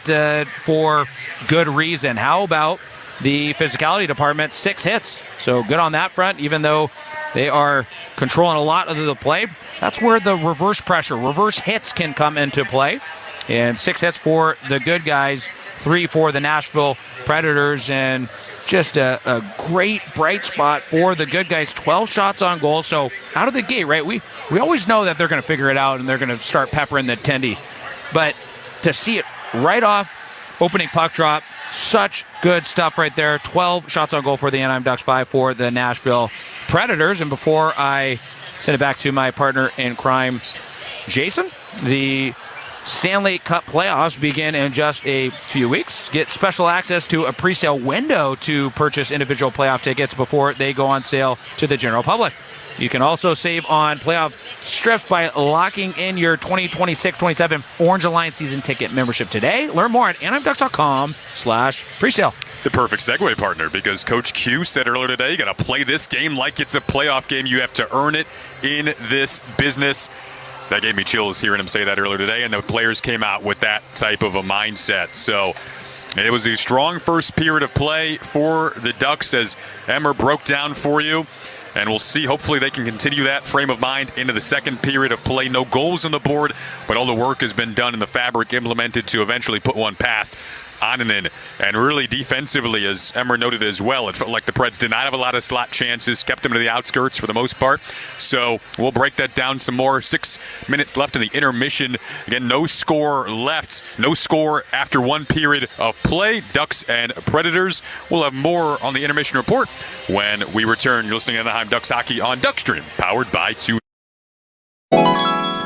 for good reason. How about the physicality department? 6 hits. So good on that front, even though they are controlling a lot of the play. That's where the reverse pressure, reverse hits can come into play. And 6 hits for the good guys, 3 for the Nashville Predators, and just a great bright spot for the good guys. 12 shots on goal. So out of the gate, right? We always know that they're going to figure it out and they're going to start peppering the tendy. But to see it right off, opening puck drop, such good stuff right there. 12 shots on goal for the Anaheim Ducks, 5 for the Nashville Predators. And before I send it back to my partner in crime, Jason, the Stanley Cup playoffs begin in just a few weeks. Get special access to a pre-sale window to purchase individual playoff tickets before they go on sale to the general public. You can also save on playoff strips by locking in your 2026-27 Orange Alliance season ticket membership today. Learn more at AnaheimDucks.com/presale. The perfect segue, partner, because Coach Q said earlier today, you got to play this game like it's a playoff game. You have to earn it in this business. That gave me chills hearing him say that earlier today, and the players came out with that type of a mindset. So it was a strong first period of play for the Ducks as Emmer broke down for you. And we'll see. Hopefully they can continue that frame of mind into the second period of play. No goals on the board, but all the work has been done and the fabric implemented to eventually put one past Anaheim. And really defensively, as Emmer noted as well, it felt like the Preds did not have a lot of slot chances, kept them to the outskirts for the most part. So we'll break that down some more. 6 minutes left in the intermission. Again, no score left. No score after one period of play. Ducks and Predators. We'll have more on the intermission report when we return. You're listening to Anaheim Ducks Hockey on Duckstream, powered by 2.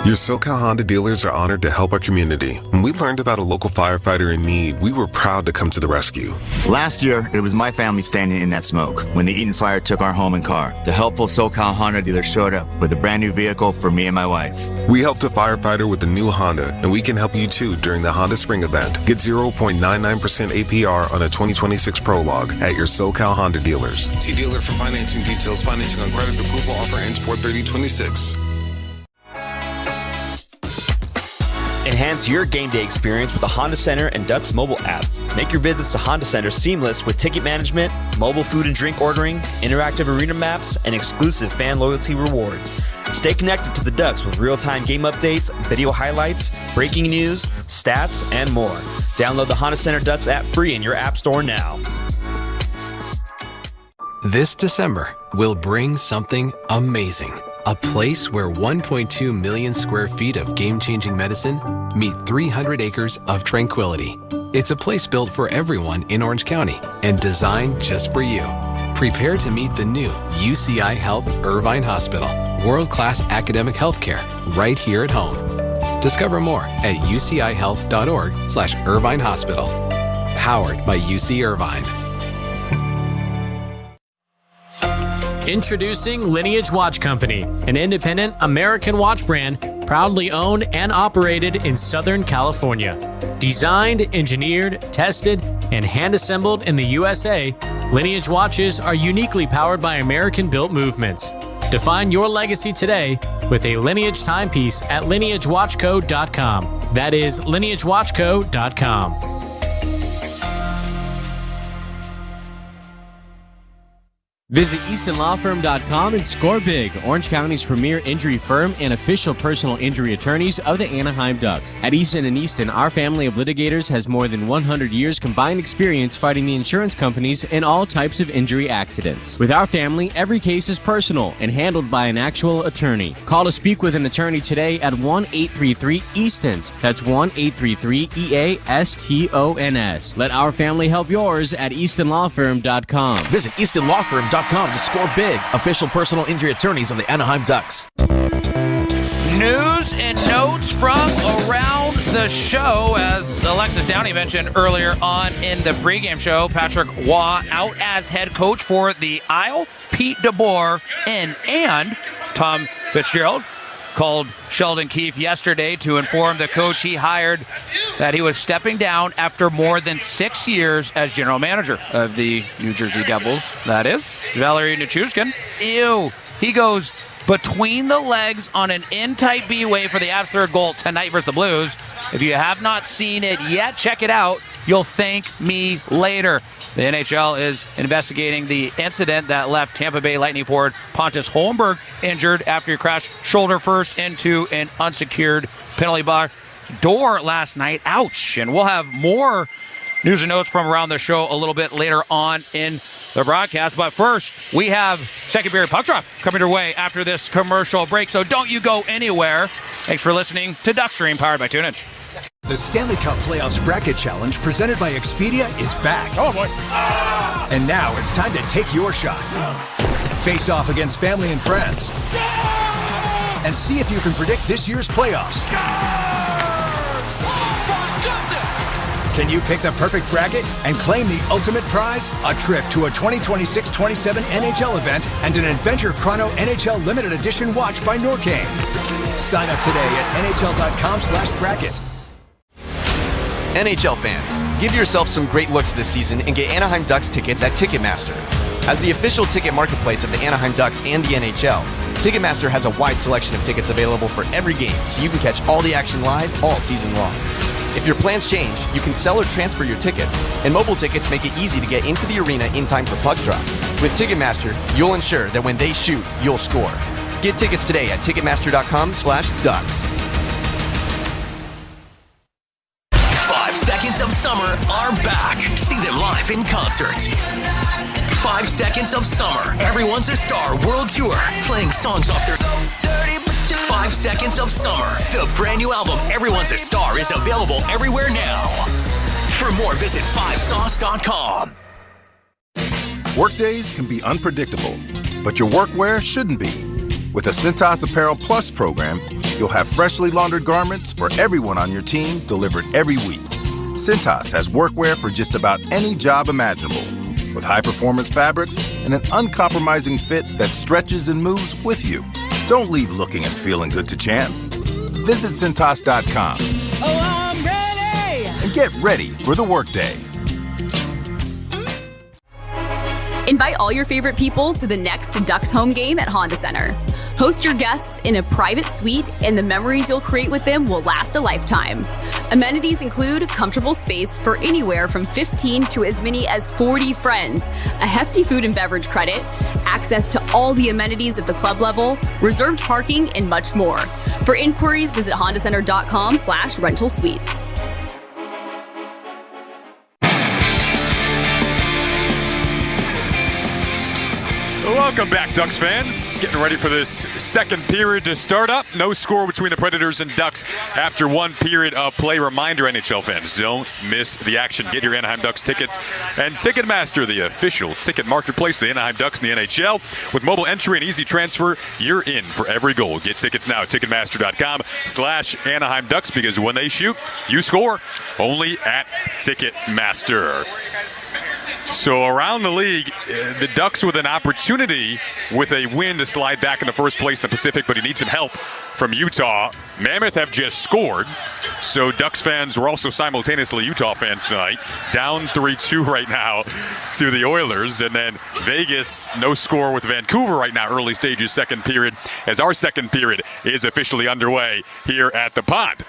Your SoCal Honda dealers are honored to help our community. When we learned about a local firefighter in need, we were proud to come to the rescue. Last year, it was my family standing in that smoke when the Eaton fire took our home and car. The helpful SoCal Honda dealer showed up with a brand new vehicle for me and my wife. We helped a firefighter with a new Honda, and we can help you too during the Honda Spring event. Get 0.99% APR on a 2026 Prologue at your SoCal Honda dealers. See dealer for financing details. Financing on credit approval offer ends 4/30/26. Enhance your game day experience with the Honda Center and Ducks mobile app. Make your visits to Honda Center seamless with ticket management, mobile food and drink ordering, interactive arena maps, and exclusive fan loyalty rewards. Stay connected to the Ducks with real-time game updates, video highlights, breaking news, stats, and more. Download the Honda Center Ducks app free in your app store now. This December, we'll bring something amazing. A place where 1.2 million square feet of game-changing medicine meet 300 acres of tranquility. It's a place built for everyone in Orange County and designed just for you. Prepare to meet the new UCI Health Irvine Hospital. World-class academic healthcare right here at home. Discover more at ucihealth.org/Irvine Hospital. Powered by UC Irvine. Introducing Lineage Watch Company, an independent American watch brand proudly owned and operated in Southern California. Designed, engineered, tested, and hand-assembled in the USA, Lineage watches are uniquely powered by American-built movements. Define your legacy today with a Lineage timepiece at lineagewatchco.com. That is lineagewatchco.com. Visit EastonLawFirm.com and score big, Orange County's premier injury firm and official personal injury attorneys of the Anaheim Ducks. At Easton & Easton, our family of litigators has more than 100 years combined experience fighting the insurance companies in all types of injury accidents. With our family, every case is personal and handled by an actual attorney. Call to speak with an attorney today at 1-833-EASTONS. That's 1-833-EASTONS. Let our family help yours at EastonLawFirm.com. Visit EastonLawFirm.com to score big, official personal injury attorneys of the Anaheim Ducks. News and notes from around the show. As Alexis Downey mentioned earlier on in the pregame show, Patrick Waugh out as head coach for the Isle. Pete DeBoer and Tom Fitzgerald called Sheldon Keefe yesterday to inform the coach he hired that he was stepping down after more than 6 years as general manager of the New Jersey Devils. That is Valery Nichushkin. Ew. He goes between the legs on an in-tight B-way for the Avs' third goal tonight versus the Blues. If you have not seen it yet, check it out. You'll thank me later. The NHL is investigating the incident that left Tampa Bay Lightning forward Pontus Holmberg injured after he crashed shoulder first into an unsecured penalty box door last night. Ouch. And we'll have more news and notes from around the show a little bit later on in the broadcast. But first, we have second period puck drop coming your way after this commercial break. So don't you go anywhere. Thanks for listening to Duckstream, powered by TuneIn. The Stanley Cup Playoffs Bracket Challenge presented by Expedia is back. Come on, boys. And now it's time to take your shot. Face off against family and friends. And see if you can predict this year's playoffs. Can you pick the perfect bracket and claim the ultimate prize? A trip to a 2026-27 NHL event and an Adventure Chrono NHL Limited Edition watch by Norcane. Sign up today at nhl.com/bracket. NHL fans, give yourself some great looks this season and get Anaheim Ducks tickets at Ticketmaster. As the official ticket marketplace of the Anaheim Ducks and the NHL, Ticketmaster has a wide selection of tickets available for every game, so you can catch all the action live all season long. If your plans change, you can sell or transfer your tickets, and mobile tickets make it easy to get into the arena in time for puck drop. With Ticketmaster, you'll ensure that when they shoot, you'll score. Get tickets today at Ticketmaster.com/Ducks. 5 seconds Seconds of Summer are back. See them live in concert. 5 Seconds of Summer, Everyone's a Star World Tour, playing songs off their 5 Seconds of Summer. The brand new album, Everyone's a Star, is available everywhere now. For more, visit 5sauce.com. Workdays can be unpredictable, but your workwear shouldn't be. With the Cintas Apparel Plus program, you'll have freshly laundered garments for everyone on your team delivered every week. Cintas has workwear for just about any job imaginable, with high-performance fabrics and an uncompromising fit that stretches and moves with you. Don't leave looking and feeling good to chance. Visit Cintas.com. Oh, I'm ready! And get ready for the workday. Invite all your favorite people to the next Ducks home game at Honda Center. Host your guests in a private suite, and the memories you'll create with them will last a lifetime. Amenities include comfortable space for anywhere from 15 to as many as 40 friends, a hefty food and beverage credit, access to all the amenities at the club level, reserved parking, and much more. For inquiries, visit hondacenter.com/rental suites. Welcome back, Ducks fans. Getting ready for this second period to start up. No score between the Predators and Ducks after one period of play. Reminder, NHL fans, don't miss the action. Get your Anaheim Ducks tickets. And Ticketmaster, the official ticket marketplace of the Anaheim Ducks and the NHL. With mobile entry and easy transfer, you're in for every goal. Get tickets now at Ticketmaster.com/Anaheim Ducks, because when they shoot, you score. Only at Ticketmaster. So around the league, the Ducks with an opportunity with a win to slide back into first place in the Pacific, but he needs some help from Utah. Mammoth have just scored, so Ducks fans were also simultaneously Utah fans tonight. Down 3-2 right now to the Oilers, and then Vegas, no score with Vancouver right now, early stages, second period, as our second period is officially underway here at the Pond.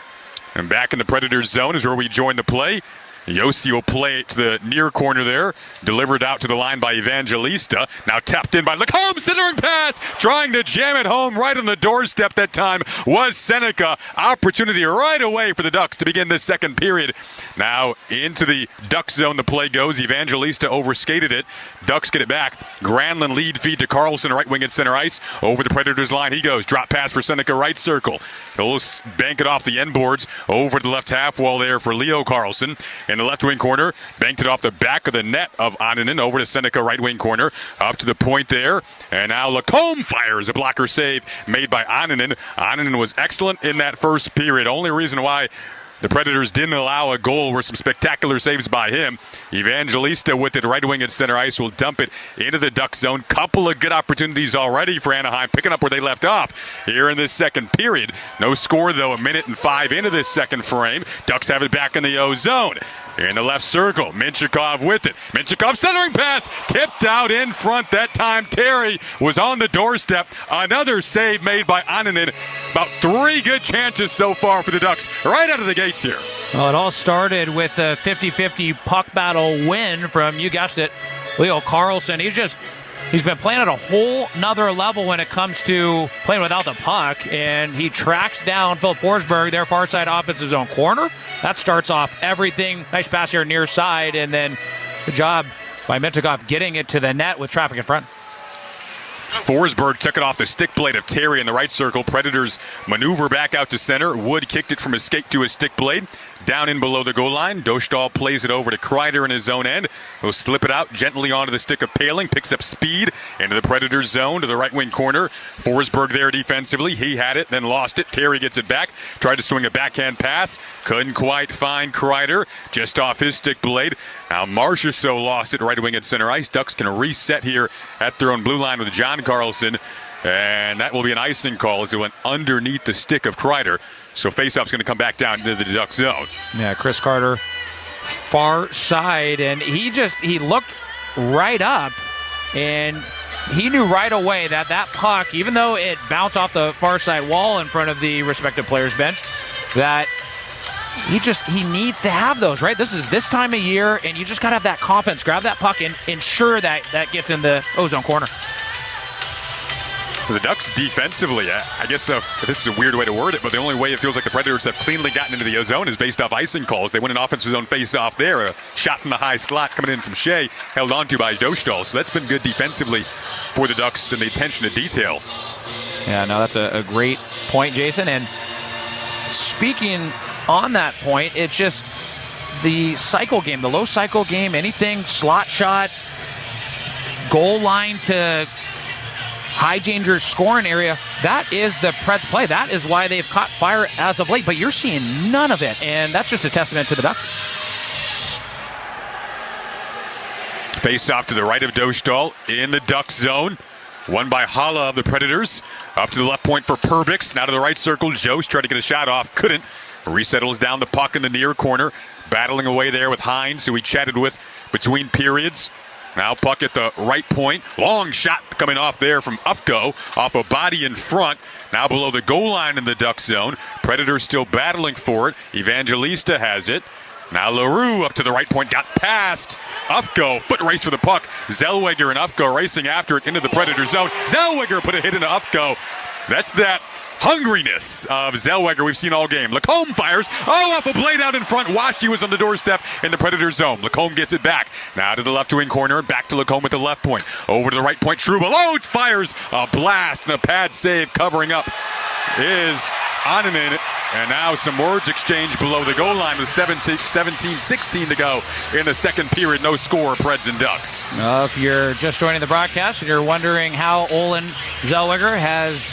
And back in the Predators zone is where we join the play. Yossi will play it to the near corner there. Delivered out to the line by Evangelista. Now tapped in by Lacombe. Centering pass. Trying to jam it home right on the doorstep that time was Seneca. Opportunity right away for the Ducks to begin this second period. Now into the Ducks zone the play goes. Evangelista overskated it. Ducks get it back. Granlund lead feed to Carlson, right wing at center ice. Over the Predators line he goes. Drop pass for Seneca, right circle. He'll bank it off the end boards. Over the left half wall there for Leo Carlson. In the left wing corner, banked it off the back of the net of Ananen, over to Seneca, right wing corner, up to the point there, and now Lacombe fires a blocker save made by Ananen. Ananen was excellent in that first period. Only reason why the Predators didn't allow a goal were some spectacular saves by him. Evangelista with it right wing at center ice will dump it into the Duck zone. Couple of good opportunities already for Anaheim, picking up where they left off here in this second period. No score, though, 1:05 into this second frame. Ducks have it back in the O zone. In the left circle, Minchikov with it. Minchikov centering pass, tipped out in front that time. Terry was on the doorstep. Another save made by Ananen. About 3 good chances so far for the Ducks right out of the gates here. Well, it all started with a 50-50 puck battle win from, you guessed it, Leo Carlson. He's been playing at a whole nother level when it comes to playing without the puck, and he tracks down Philip Forsberg, their far side offensive zone corner. That starts off everything. Nice pass here near side, and then good job by Minchikov getting it to the net with traffic in front. Forsberg took it off the stick blade of Terry in the right circle. Predators maneuver back out to center. Wood kicked it from his skate to his stick blade. Down in below the goal line. Dostal plays it over to Kreider in his own end. He'll slip it out gently onto the stick of Paling. Picks up speed into the Predators zone to the right wing corner. Forsberg there defensively. He had it, then lost it. Terry gets it back. Tried to swing a backhand pass. Couldn't quite find Kreider. Just off his stick blade. Now Marchessault lost it right wing at center ice. Ducks can reset here at their own blue line with John Carlson. And that will be an icing call as it went underneath the stick of Kreider. So faceoff's going to come back down into the Duck zone. Yeah, Chris Carter, far side, and he looked right up, and he knew right away that puck, even though it bounced off the far side wall in front of the respective players' bench, that he needs to have those, right? This is this time of year, and you just got to have that confidence. Grab that puck and ensure that gets in the O-zone corner. The Ducks defensively, I guess this is a weird way to word it, but the only way it feels like the Predators have cleanly gotten into the zone is based off icing calls. They win an offensive zone face-off there. A shot from the high slot coming in from Shea, held onto by Dostal. So that's been good defensively for the Ducks and the attention to detail. Yeah, no, that's a great point, Jason. And speaking on that point, it's just the cycle game, the low cycle game, anything slot shot, goal line to high danger scoring area, that is the Preds play. That is why they've caught fire as of late, but you're seeing none of it, and that's just a testament to the Ducks. Face off to the right of Dostal in the Duck zone. Won by Hala of the Predators. Up to the left point for Perbix. Now to the right circle. Jost tried to get a shot off. Couldn't. Resettles down the puck in the near corner. Battling away there with Hines, who we chatted with between periods. Now puck at the right point. Long shot coming off there from Ufko. Off a body in front. Now below the goal line in the Duck zone. Predators still battling for it. Evangelista has it. Now LaRue up to the right point. Got past Ufko. Foot race for the puck. Zellweger and Ufko racing after it into the Predator zone. Zellweger put a hit into Ufko. That's that hungriness of Zellweger we've seen all game. Lacombe fires. Oh, off a blade out in front. Washy was on the doorstep in the Predator zone. Lacombe gets it back. Now to the left wing corner. Back to Lacombe at the left point. Over to the right point. Trouba. Oh, fires a blast and a pad save covering up is Anaheim. And now some words exchanged below the goal line with 17-16 to go in the second period. No score, Preds and Ducks. If you're just joining the broadcast and you're wondering how Olin Zellweger has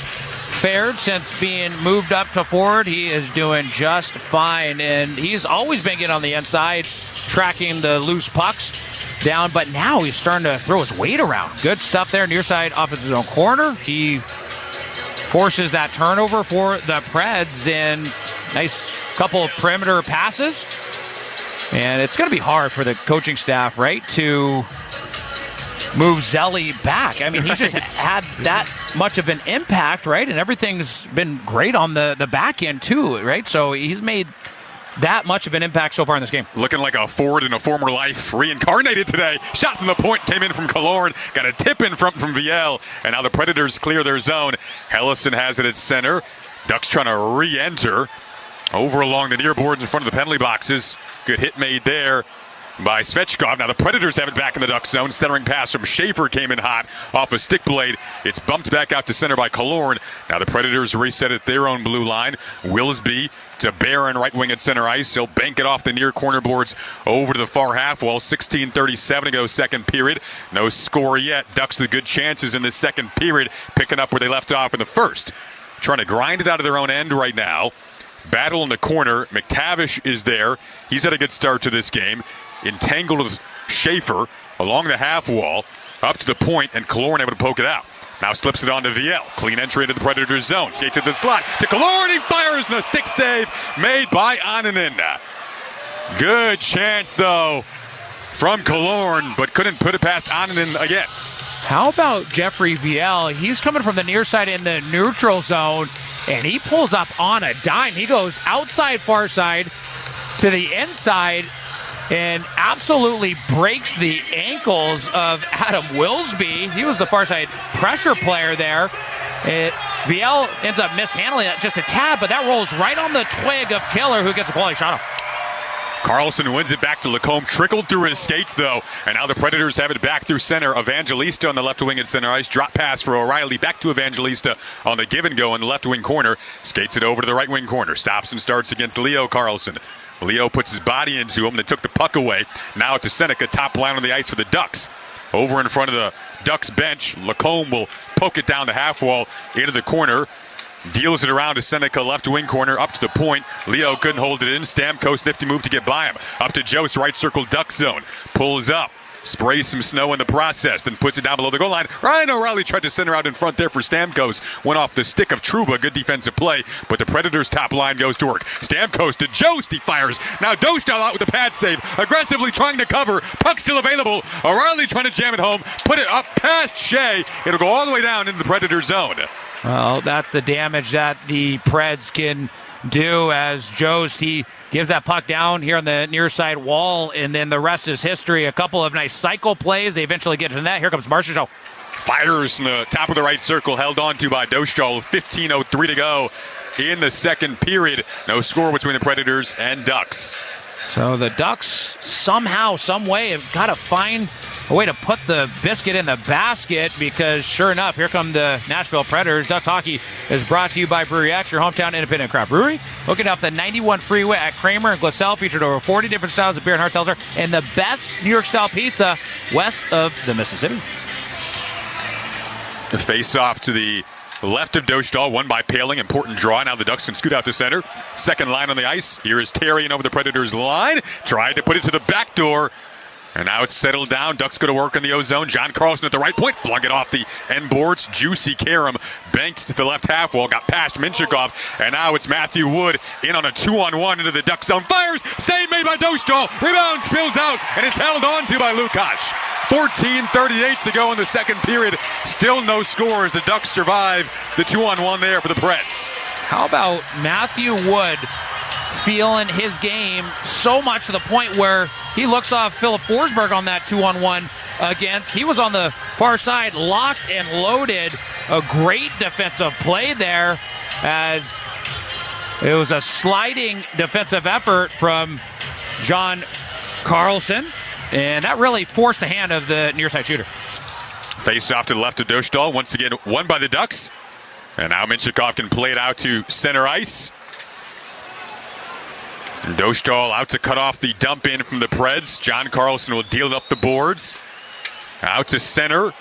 fared since being moved up to forward, he is doing just fine. And he's always been getting on the inside, tracking the loose pucks down. But now he's starting to throw his weight around. Good stuff there, near side off his own corner. He forces that turnover for the Preds, and nice couple of perimeter passes. And it's going to be hard for the coaching staff, right, to move Zelly back. I mean, he's just had that much of an impact, right? And everything's been great on the back end, too, right? So he's made that much of an impact so far in this game. Looking like a forward in a former life, reincarnated today. Shot from the point, came in from Killorn, got a tip in front from Viel, and now the Predators clear their zone. Hellison has it at center. Ducks trying to re-enter. Over along the near boards in front of the penalty boxes. Good hit made there by Svechkov. Now the Predators have it back in the Duck zone. Centering pass from Schaefer came in hot off a stick blade. It's bumped back out to center by Killorn. Now the Predators reset at their own blue line. Willsby to Barron, right wing at center ice. He'll bank it off the near corner boards over to the far half wall. 16:37 to go second period. No score yet. Ducks with good chances in this second period, picking up where they left off in the first. Trying to grind it out of their own end right now. Battle in the corner. McTavish is there. He's had a good start to this game. Entangled with Schaefer along the half wall, up to the point, and Killorn able to poke it out. Now slips it on to Viel. Clean entry into the Predators zone. Skates to the slot to Killorn. He fires, and a stick save made by Anaheim. Good chance, though, from Killorn, but couldn't put it past Anaheim again. How about Jeffrey Viel? He's coming from the near side in the neutral zone, and he pulls up on a dime. He goes outside, far side to the inside, and absolutely breaks the ankles of Adam Willsby. He was the far side pressure player there. Viel ends up mishandling it just a tad, but that rolls right on the twig of Killer, who gets a quality shot off. Carlson wins it back to Lacombe. Trickled through his skates, though. And now the Predators have it back through center. Evangelista on the left wing at center ice. Drop pass for O'Reilly. Back to Evangelista on the give and go in the left wing corner. Skates it over to the right wing corner. Stops and starts against Leo Carlson. Leo puts his body into him. They took the puck away. Now to Seneca, top line on the ice for the Ducks. Over in front of the Ducks bench. Lacombe will poke it down the half wall into the corner. Deals it around to Seneca, left wing corner, up to the point. Leo couldn't hold it in. Stamkos, nifty move to get by him. Up to Jost, right circle, Duck zone. Pulls up. Sprays some snow in the process, then puts it down below the goal line. Ryan O'Reilly tried to center out in front there for Stamkos. Went off the stick of Trouba. Good defensive play, but the Predators' top line goes to work. Stamkos to Jost. He fires. Now Dostal out with the pad save. Aggressively trying to cover. Puck still available. O'Reilly trying to jam it home. Put it up past Shea. It'll go all the way down into the Predator zone. Well, that's the damage that the Preds can do as Jost, he gives that puck down here on the near side wall, and then the rest is history. A couple of nice cycle plays. They eventually get to the net. Here comes Marchessault. Fires from the top of the right circle, held on to by Dostal. 15:03 to go in the second period. No score between the Predators and Ducks. So the Ducks somehow, some way have got to find a way to put the biscuit in the basket, because sure enough, here come the Nashville Predators. Ducks Hockey is brought to you by Brewery X, your hometown independent craft brewery. Located off the 91 freeway at Kramer and Glassell, featured over 40 different styles of beer and hard seltzer, and the best New York-style pizza west of the Mississippi. The face-off to the left of Dostal, won by Paling. Important draw. Now the Ducks can scoot out to center. Second line on the ice. Here is Terry over the Predators' line. Tried to put it to the back door. And now it's settled down. Ducks go to work in the O-zone. John Carlson at the right point. Flung it off the end boards. Juicy Karam banked to the left half wall. Got past Minchikov. And now it's Matthew Wood in on a 2-on-1 into the Duck zone. Fires. Save made by Dostal. Rebound spills out. And it's held on to by Lukash. 14:38 to go in the second period. Still no scores. The Ducks survive the 2-on-1 there for the Preds. How about Matthew Wood feeling his game so much to the point where he looks off Philip Forsberg on that 2-on-1 against. He was on the far side, locked and loaded. A great defensive play there, as it was a sliding defensive effort from John Carlson, and that really forced the hand of the near side shooter. Face off to the left of Dostal. Once again, won by the Ducks. And now Minchikov can play it out to center ice. Dostal out to cut off the dump in from the Preds. John Carlson will deal it up the boards. Out to center.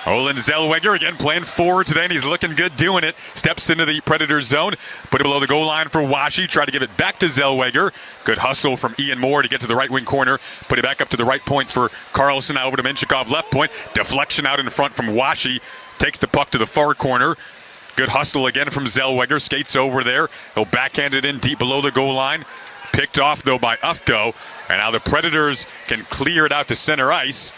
Olin Zellweger again playing forward today, and he's looking good doing it. Steps into the Predators zone. Put it below the goal line for Washi. Try to give it back to Zellweger. Good hustle from Ian Moore to get to the right wing corner. Put it back up to the right point for Carlson. Now over to Minchikov left point. Deflection out in front from Washi. Takes the puck to the far corner. Good hustle again from Zellweger. Skates over there. He'll backhand it in deep below the goal line. Picked off, though, by Ufko. And now the Predators can clear it out to center ice.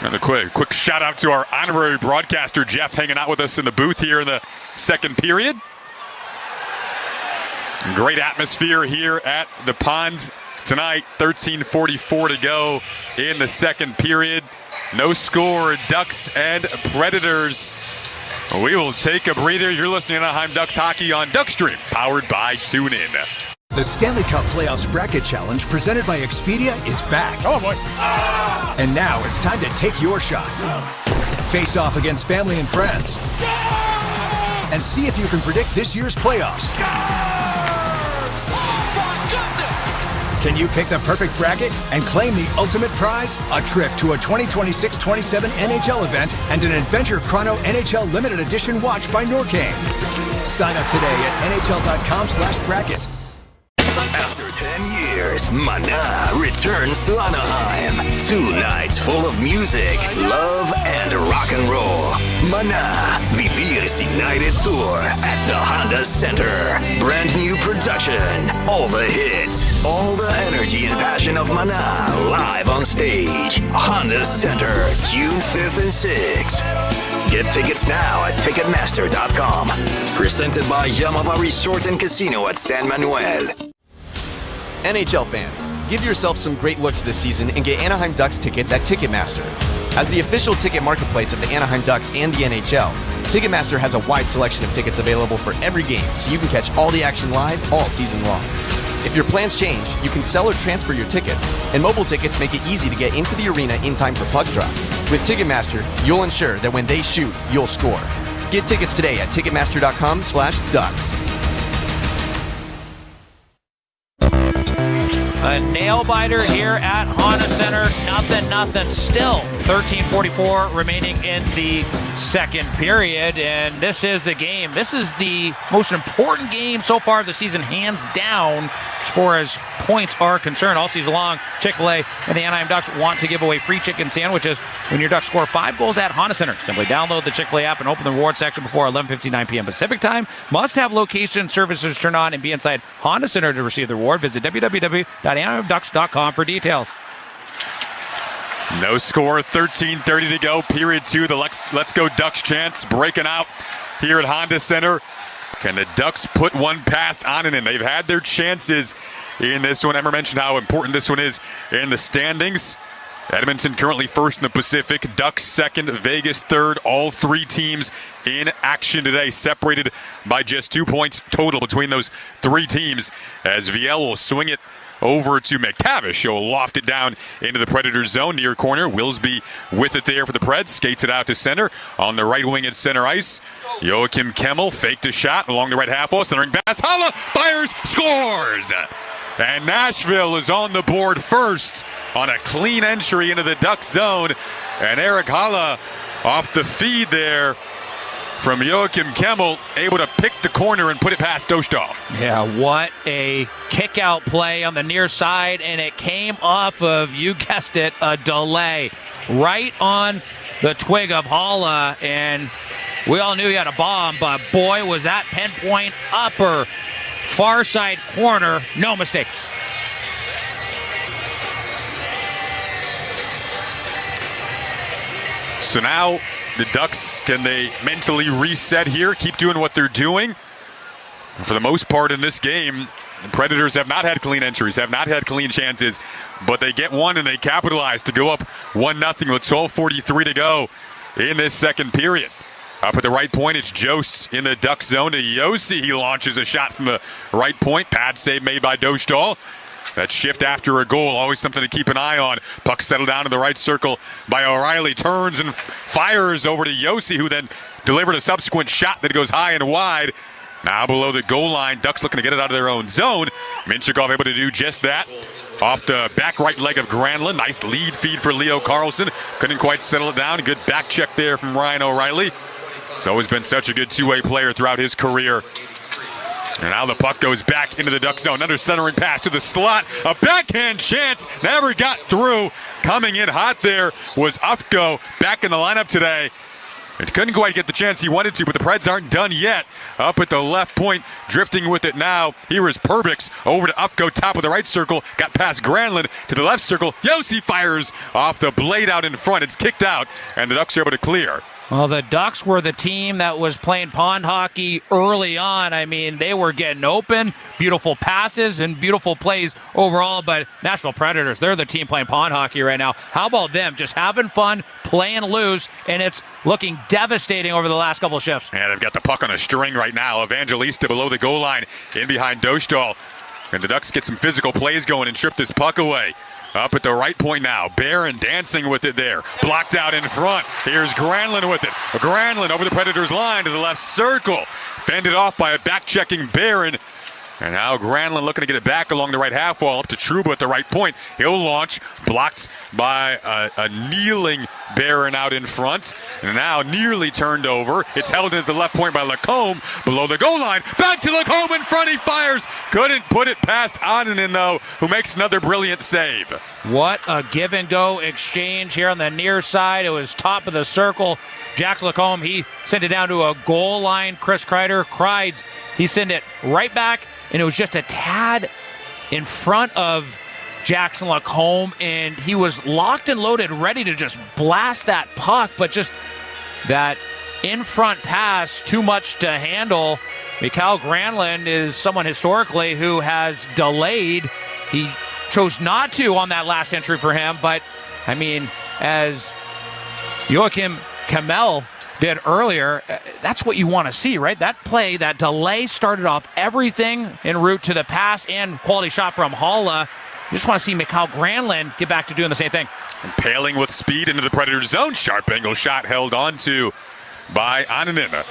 And a quick shout out to our honorary broadcaster, Jeff, hanging out with us in the booth here in the second period. Great atmosphere here at the Pond tonight. 13:44 to go in the second period. No score, Ducks and Predators. We will take a breather. You're listening to Anaheim Ducks Hockey on Duckstream, powered by TuneIn. The Stanley Cup Playoffs Bracket Challenge presented by Expedia is back. Come on, boys. And now it's time to take your shot. Face off against family and friends. And see if you can predict this year's playoffs. Can you pick the perfect bracket and claim the ultimate prize? A trip to a 2026-27 NHL event and an Adventure Chrono NHL Limited Edition watch by Norcane. Sign up today at nhl.com/bracket. After 10 years, Mana returns to Anaheim. 2 nights full of music, love, and rock and roll. Mana, Vivir's United Tour at the Honda Center. Brand new production, all the hits, all the energy and passion of Mana live on stage. Honda Center, June 5th and 6th. Get tickets now at Ticketmaster.com. Presented by Yamava Resort and Casino at San Manuel. NHL fans, give yourself some great looks this season and get Anaheim Ducks tickets at Ticketmaster. As the official ticket marketplace of the Anaheim Ducks and the NHL, Ticketmaster has a wide selection of tickets available for every game, so you can catch all the action live all season long. If your plans change, you can sell or transfer your tickets, and mobile tickets make it easy to get into the arena in time for puck drop. With Ticketmaster, you'll ensure that when they shoot, you'll score. Get tickets today at Ticketmaster.com/Ducks. A nail-biter here at Honda Center. Nothing. Still 13:44 remaining in the second period. And this is the game. This is the most important game so far of the season, hands down, as far as points are concerned. All season long, Chick-fil-A and the Anaheim Ducks want to give away free chicken sandwiches when your Ducks score 5 goals at Honda Center. Simply download the Chick-fil-A app and open the reward section before 11:59 p.m. Pacific time. Must have location services turned on and be inside Honda Center to receive the reward. Visit www.anaheimducks.com for details. No score, 13:30 to go, period 2. The Let's Go Ducks chants breaking out here at Honda Center. Can the Ducks put one past Anaheim? They've had their chances in this one. Emmer mentioned how important this one is in the standings. Edmonton currently first in the Pacific, Ducks second, Vegas third. All three teams in action today, separated by just 2 points total between those three teams, as VL will swing it over to McTavish. He'll loft it down into the Predators' zone, near corner. Willsby with it there for the Preds, skates it out to center. On the right wing at center ice, Joachim Kemmel faked a shot along the right half wall, centering pass. Haula fires, scores! And Nashville is on the board first on a clean entry into the Duck zone. And Eric Haula off the feed there from Joachim Kemmel, able to pick the corner and put it past Dostal. Yeah, what a kick-out play on the near side, and it came off of, you guessed it, a delay. Right on the twig of Haula, and we all knew he had a bomb, but boy, was that pinpoint upper far side corner, no mistake. So now the Ducks, can they mentally reset here, keep doing what they're doing? And for the most part in this game, the Predators have not had clean entries, have not had clean chances, but they get one and they capitalize to go up 1-0 with 12:43 to go in this second period. Up at the right point, it's Jost in the Duck zone to Yossi. He launches a shot from the right point. Pad save made by Dostal. That shift after a goal, always something to keep an eye on. Puck settled down in the right circle by O'Reilly. Turns and fires over to Yossi, who then delivered a subsequent shot that goes high and wide. Now below the goal line, Ducks looking to get it out of their own zone. Minchikov able to do just that. Off the back right leg of Granlund. Nice lead feed for Leo Carlsson. Couldn't quite settle it down. Good back check there from Ryan O'Reilly. He's always been such a good two-way player throughout his career. And now the puck goes back into the Duck zone. Under centering pass to the slot. A backhand chance. Never got through. Coming in hot there was Ufko, back in the lineup today. It couldn't quite get the chance he wanted to, but the Preds aren't done yet. Up at the left point, drifting with it now. Here is Perbix over to Ufko, top of the right circle. Got past Granlund to the left circle. Yossi fires off the blade out in front. It's kicked out, and the Ducks are able to clear. Well, the Ducks were the team that was playing pond hockey early on. I mean, they were getting open, beautiful passes and beautiful plays overall, but Nashville Predators, they're the team playing pond hockey right now. How about them? Just having fun, playing loose, and it's looking devastating over the last couple of shifts. Yeah, they've got the puck on a string right now. Evangelista below the goal line, in behind Dostal. And the Ducks get some physical plays going and strip this puck away. Up at the right point now. Barron dancing with it there. Blocked out in front. Here's Granlund with it. Granlund over the Predators' line to the left circle. Fended off by a back-checking Barron. And now Granlund looking to get it back along the right half wall up to Trouba at the right point. He'll launch. Blocked by a kneeling Barron out in front. And now nearly turned over. It's held in at the left point by Lacombe. Below the goal line. Back to Lacombe in front. He fires. Couldn't put it past Ananen, though, who makes another brilliant save. What a give-and-go exchange here on the near side. It was top of the circle. Jax Lacombe, he sent it down to a goal line. Chris Kreider, Kreids, he sent it right back. And it was just a tad in front of Jackson Lacombe, and he was locked and loaded, ready to just blast that puck, but just that in-front pass, too much to handle. Mikael Granlund is someone historically who has delayed. He chose not to on that last entry for him, but, I mean, as Joachim Kemmel did earlier, that's what you want to see, right? That play, that delay started off everything en route to the pass and quality shot from Haula. You just want to see Mikael Granlund get back to doing the same thing. Impaling with speed into the Predators' zone. Sharp angle shot held on to by Ananen,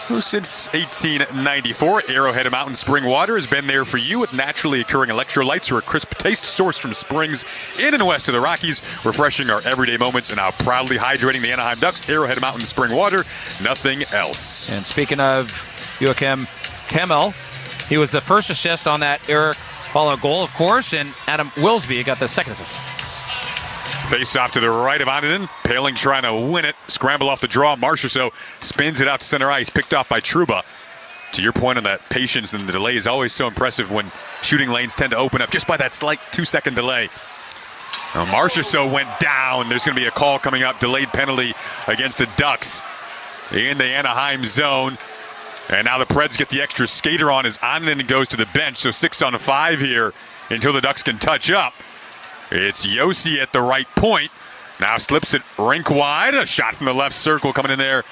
who since 1894, Arrowhead Mountain Spring Water has been there for you with naturally occurring electrolytes for a crisp taste sourced from springs in and west of the Rockies, refreshing our everyday moments and now proudly hydrating the Anaheim Ducks. Arrowhead Mountain Spring Water, nothing else. And speaking of Joachim Kemmel, he was the first assist on that Eric Haula goal, of course, and Adam Willsby got the second assist. Face off to the right of Ananen. Paling trying to win it. Scramble off the draw. Marchessault spins it out to center ice. Picked off by Trouba. To your point on that patience and the delay is always so impressive when shooting lanes tend to open up just by that slight 2-second delay. Now Marchessault went down. There's going to be a call coming up. Delayed penalty against the Ducks in the Anaheim zone. And now the Preds get the extra skater on as Ananen goes to the bench. So 6 on 5 here until the Ducks can touch up. It's Josi at the right point. Now slips it rink wide. A shot from the left circle coming in there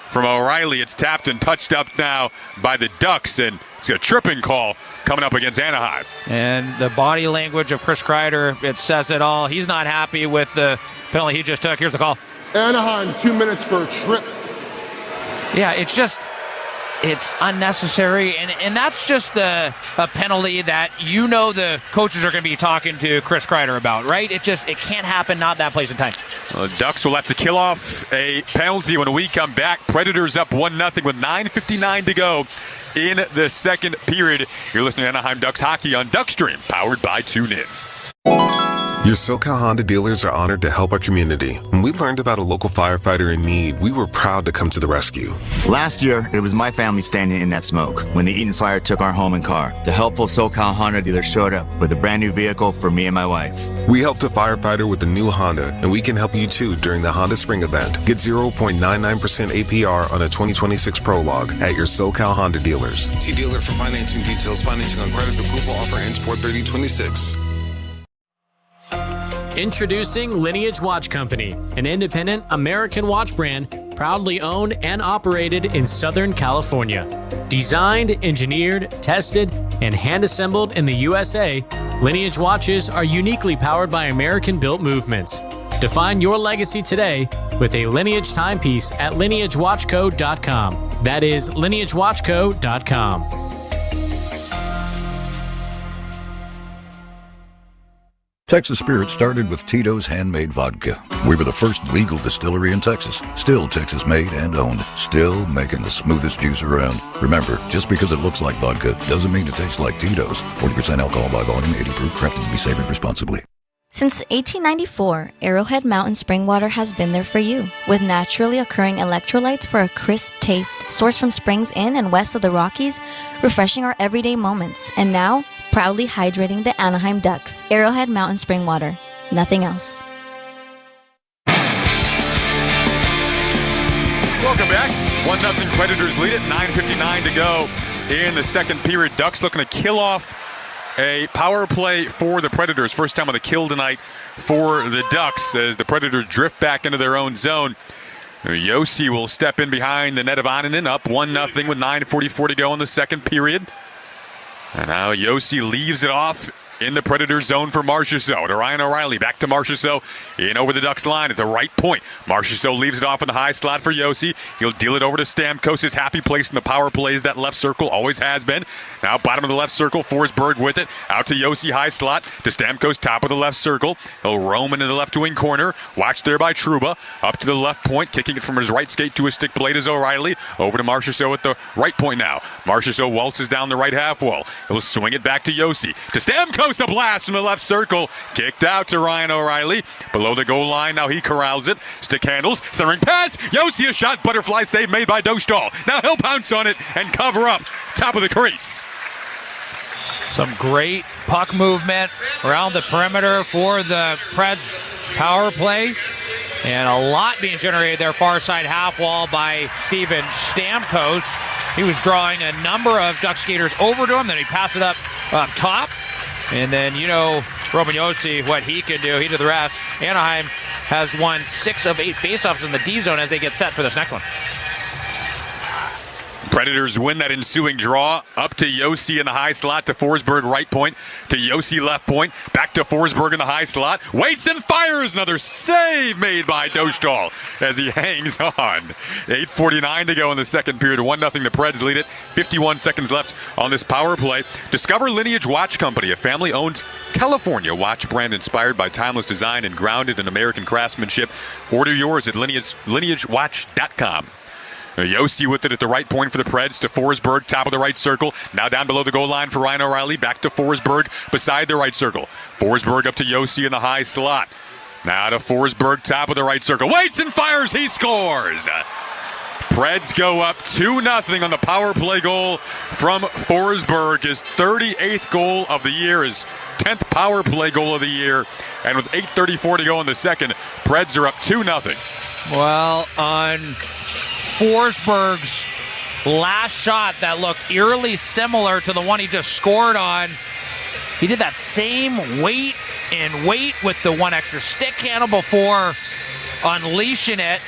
from O'Reilly. It's tapped and touched up now by the Ducks, and it's a tripping call coming up against Anaheim. And the body language of Chris Kreider, it says it all. He's not happy with the penalty he just took. Here's the call. Anaheim, 2 minutes for a trip. Yeah, it's unnecessary, and that's just a penalty that the coaches are going to be talking to Chris Kreider about, right? It can't happen, not that place and time. Well, the Ducks will have to kill off a penalty when we come back. Predators up 1-0 with 9:59 to go in the second period. You're listening to Anaheim Ducks hockey on Duckstream, powered by TuneIn. Your SoCal Honda dealers are honored to help our community. When we learned about a local firefighter in need, we were proud to come to the rescue. Last year, it was my family standing in that smoke when the Eaton fire took our home and car. The helpful SoCal Honda dealer showed up with a brand new vehicle for me and my wife. We helped a firefighter with a new Honda, and we can help you too during the Honda Spring event. Get 0.99% APR on a 2026 Prologue at your SoCal Honda dealers. See dealer for financing details. Financing on credit approval offer ends 4/30/26. Introducing Lineage Watch Company, an independent American watch brand proudly owned and operated in Southern California. Designed, engineered, tested, and hand-assembled in the USA, Lineage watches are uniquely powered by American-built movements. Define your legacy today with a Lineage timepiece at lineagewatchco.com. That is lineagewatchco.com. Texas Spirit started with Tito's handmade vodka. We were the first legal distillery in Texas. Still Texas made and owned. Still making the smoothest juice around. Remember, just because it looks like vodka doesn't mean it tastes like Tito's. 40% alcohol by volume, 80 proof, crafted to be savored responsibly. Since 1894, Arrowhead Mountain Spring Water has been there for you, with naturally occurring electrolytes for a crisp taste, sourced from springs in and west of the Rockies, refreshing our everyday moments. And now, proudly hydrating the Anaheim Ducks. Arrowhead Mountain Spring Water. Nothing else. Welcome back. 1-0 Predators lead it. 9:59 to go in the second period. Ducks looking to kill off a power play for the Predators. First time on the kill tonight for the Ducks as the Predators drift back into their own zone. Josi will step in behind the net of Ananen, up 1-0 with 9:44 to go in the second period. And now Josi leaves it off in the Predators zone for Marchessault. To Ryan O'Reilly, back to Marchessault, in over the Ducks line at the right point. Marchessault leaves it off in the high slot for Josi. He'll deal it over to Stamkos, his happy place in the power plays, that left circle, always has been. Now bottom of the left circle, Forsberg with it, out to Josi, high slot, to Stamkos, top of the left circle. He'll roam into the left wing corner, watched there by Trouba, up to the left point, kicking it from his right skate to his stick blade is O'Reilly, over to Marchessault at the right point now. Marchessault waltzes down the right half wall. He'll swing it back to Josi, to Stamkos, a blast from the left circle, kicked out to Ryan O'Reilly, below the goal line, now he corrals it, stick handles, centering pass, Josi a shot, butterfly save made by Dostal. Now he'll pounce on it and cover up, top of the crease. Some great puck movement around the perimeter for the Preds power play. And a lot being generated there, far side half wall by Steven Stamkos. He was drawing a number of Duck skaters over to him, then he passed it up top. And then, Roman Josi, what he can do, he did the rest. Anaheim has won 6 of 8 faceoffs in the D zone as they get set for this next one. Predators win that ensuing draw, up to Josi in the high slot, to Forsberg right point, to Josi left point, back to Forsberg in the high slot, waits and fires, another save made by Dostal as he hangs on. 8:49 to go in the second period, 1-0 the Preds lead it, 51 seconds left on this power play. Discover Lineage Watch Company, a family-owned California watch brand inspired by timeless design and grounded in American craftsmanship. Order yours at lineagewatch.com. Josi with it at the right point for the Preds, to Forsberg, top of the right circle. Now down below the goal line for Ryan O'Reilly. Back to Forsberg, beside the right circle. Forsberg up to Josi in the high slot. Now to Forsberg, top of the right circle. Waits and fires, he scores! Preds go up 2-0 on the power play goal from Forsberg. His 38th goal of the year, his 10th power play goal of the year. And with 8:34 to go in the second, Preds are up 2-0. Well, on Forsberg's last shot that looked eerily similar to the one he just scored on, He did that same weight with the one extra stick handle before unleashing it,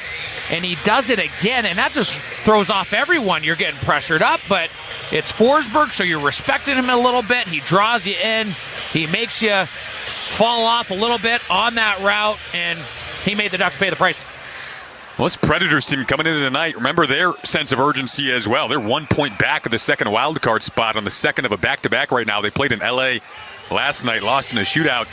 and he does it again, and that just throws off everyone. You're getting pressured up, but it's Forsberg, so you're respecting him a little bit. He draws you in. He makes you fall off a little bit on that route, and he made the Ducks pay the price. Well, this Predators team coming into tonight, remember their sense of urgency as well. They're 1 point back of the second wild card spot on the second of a back-to-back right now. They played in L.A. last night, lost in a shootout.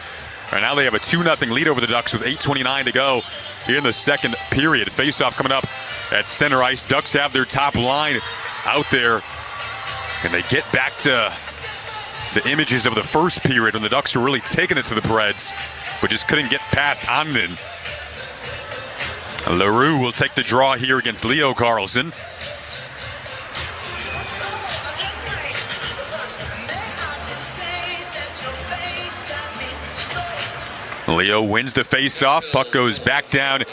And now they have a 2-0 lead over the Ducks with 8:29 to go in the second period. Face-off coming up at center ice. Ducks have their top line out there, and they get back to the images of the first period when the Ducks were really taking it to the Preds, but just couldn't get past Onanen. LaRue will take the draw here against Leo Carlson. Leo wins the face-off. Puck goes back down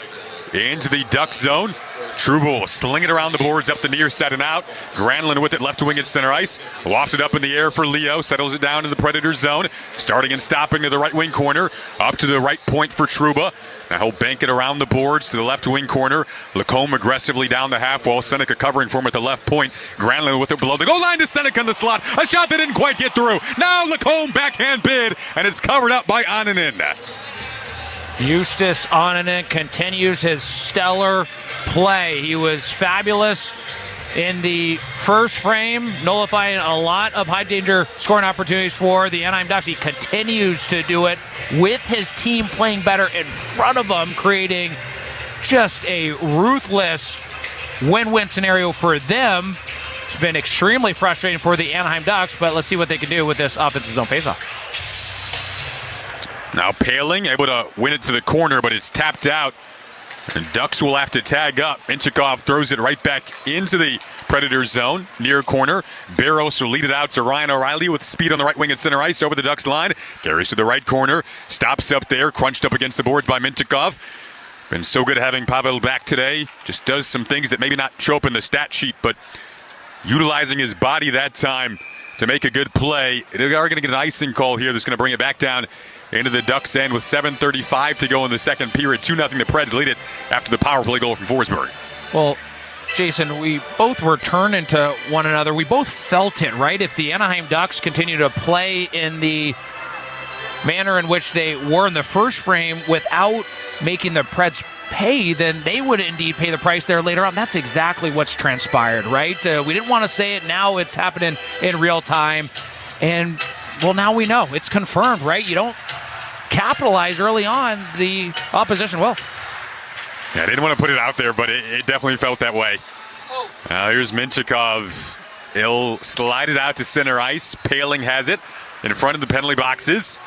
into the Duck zone. Trouba will sling it around the boards up the near side and out. Granlund with it left wing at center ice. Lofted up in the air for Leo. Settles it down in the Predator zone. Starting and stopping to the right wing corner. Up to the right point for Trouba. Now he'll bank it around the boards to the left wing corner. Lacombe aggressively down the half wall. Seneca covering for him at the left point. Granlund with it below the goal line to Seneca in the slot. A shot that didn't quite get through. Now Lacombe backhand bid, and it's covered up by Onanen. Eustace Onanen continues his stellar play. He was fabulous in the first frame, nullifying a lot of high-danger scoring opportunities for the Anaheim Ducks. He continues to do it with his team playing better in front of him, creating just a ruthless win-win scenario for them. It's been extremely frustrating for the Anaheim Ducks, but let's see what they can do with this offensive zone faceoff. Now Paling able to win it to the corner, but it's tapped out. And Ducks will have to tag up. Minchikov throws it right back into the Predator zone, near corner. Barros will lead it out to Ryan O'Reilly with speed on the right wing at center ice over the Ducks line. Carries to the right corner. Stops up there, crunched up against the boards by Minchikov. Been so good having Pavel back today. Just does some things that maybe not show up in the stat sheet, but utilizing his body that time to make a good play. They are going to get an icing call here that's going to bring it back down into the Ducks' end with 7:35 to go in the second period. 2-0 the Preds lead it after the power play goal from Forsberg. Well, Jason, we both were turning to one another. We both felt it, right? If the Anaheim Ducks continue to play in the manner in which they were in the first frame without making the Preds pay, then they would indeed pay the price there later on. That's exactly what's transpired, right? We didn't want to say it. Now it's happening in real time. And, well, now we know. It's confirmed, right? You don't capitalize early on, the opposition will. Yeah, I didn't want to put it out there, but it definitely felt that way. Here's Minchikov. He'll slide it out to center ice. Paling has it in front of the penalty boxes.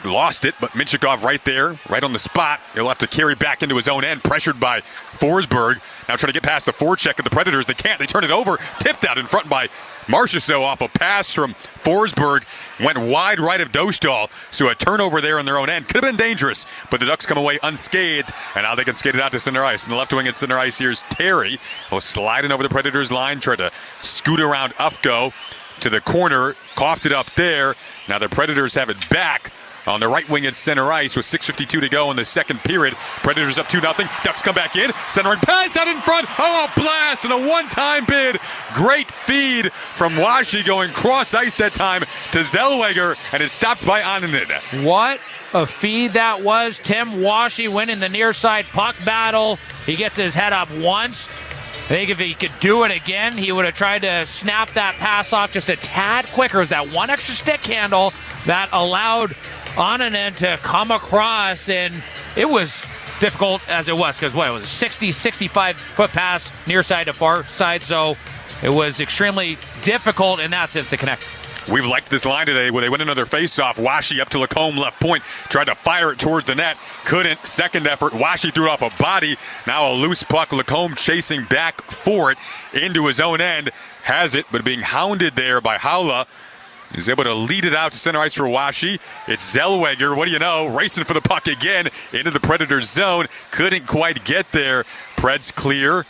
Lost it, but Minchikov right there, right on the spot. He'll have to carry back into his own end, pressured by Forsberg. Now trying to get past the forecheck of the Predators. They can't. They turn it over. Tipped out in front by Marchessault off a pass from Forsberg. Went wide right of Dostal. So a turnover there on their own end. Could have been dangerous, but the Ducks come away unscathed, and now they can skate it out to center ice. In the left wing at center ice, here's Terry. He'll slide in over the Predators line, try to scoot around Ufko to the corner. Coughed it up there. Now the Predators have it back on the right wing at center ice with 6:52 to go in the second period. Predators up 2-0. Ducks come back in. Centering pass out in front. Oh, a blast and a one-time bid. Great feed from Washi going cross ice that time to Zellweger, and it's stopped by Onanen. What a feed that was. Tim Washi winning the near side puck battle. He gets his head up once. I think if he could do it again, he would have tried to snap that pass off just a tad quicker. It was that one extra stick handle that allowed Onanen to come across, and it was difficult as it was because, it was a 60, 65-foot pass near side to far side, so it was extremely difficult in that sense to connect. We've liked this line today where they win another face-off. Washi up to Lacombe left point. Tried to fire it towards the net. Couldn't. Second effort. Washi threw it off a body. Now a loose puck. Lacombe chasing back for it into his own end. Has it, but being hounded there by Haula. He's able to lead it out to center ice for Washi. It's Zellweger. What do you know? Racing for the puck again into the Predators zone. Couldn't quite get there. Preds clear.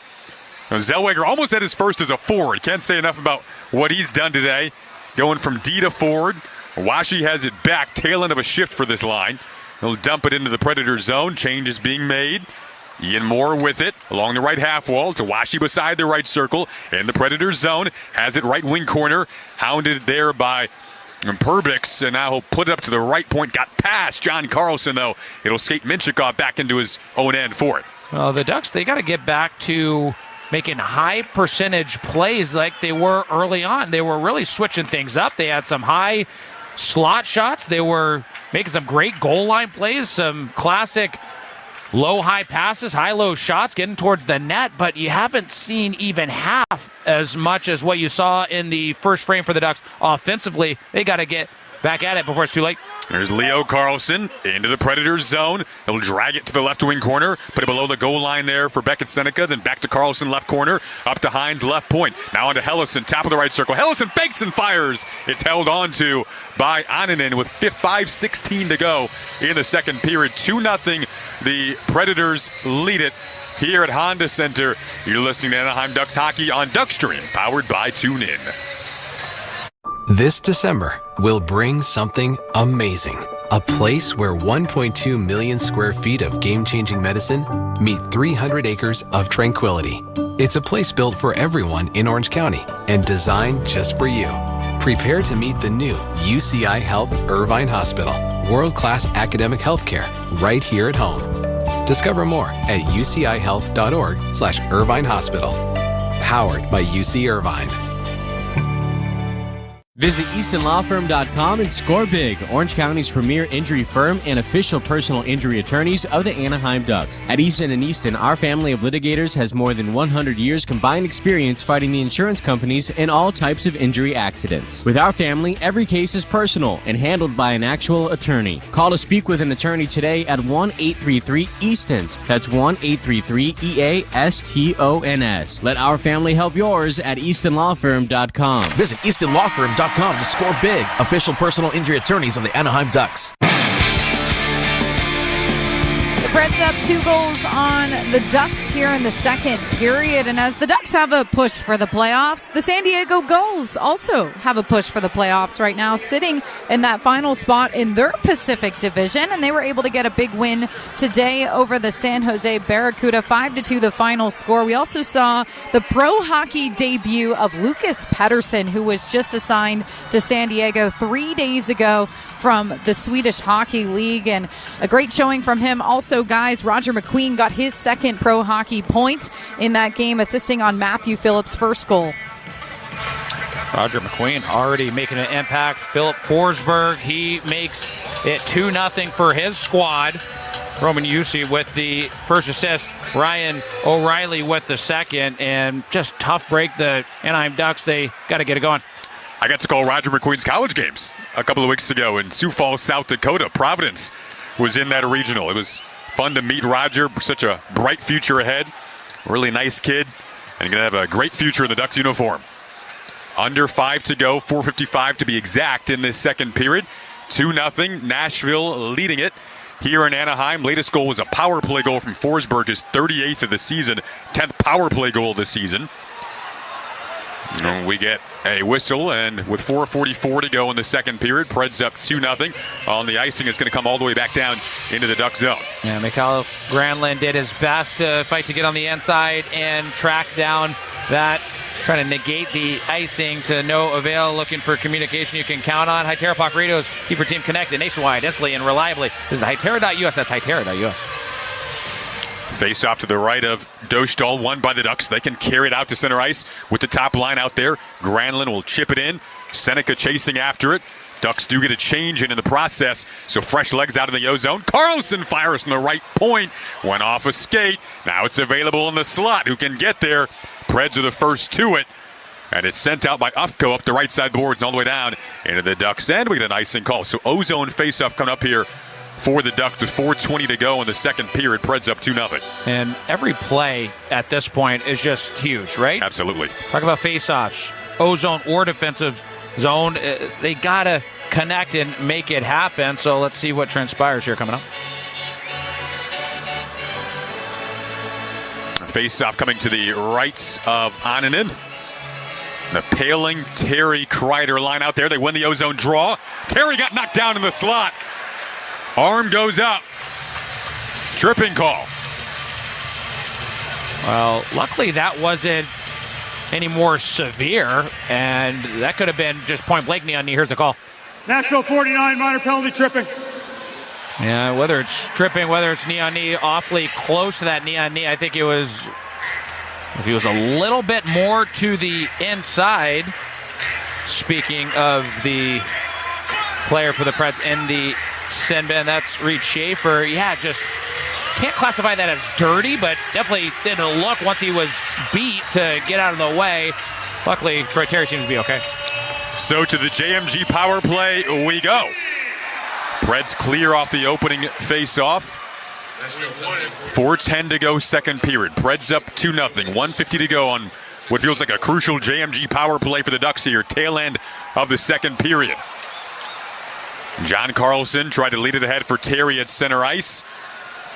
Now Zellweger almost at his first as a forward. Can't say enough about what he's done today. Going from D to forward. Washi has it back, tail end of a shift for this line. He'll dump it into the Predator zone. Change is being made. Ian Moore with it along the right half wall to Washi beside the right circle in the Predator zone. Has it right wing corner. Hounded there by Perbix, and now he'll put it up to the right point. Got past John Carlson, though. It'll skate Minchikov back into his own end for it. Well, the Ducks, they got to get back to making high percentage plays like they were early on. They were really switching things up. They had some high slot shots. They were making some great goal line plays, some classic low-high passes, high-low shots, getting towards the net, but you haven't seen even half as much as what you saw in the first frame for the Ducks offensively. They got to get back at it before it's too late. There's Leo Carlson into the Predators zone. He'll drag it to the left wing corner, put it below the goal line there for Beckett Seneca, then back to Carlson left corner, up to Hines left point. Now onto Hellison, top of the right circle. Hellison fakes and fires. It's held on to by Ananen with 5:16 to go in the second period. 2-0. The Predators lead it here at Honda Center. You're listening to Anaheim Ducks hockey on Duckstream, powered by TuneIn. This December, we'll bring something amazing. A place where 1.2 million square feet of game-changing medicine meet 300 acres of tranquility. It's a place built for everyone in Orange County and designed just for you. Prepare to meet the new UCI Health Irvine Hospital. World-class academic healthcare right here at home. Discover more at ucihealth.org/Irvine Hospital. Powered by UC Irvine. Visit EastonLawFirm.com and score big, Orange County's premier injury firm and official personal injury attorneys of the Anaheim Ducks. At Easton & Easton, our family of litigators has more than 100 years combined experience fighting the insurance companies in all types of injury accidents. With our family, every case is personal and handled by an actual attorney. Call to speak with an attorney today at 1-833-EASTONS. That's 1-833-EASTONS. Let our family help yours at EastonLawFirm.com. Visit EastonLawFirm.com to score big, official personal injury attorneys of the Anaheim Ducks. The Preds up 2 goals on the Ducks here in the second period. And as the Ducks have a push for the playoffs, the San Diego Gulls also have a push for the playoffs right now, sitting in that final spot in their Pacific Division. And they were able to get a big win today over the San Jose Barracuda, 5-2 the final score. We also saw the pro hockey debut of Lucas Pettersson, who was just assigned to San Diego 3 days ago from the Swedish Hockey League, and a great showing from him. Also, guys, Roger McQueen got his second pro hockey point in that game, assisting on Matthew Phillips' first goal. Roger McQueen already making an impact. Philip Forsberg, he makes it 2-0 for his squad. Roman Jussi with the first assist, Ryan O'Reilly with the second, and just tough break. The Anaheim Ducks, they got to get it going. I got to call Roger McQueen's college games a couple of weeks ago in Sioux Falls, South Dakota. Providence was in that regional. It was fun to meet Roger. Such a bright future ahead. Really nice kid. And going to have a great future in the Ducks uniform. Under 5 to go, 4:55 to be exact in this second period. 2-0, Nashville leading it here in Anaheim. Latest goal was a power play goal from Forsberg, his 38th of the season, 10th power play goal of the season. And we get a whistle, and with 4:44 to go in the second period, Preds up 2-0. On the icing, it's going to come all the way back down into the Duck zone. Yeah, Mikhail Granlund did his best to fight to get on the inside and track down that, trying to negate the icing to no avail. Looking for communication you can count on. Hytera Puck Radios, keep your team connected nationwide, instantly and reliably. This is Hytera.us. That's Hytera.us. Face off to the right of Dostal, won by the Ducks. They can carry it out to center ice with the top line out there. Granlund will chip it in. Seneca chasing after it. Ducks do get a change in the process, so fresh legs out of the O-zone. Carlson fires from the right point. Went off a skate. Now it's available in the slot. Who can get there? Preds are the first to it. And it's sent out by Ufko up the right side boards and all the way down into the Ducks end. We get an icing call. So O-zone face-off coming up here for the Ducks with 4:20 to go in the second period. Preds up 2-0. And every play at this point is just huge, right? Absolutely. Talk about face-offs, O-zone or defensive zone. They got to connect and make it happen. So let's see what transpires here coming up. Face-off coming to the right of Ananen. The Paling, Terry, Kreider line out there. They win the ozone draw. Terry got knocked down in the slot. Arm goes up. Tripping call. Well, luckily that wasn't any more severe, and that could have been just point blank knee on knee. Here's the call. Nashville 49, minor penalty, tripping. Yeah, whether it's tripping, whether it's knee on knee, awfully close to that knee on knee. I think it was, if he was a little bit more to the inside, speaking of the player for the Preds in the sin bin, that's Reed Schaefer. Yeah, just can't classify that as dirty, but definitely didn't look once he was beat to get out of the way. Luckily, Troy Terry seems to be okay. So to the JMG power play we go. Preds clear off the opening face-off. 4:10 to go, second period. Preds up 2-0. 1:50 to go on what feels like a crucial JMG power play for the Ducks here. Tail end of the second period. John Carlson tried to lead it ahead for Terry at center ice.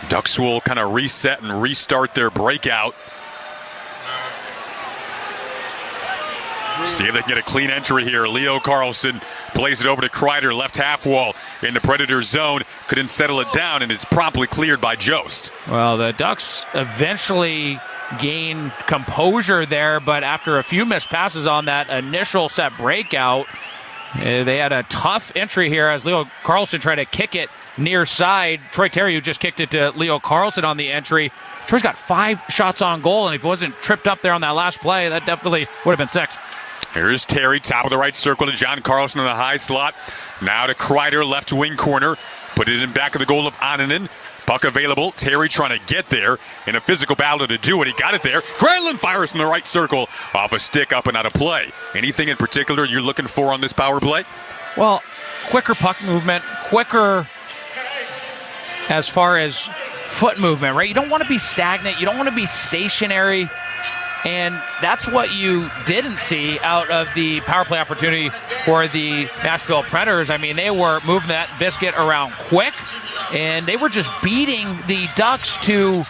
Ducks will kind of reset and restart their breakout. See if they can get a clean entry here. Leo Carlson plays it over to Kreider, left half wall in the Predator zone. Couldn't settle it down, and it's promptly cleared by Jost. Well, the Ducks eventually gained composure there, but after a few missed passes on that initial set breakout, they had a tough entry here as Leo Carlson tried to kick it near side. Troy Terry, who just kicked it to Leo Carlson on the entry. Troy's got 5 shots on goal, and if he wasn't tripped up there on that last play, that definitely would have been 6. Here's Terry, top of the right circle to John Carlson in the high slot. Now to Kreider, left wing corner. Put it in back of the goal of Ananen. Puck available. Terry trying to get there in a physical battle to do it. He got it there. Granlund fires from the right circle off a stick, up and out of play. Anything in particular you're looking for on this power play? Well, quicker puck movement, quicker as far as foot movement, right? You don't want to be stagnant. You don't want to be stationary. And that's what you didn't see out of the power play opportunity for the Nashville Predators. I mean, they were moving that biscuit around quick, and they were just beating the Ducks to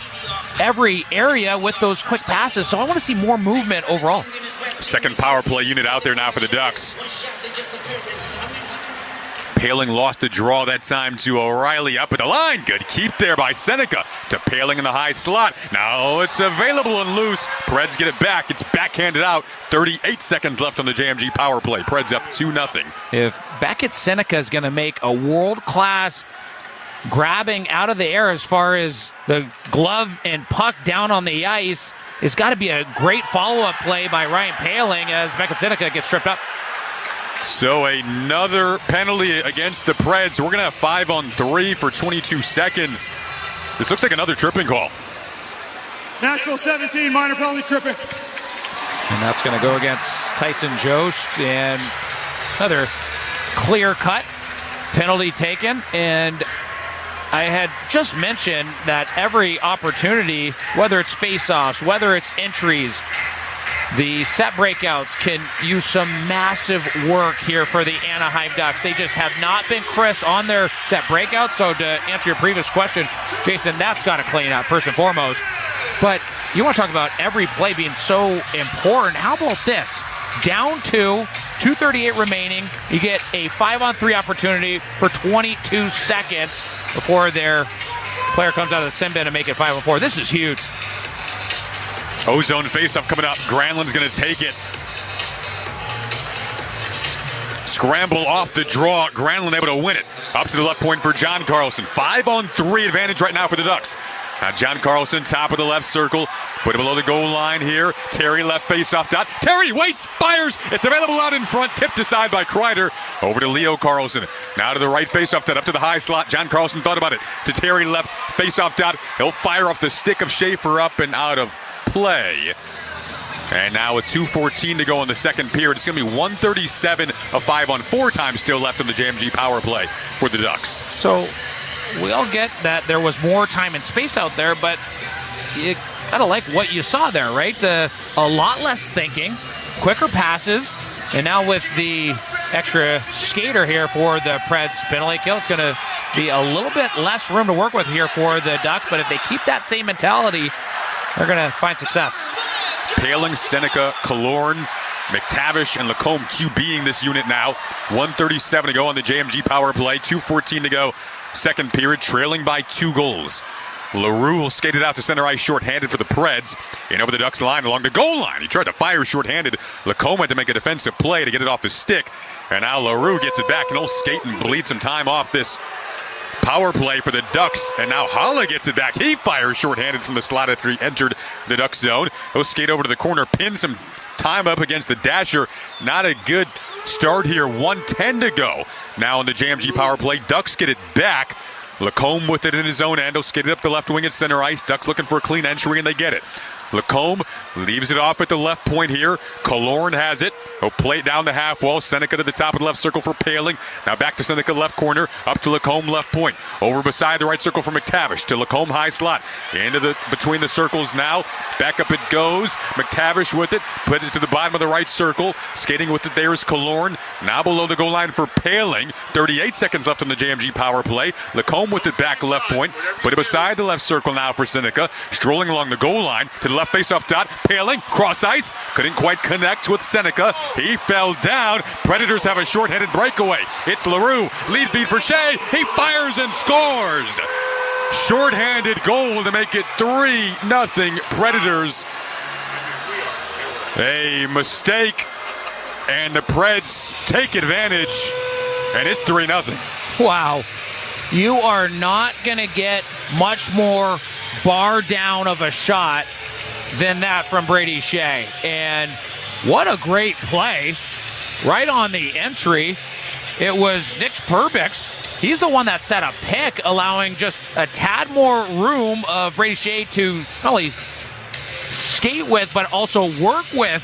every area with those quick passes. So I want to see more movement overall. Second power play unit out there now for the Ducks. Paling lost the draw that time to O'Reilly up at the line. Good keep there by Seneca to Paling in the high slot. Now it's available and loose. Preds get it back. It's backhanded out. 38 seconds left on the JMG power play. Preds up 2-0. If Beckett Seneca is going to make a world-class grabbing out of the air as far as the glove and puck down on the ice, it's got to be a great follow-up play by Ryan Paling as Beckett Seneca gets tripped up. So another penalty against the Preds. We're going to have 5-on-3 for 22 seconds. This looks like another tripping call. Nashville 17, minor penalty, tripping. And that's going to go against Tyson Jost. And another clear-cut penalty taken. And I had just mentioned that every opportunity, whether it's face-offs, whether it's entries, the set breakouts can use some massive work here for the Anaheim Ducks. They just have not been crisp on their set breakouts. So to answer your previous question, Jason, that's got to clean up first and foremost. But you want to talk about every play being so important. How about this? Down 2:38 remaining. You get a 5-on-3 opportunity for 22 seconds before their player comes out of the sin bin to make it 5-on-4. This is huge. Ozone faceoff coming up. Granlund's going to take it. Scramble off the draw. Granlund able to win it. Up to the left point for John Carlson. 5-on-3 advantage right now for the Ducks. Now John Carlson, top of the left circle. Put it below the goal line here. Terry left faceoff dot. Terry waits, fires. It's available out in front. Tipped aside by Kreider. Over to Leo Carlson. Now to the right faceoff dot. Up to the high slot. John Carlson thought about it. To Terry left faceoff dot. He'll fire off the stick of Schaefer up and out of play. And now with 2:14 to go in the second period, it's going to be 1:37 of 5-on-4 time still left in the JMG power play for the Ducks. So we all get that there was more time and space out there, but you gotta like what you saw there, right? A lot less thinking, quicker passes, and now with the extra skater here for the Preds penalty kill, it's gonna be a little bit less room to work with here for the Ducks, but if they keep that same mentality, they're going to find success. Paling, Seneca, Killorn, McTavish and Lacombe QBing this unit now. 1:37 to go on the JMG power play. 2:14 to go. Second period, trailing by 2 goals. LaRue will skate it out to center ice shorthanded for the Preds. And over the Ducks line along the goal line. He tried to fire shorthanded. Lacombe had to make a defensive play to get it off the stick. And now LaRue gets it back and he'll skate and bleed some time off this power play for the Ducks. And now Holla gets it back. He fires shorthanded from the slot after he entered the Ducks zone. He'll skate over to the corner, pin some time up against the dasher. Not a good start here. 1:10 to go. Now on the JMG power play, Ducks get it back. Lacombe with it in his own end. He'll skate it up the left wing at center ice. Ducks looking for a clean entry, and they get it. Lacombe leaves it off at the left point here. Killorn has it. He'll play it down the half wall. Seneca to the top of the left circle for Paling. Now back to Seneca left corner. Up to Lacombe left point. Over beside the right circle for McTavish. To Lacombe high slot. Into the between the circles now. Back up it goes. McTavish with it. Put it to the bottom of the right circle. Skating with it there is Killorn. Now below the goal line for Paling. 38 seconds left on the JMG power play. Lacombe with it back left point. Put it beside the left circle now for Seneca. Strolling along the goal line to the left face-off dot. Paling, cross ice, couldn't quite connect with Seneca. He fell down. Predators have a short-handed breakaway. It's LaRue, lead beat for Shea. He fires and scores. Short-handed goal to make it 3-0 Predators. A mistake, and the Preds take advantage, and it's 3-0. Wow. You are not going to get much more bar down of a shot than that from Brady Shea. And what a great play. Right on the entry, it was Nick Perbix. He's the one that set a pick, allowing just a tad more room of Brady Shea to not only skate with, but also work with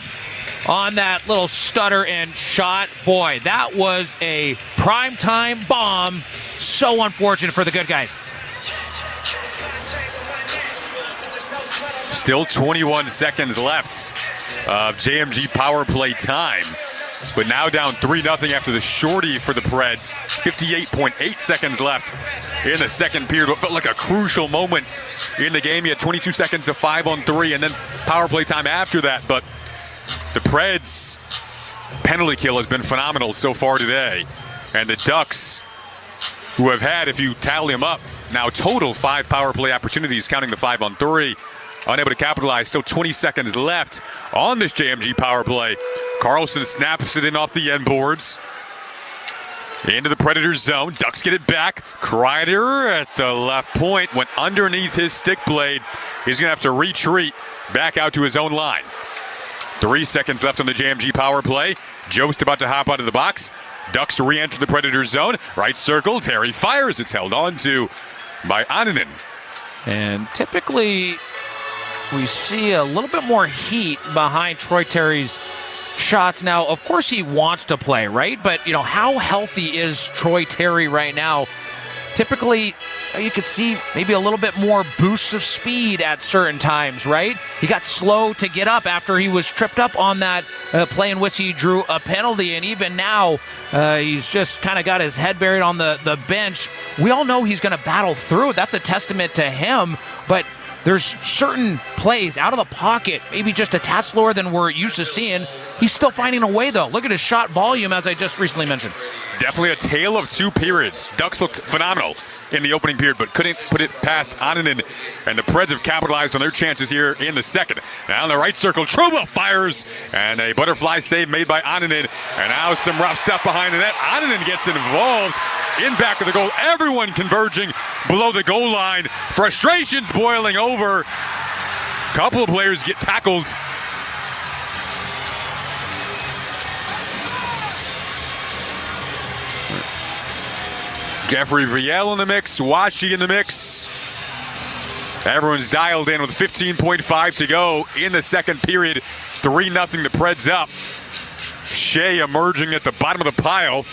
on that little stutter and shot. Boy, that was a primetime bomb. So unfortunate for the good guys. Still 21 seconds left of JMG power play time. But now down 3-0 after the shorty for the Preds. 58.8 seconds left in the second period. What felt like a crucial moment in the game. You had 22 seconds of 5-on-3 and then power play time after that. But the Preds penalty kill has been phenomenal so far today. And the Ducks, who have had, if you tally them up, now total 5 power play opportunities, counting the 5-on-3. Unable to capitalize. Still 20 seconds left on this JMG power play. Carlson snaps it in off the end boards. Into the Predators zone. Ducks get it back. Kreider at the left point. Went underneath his stick blade. He's going to have to retreat back out to his own line. 3 seconds left on the JMG power play. Jost about to hop out of the box. Ducks re-enter the Predators zone. Right circle. Terry fires. It's held on to by Ananen. And typically we see a little bit more heat behind Troy Terry's shots. Now, of course, he wants to play, right? But, you know, how healthy is Troy Terry right now? Typically, you could see maybe a little bit more boosts of speed at certain times, right? He got slow to get up after he was tripped up on that play in which he drew a penalty. And even now, he's just kind of got his head buried on the bench. We all know he's going to battle through it. That's a testament to him. But there's certain plays out of the pocket, maybe just a tad slower than we're used to seeing. He's still finding a way, though. Look at his shot volume, as I just recently mentioned. Definitely a tale of 2 periods. Ducks looked phenomenal in the opening period, but couldn't put it past Ananen. And the Preds have capitalized on their chances here in the second. Now in the right circle, Trouba fires, and a butterfly save made by Ananen. And now some rough stuff behind the net. Ananen gets involved in back of the goal. Everyone converging below the goal line. Frustrations boiling over. Couple of players get tackled. Jeffrey Viel in the mix, Washi in the mix. Everyone's dialed in with 15.5 to go in the second period. 3-0 the Preds up. Shea emerging at the bottom of the pile.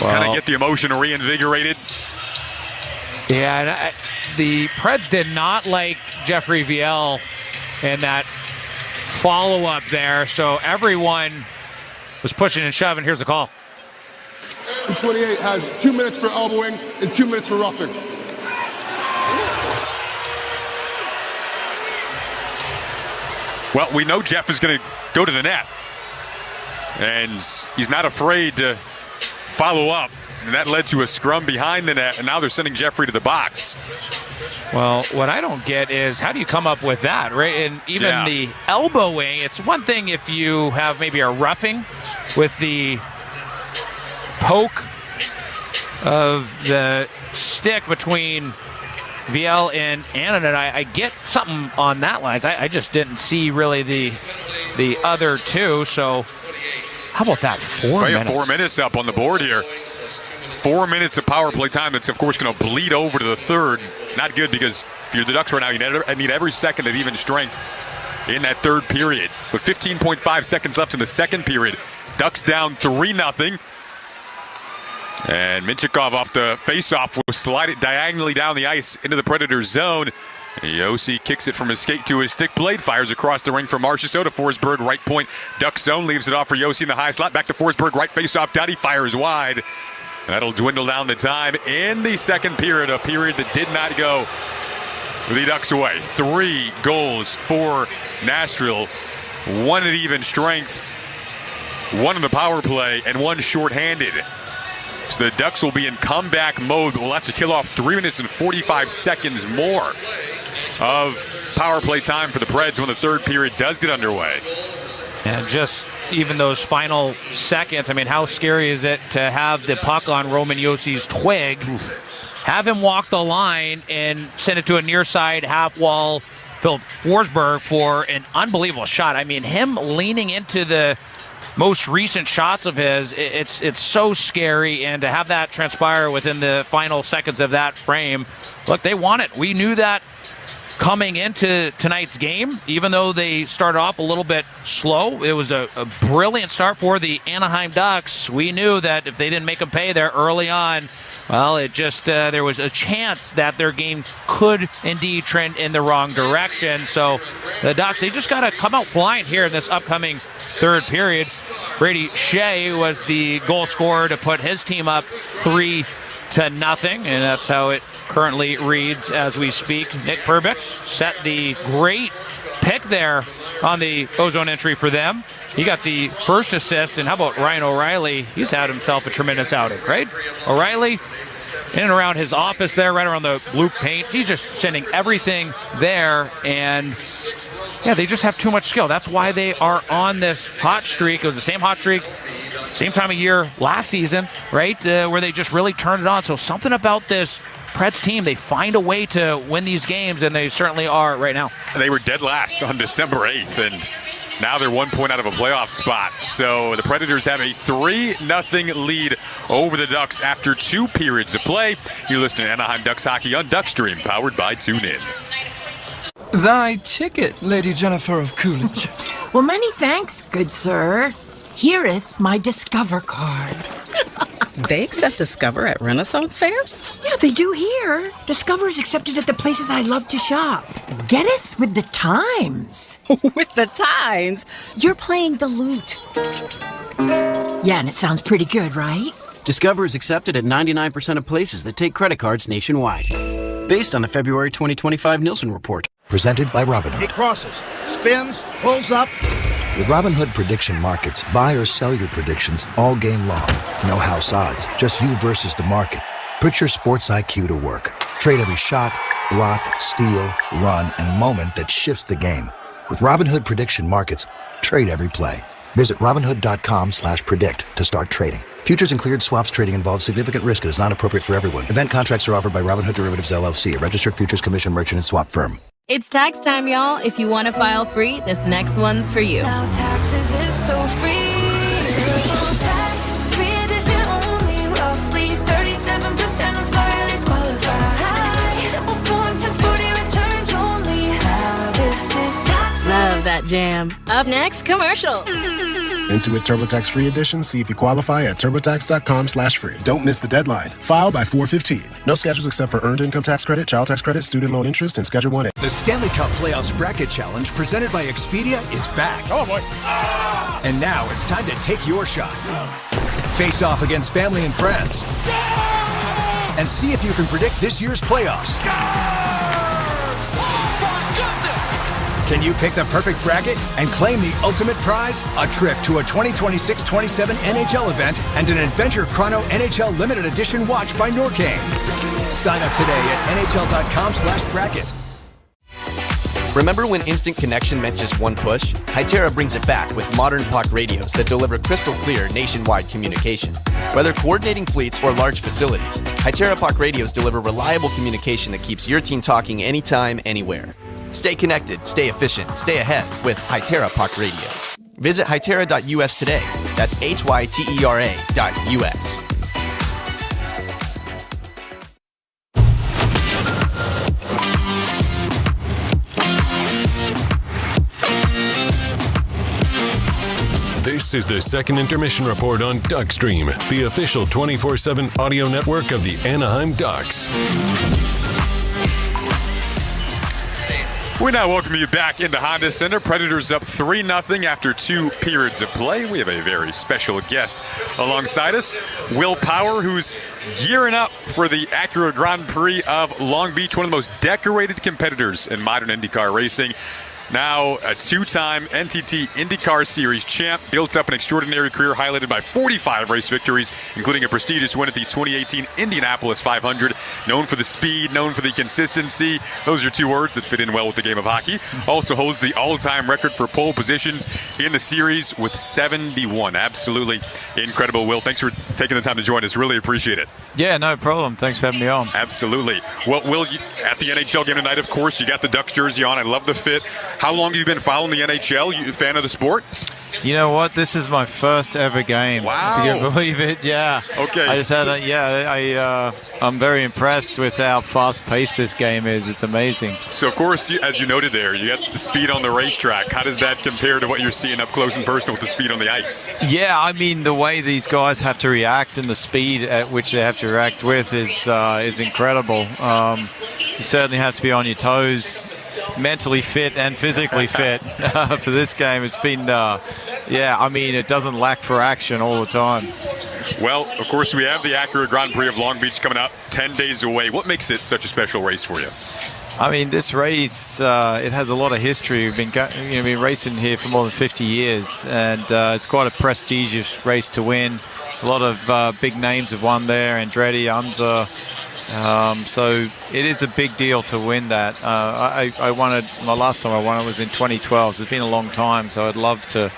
Kind of get the emotion reinvigorated. Yeah, the Preds did not like Jeffrey Viel in that follow-up there, so everyone was pushing and shoving. Here's the call. 28 has 2 minutes for elbowing and 2 minutes for roughing. Well, we know Jeff is going to go to the net. And he's not afraid to follow up. And that led to a scrum behind the net, and now they're sending Jeffrey to the box. Well, what I don't get is how do you come up with that, right? And even the elbowing, it's one thing if you have maybe a roughing with the poke of the stick between VL and Annan, and I get something on that line. I just didn't see really the other two, so how about that 4 minutes? 4 minutes up on the board here. 4 minutes of power play time. That's, of course, going to bleed over to the third. Not good because if you're the Ducks right now, you need every second at even strength in that third period. With 15.5 seconds left in the second period, Ducks down 3-0. And Minchikov off the faceoff will slide it diagonally down the ice into the Predators' zone. Yossi kicks it from his skate to his stick blade, fires across the ring for Marchessault to Forsberg, right point, Duck zone, leaves it off for Yossi in the high slot, back to Forsberg, right face-off, Dowdy fires wide. That'll dwindle down the time in the second period, a period that did not go the Ducks away. 3 goals for Nashville, 1 at even strength, 1 in the power play, and 1 shorthanded. So the Ducks will be in comeback mode, but will have to kill off 3 minutes and 45 seconds more of power play time for the Preds when the third period does get underway. And just even those final seconds, I mean, how scary is it to have the puck on Roman Yossi's twig, have him walk the line and send it to a near side half wall, Phil Forsberg for an unbelievable shot. I mean, him leaning into the most recent shots of his, it's so scary, and to have that transpire within the final seconds of that frame, look, they won it. We knew that coming into tonight's game, even though they started off a little bit slow. It was a brilliant start for the Anaheim Ducks. We knew that if they didn't make them pay there early on, well, it just there was a chance that their game could indeed trend in the wrong direction. So the Ducks, they just got to come out flying here in this upcoming third period. Brady Shea was the goal scorer to put his team up 3-0, and that's how it currently reads as we speak. Nick Perbix set the great pick there on the ozone entry for them. He got the first assist, and how about Ryan O'Reilly? He's had himself a tremendous outing, right? O'Reilly in and around his office there, right around the blue paint. He's just sending everything there, and yeah, they just have too much skill. That's why they are on this hot streak. It was the same hot streak, same time of year last season, right, where they just really turned it on. So something about this Preds team, they find a way to win these games, and they certainly are right now. They were dead last on December 8th, and now they're 1 point out of a playoff spot. So the Predators have a 3-0 lead over the Ducks after 2 periods of play. You listen to Anaheim Ducks Hockey on Duckstream, powered by TuneIn. Thy ticket, Lady Jennifer of Coolidge. Well, many thanks, good sir. Hereeth my Discover card. They accept Discover at Renaissance fairs? Yeah, they do here. Discover is accepted at the places I love to shop. Getteth with the times. With the times? You're playing the lute. Yeah, and it sounds pretty good, right? Discover is accepted at 99% of places that take credit cards nationwide. Based on the February 2025 Nielsen report. Presented by Robinhood. He crosses, spins, pulls up. With Robinhood Prediction Markets, buy or sell your predictions all game long. No house odds, just you versus the market. Put your sports IQ to work. Trade every shot, block, steal, run, and moment that shifts the game. With Robinhood Prediction Markets, trade every play. Visit Robinhood.com/predict to start trading. Futures and cleared swaps trading involves significant risk and is not appropriate for everyone. Event contracts are offered by Robinhood Derivatives LLC, a registered futures commission merchant and swap firm. It's tax time, y'all. If you want to file free, this next one's for you. Now taxes is so free. Tax-free edition only. Roughly 37% of filers qualify. Simple form 1040 returns only. Now this is taxes. Love that jam. Up next, commercials. Intuit TurboTax Free Edition. See if you qualify at TurboTax.com/free. Don't miss the deadline. File by 4/15. No schedules except for earned income tax credit, child tax credit, student loan interest, and Schedule 1A. The Stanley Cup Playoffs Bracket Challenge presented by Expedia is back. Come on, boys. And now it's time to take your shot. Face off against family and friends. And see if you can predict this year's playoffs. Can you pick the perfect bracket and claim the ultimate prize? A trip to a 2026-27 NHL event and an Adventure Chrono NHL Limited Edition watch by Norcane. Sign up today at nhl.com/bracket. Remember when instant connection meant just one push? Hytera brings it back with modern POC radios that deliver crystal clear nationwide communication. Whether coordinating fleets or large facilities, Hytera POC radios deliver reliable communication that keeps your team talking anytime, anywhere. Stay connected, stay efficient, stay ahead with Hytera POC radios. Visit hytera.us today. That's hytera.us. This is the second intermission report on Duckstream, the official 24/7 audio network of the Anaheim Ducks. We now welcome you back into Honda Center. Predators up 3-0 after 2 periods of play. We have a very special guest alongside us, Will Power, who's gearing up for the Acura Grand Prix of Long Beach, one of the most decorated competitors in modern IndyCar racing. Now a 2-time NTT IndyCar Series champ, built up an extraordinary career highlighted by 45 race victories, including a prestigious win at the 2018 Indianapolis 500. Known for the speed, known for the consistency. Those are 2 words that fit in well with the game of hockey. Also holds the all-time record for pole positions in the series with 71. Absolutely incredible, Will. Thanks for taking the time to join us. Really appreciate it. Yeah, no problem. Thanks for having me on. Absolutely. Well, Will, at the NHL game tonight, of course, you got the Ducks jersey on. I love the fit. How long have you been following the NHL? You a fan of the sport? You know what? This is my first ever game. Wow. If you can believe it, yeah. Okay. I just had I'm very impressed with how fast-paced this game is. It's amazing. So, of course, as you noted there, you got the speed on the racetrack. How does that compare to what you're seeing up close and personal with the speed on the ice? Yeah, I mean, the way these guys have to react and the speed at which they have to react with is incredible. You certainly have to be on your toes, mentally fit and physically fit for this game. It's been, it doesn't lack for action all the time. Well, of course, we have the Acura Grand Prix of Long Beach coming up 10 days away. What makes it such a special race for you? I mean, this race, it has a lot of history. We've been racing here for more than 50 years, and it's quite a prestigious race to win. A lot of big names have won there, Andretti, Unser. So it is a big deal to win that. I won it, my last time I won it was in 2012. So it's been a long time, so I'd love to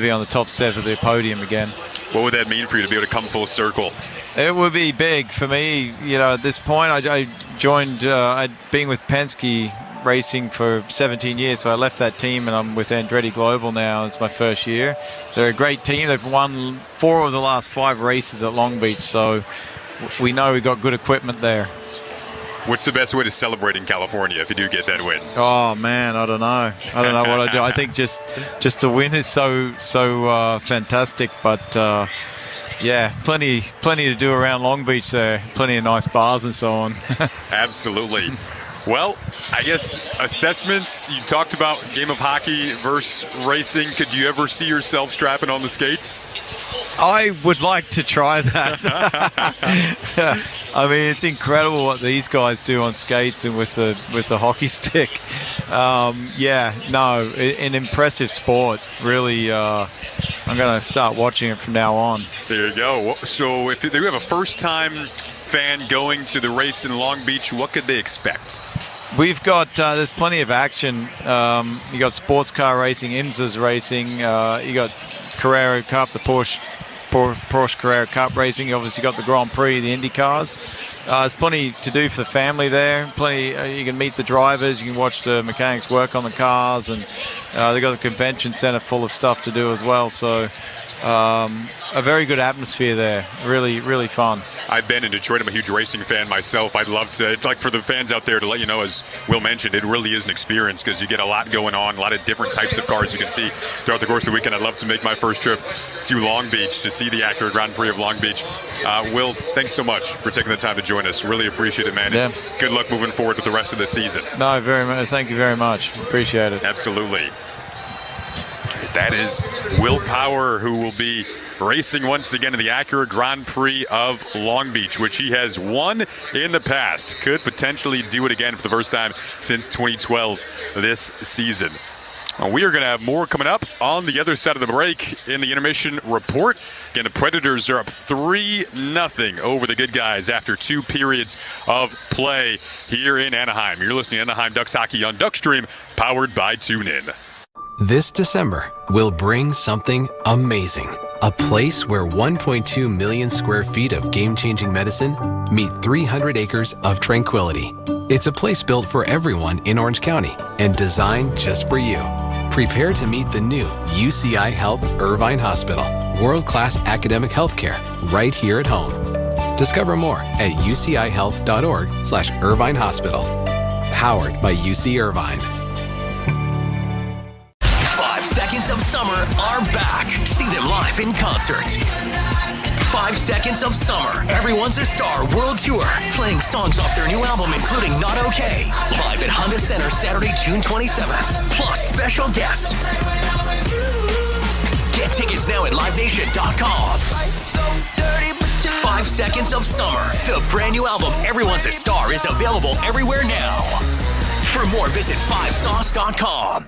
be on the top set of the podium again. What would that mean for you to be able to come full circle? It would be big for me. At this point, I joined, I'd been with Penske racing for 17 years, so I left that team and I'm with Andretti Global now. It's my first year. They're a great team. They've won 4 of the last 5 races at Long Beach, so we know we've got good equipment there. What's the best way to celebrate in California if you do get that win? Oh man, I don't know. I don't know what I do. I think just to win is so fantastic. But plenty to do around Long Beach there. Plenty of nice bars and so on. Absolutely. Well, I guess assessments, you talked about game of hockey versus racing. Could you ever see yourself strapping on the skates? I would like to try that. I mean, it's incredible what these guys do on skates and with the hockey stick. An impressive sport. Really, I'm going to start watching it from now on. There you go. So if you have a first-time fan going to the race in Long Beach, what could they expect? We've got, there's plenty of action. You got sports car racing, IMSA's racing. You got Carrera Cup, the Porsche Carrera Cup racing. You obviously got the Grand Prix, the Indy cars. There's plenty to do for the family there. Plenty, you can meet the drivers. You can watch the mechanics work on the cars, and they've got the convention center full of stuff to do as well. So a very good atmosphere there. Really, really fun. I've been in Detroit. I'm a huge racing fan myself. I'd love to, like for the fans out there, to let you know, as Will mentioned, it really is an experience because you get a lot going on, a lot of different types of cars you can see throughout the course of the weekend. I'd love to make my first trip to Long Beach to see the Acura Grand Prix of Long Beach. Will, thanks so much for taking the time to join us. Really appreciate it, man. Yeah. Good luck moving forward with the rest of the season. No, very much. Thank you very much. Appreciate it. Absolutely. That is Will Power, who will be racing once again in the Acura Grand Prix of Long Beach, which he has won in the past. Could potentially do it again for the first time since 2012 this season. We are going to have more coming up on the other side of the break in the intermission report. Again, the Predators are up 3-0 over the Good Guys after 2 periods of play here in Anaheim. You're listening to Anaheim Ducks Hockey on Duckstream, powered by TuneIn. This December, we'll bring something amazing. A place where 1.2 million square feet of game-changing medicine meet 300 acres of tranquility. It's a place built for everyone in Orange County and designed just for you. Prepare to meet the new UCI Health Irvine Hospital. World-class academic healthcare right here at home. Discover more at ucihealth.org/Irvine Hospital. Powered by UC Irvine. 5 Seconds of Summer are back. See them live in concert. 5 Seconds of Summer, Everyone's a Star World Tour, playing songs off their new album, including Not Okay, live at Honda Center Saturday, June 27th, plus special guest. Get tickets now at livenation.com. 5 Seconds of Summer, the brand new album, Everyone's a Star, is available everywhere now. For more, visit 5sauce.com.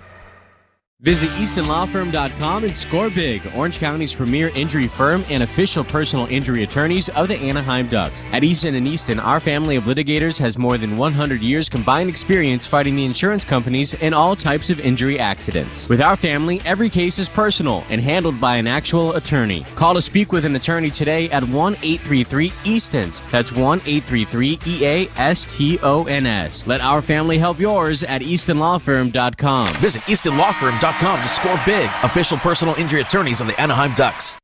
Visit EastonLawFirm.com and score big, Orange County's premier injury firm and official personal injury attorneys of the Anaheim Ducks. At Easton & Easton, our family of litigators has more than 100 years combined experience fighting the insurance companies in all types of injury accidents. With our family, every case is personal and handled by an actual attorney. Call to speak with an attorney today at 1-833-EASTONS. That's 1-833-EASTONS. Let our family help yours at EastonLawFirm.com. Visit EastonLawFirm.com to score big, official personal injury attorneys of the Anaheim Ducks.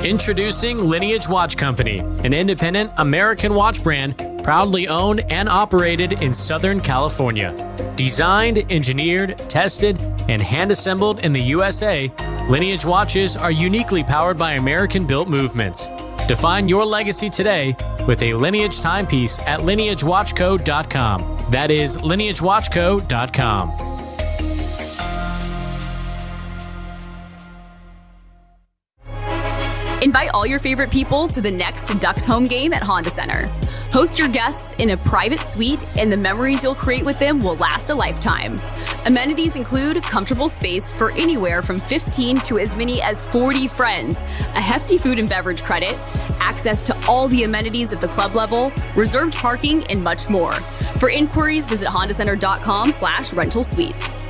Introducing Lineage Watch Company, an independent American watch brand proudly owned and operated in Southern California. Designed, engineered, tested, and hand-assembled in the USA, Lineage watches are uniquely powered by American-built movements. Define your legacy today with a Lineage timepiece at lineagewatchco.com. That is lineagewatchco.com. Invite all your favorite people to the next Ducks home game at Honda Center. Host your guests in a private suite, and the memories you'll create with them will last a lifetime. Amenities include comfortable space for anywhere from 15 to as many as 40 friends, a hefty food and beverage credit, access to all the amenities at the club level, reserved parking, and much more. For inquiries, visit hondacenter.com/rental suites.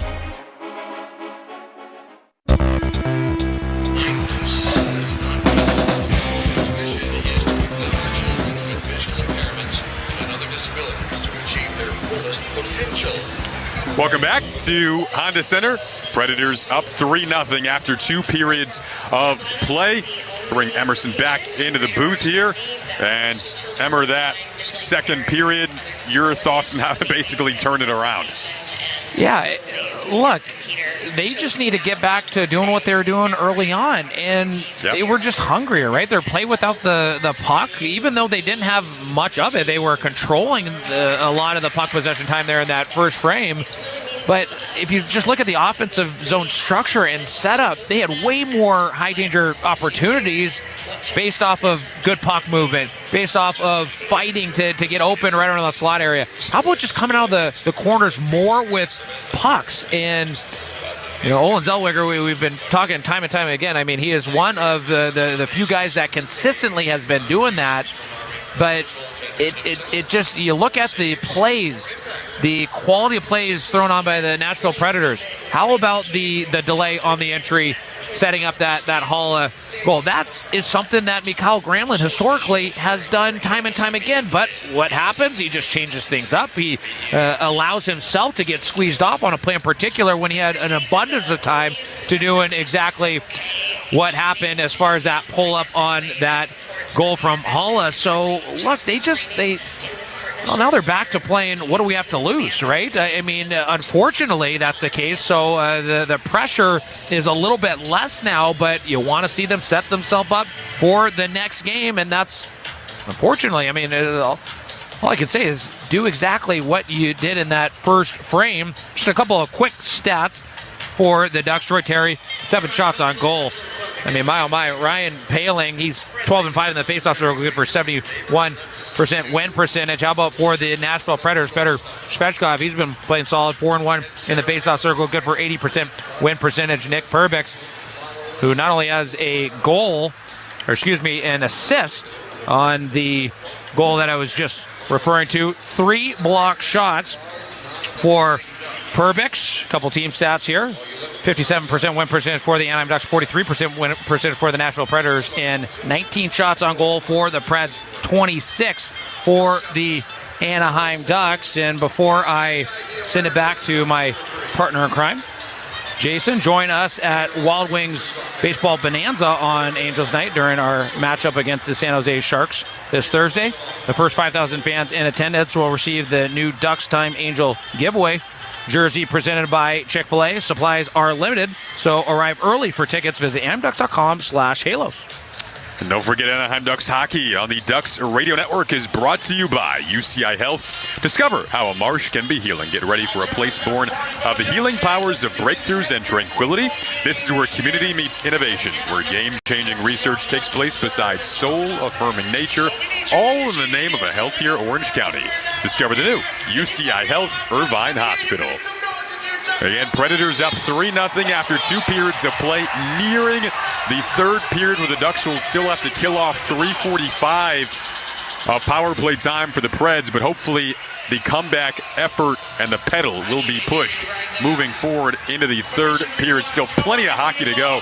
Welcome back to Honda Center. Predators up 3-0 after 2 periods of play. Bring Emerson back into the booth here. And Emmer, that second period, your thoughts on how to basically turn it around? Yeah, look, they just need to get back to doing what they were doing early on, and they were just hungrier, right? Their play without the puck, even though they didn't have much of it, they were controlling a lot of the puck possession time there in that first frame. But if you just look at the offensive zone structure and setup, they had way more high-danger opportunities based off of good puck movement, based off of fighting to get open right around the slot area. How about just coming out of the corners more with pucks? And, you know, Olen Zellweger, we've been talking time and time again. I mean, he is one of the few guys that consistently has been doing that. But it just, you look at the plays, the quality of plays thrown on by the Nashville Predators. How about the delay on the entry, setting up that Haula goal? That is something that Mikael Granlund historically has done time and time again. But what happens? He just changes things up. He allows himself to get squeezed off on a play in particular when he had an abundance of time to doing exactly what happened as far as that pull up on that goal from Haula. So look, well, now they're back to playing what do we have to lose, right? I mean, unfortunately, that's the case. So the pressure is a little bit less now, but you want to see them set themselves up for the next game, and that's, unfortunately, I mean, all I can say is do exactly what you did in that first frame. Just a couple of quick stats for the Ducks. Troy Terry, 7 shots on goal. I mean, my, oh my, Ryan Paling, he's 12-5 in the faceoff circle, good for 71% win percentage. How about for the Nashville Predators? Peter Svechkov, he's been playing solid, 4-1 in the faceoff circle, good for 80% win percentage. Nick Perbix, who not only has a goal, an assist on the goal that I was just referring to, 3 block shots for Perbix. A couple team stats here. 57% win percentage for the Anaheim Ducks, 43% win percentage for the Nashville Predators, and 19 shots on goal for the Preds, 26 for the Anaheim Ducks. And before I send it back to my partner in crime, Jason, join us at Wild Wings Baseball Bonanza on Angels Night during our matchup against the San Jose Sharks this Thursday. The first 5,000 fans in attendance will receive the new Ducks Time Angel giveaway jersey presented by Chick-fil-A. Supplies are limited, so arrive early for tickets. Visit amducks.com/halos. And don't forget, Anaheim Ducks hockey on the Ducks Radio Network is brought to you by UCI Health. Discover how a marsh can be healing. Get ready for a place born of the healing powers of breakthroughs and tranquility. This is where community meets innovation, where game-changing research takes place beside soul-affirming nature, all in the name of a healthier Orange County. Discover the new UCI Health Irvine Hospital. Again, Predators up 3-0 after 2 periods of play, nearing the third period where the Ducks will still have to kill off 3:45 of power play time for the Preds, but hopefully the comeback effort and the pedal will be pushed moving forward into the third period. Still plenty of hockey to go.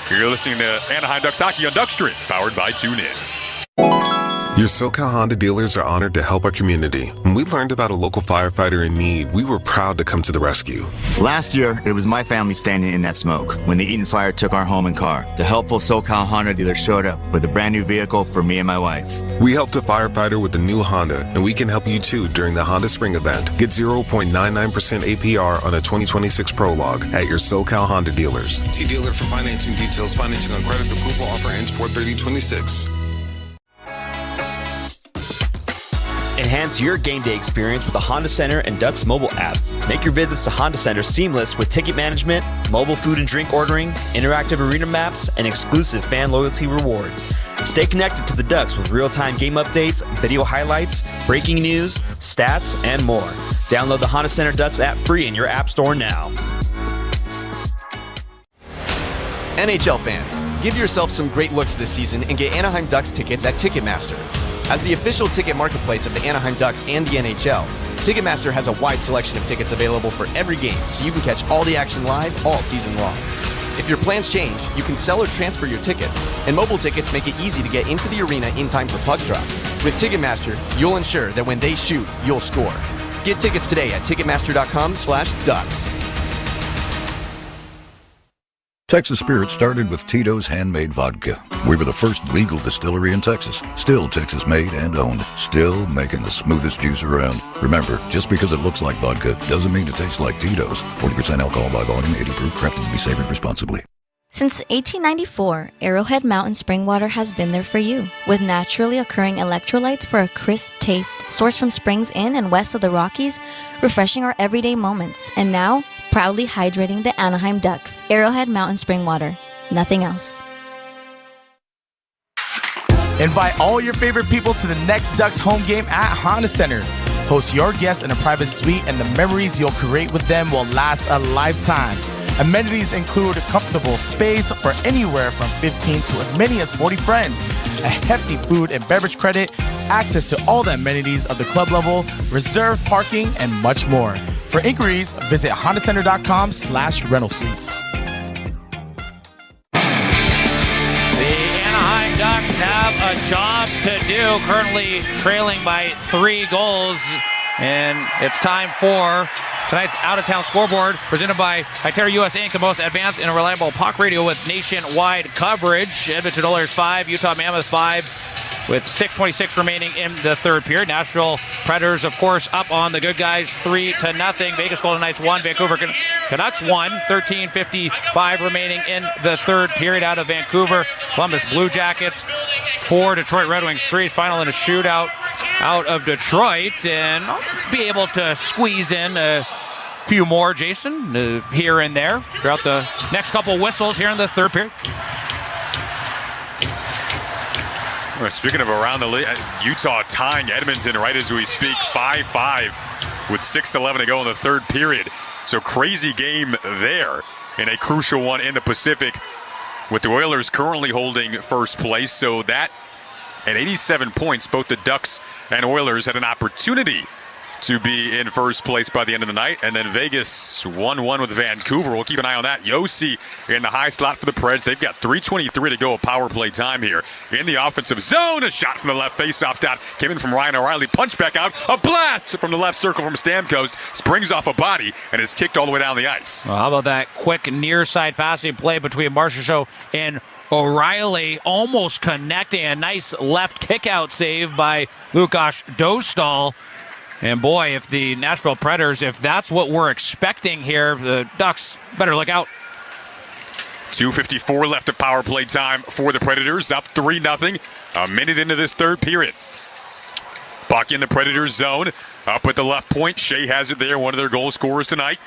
You're listening to Anaheim Ducks Hockey on Duckstream, powered by TuneIn. Your SoCal Honda dealers are honored to help our community. When we learned about a local firefighter in need, we were proud to come to the rescue. Last year, it was my family standing in that smoke when the Eaton Fire took our home and car. The helpful SoCal Honda dealer showed up with a brand new vehicle for me and my wife. We helped a firefighter with a new Honda, and we can help you too during the Honda Spring event. Get 0.99% APR on a 2026 Prologue at your SoCal Honda dealers. See dealer for financing details. Financing on credit approval offer ends 4/30/26. Enhance your game day experience with the Honda Center and Ducks mobile app. Make your visits to Honda Center seamless with ticket management, mobile food and drink ordering, interactive arena maps, and exclusive fan loyalty rewards. Stay connected to the Ducks with real-time game updates, video highlights, breaking news, stats, and more. Download the Honda Center Ducks app free in your app store now. NHL fans, give yourself some great looks this season and get Anaheim Ducks tickets at Ticketmaster. As the official ticket marketplace of the Anaheim Ducks and the NHL, Ticketmaster has a wide selection of tickets available for every game, so you can catch all the action live all season long. If your plans change, you can sell or transfer your tickets, and mobile tickets make it easy to get into the arena in time for puck drop. With Ticketmaster, you'll ensure that when they shoot, you'll score. Get tickets today at Ticketmaster.com/Ducks. Texas Spirit started with Tito's handmade vodka. We were the first legal distillery in Texas. Still Texas made and owned. Still making the smoothest juice around. Remember, just because it looks like vodka doesn't mean it tastes like Tito's. 40% alcohol by volume, 80 proof, crafted to be savored responsibly. Since 1894, Arrowhead Mountain Spring Water has been there for you, with naturally occurring electrolytes for a crisp taste, sourced from springs in and west of the Rockies, refreshing our everyday moments, and now, proudly hydrating the Anaheim Ducks. Arrowhead Mountain Spring Water. Nothing else. Invite all your favorite people to the next Ducks home game at Honda Center. Host your guests in a private suite, and the memories you'll create with them will last a lifetime. Amenities include comfortable space for anywhere from 15 to as many as 40 friends, a hefty food and beverage credit, access to all the amenities of the club level, reserved parking, and much more. For inquiries, visit HondaCenter.com/rental suites. The Anaheim Ducks have a job to do, currently trailing by 3 goals. And it's time for tonight's out-of-town scoreboard, presented by Hytera US Inc., the most advanced and reliable puck radio with nationwide coverage. Edmonton Oilers 5, Utah Mammoth 5, with 6:26 remaining in the third period. Nashville Predators, of course, up on the good guys 3-0. Vegas Golden Knights 1, Vancouver Canucks 1, 13:55 remaining in the third period out of Vancouver. Columbus Blue Jackets 4, Detroit Red Wings 3. Final in a shootout out of Detroit, and I'll be able to squeeze in a few more, Jason, here and there throughout the next couple whistles here in the third period. Well, speaking of around the league, Utah tying Edmonton right as we speak, 5-5 with 6:11 to go in the third period. So crazy game there in a crucial one in the Pacific with the Oilers currently holding first place. So that at 87 points, both the Ducks and Oilers had an opportunity to be in first place by the end of the night. And then Vegas 1-1 with Vancouver. We'll keep an eye on that. Yossi in the high slot for the Preds. They've got 3:23 to go of power play time here in the offensive zone. A shot from the left face-off dot came in from Ryan O'Reilly. Punch back out. A blast from the left circle from Stamkos. Springs off a body, and it's kicked all the way down the ice. Well, how about that quick near-side passing play between Marchessault and O'Reilly, almost connecting. A nice left kick-out save by Lukas Dostal. And boy, if the Nashville Predators, if that's what we're expecting here, the Ducks better look out. 2:54 left of power play time for the Predators, up 3-0, a minute into this third period. Puck in the Predators zone, up at the left point. Shea has it there, one of their goal scorers tonight.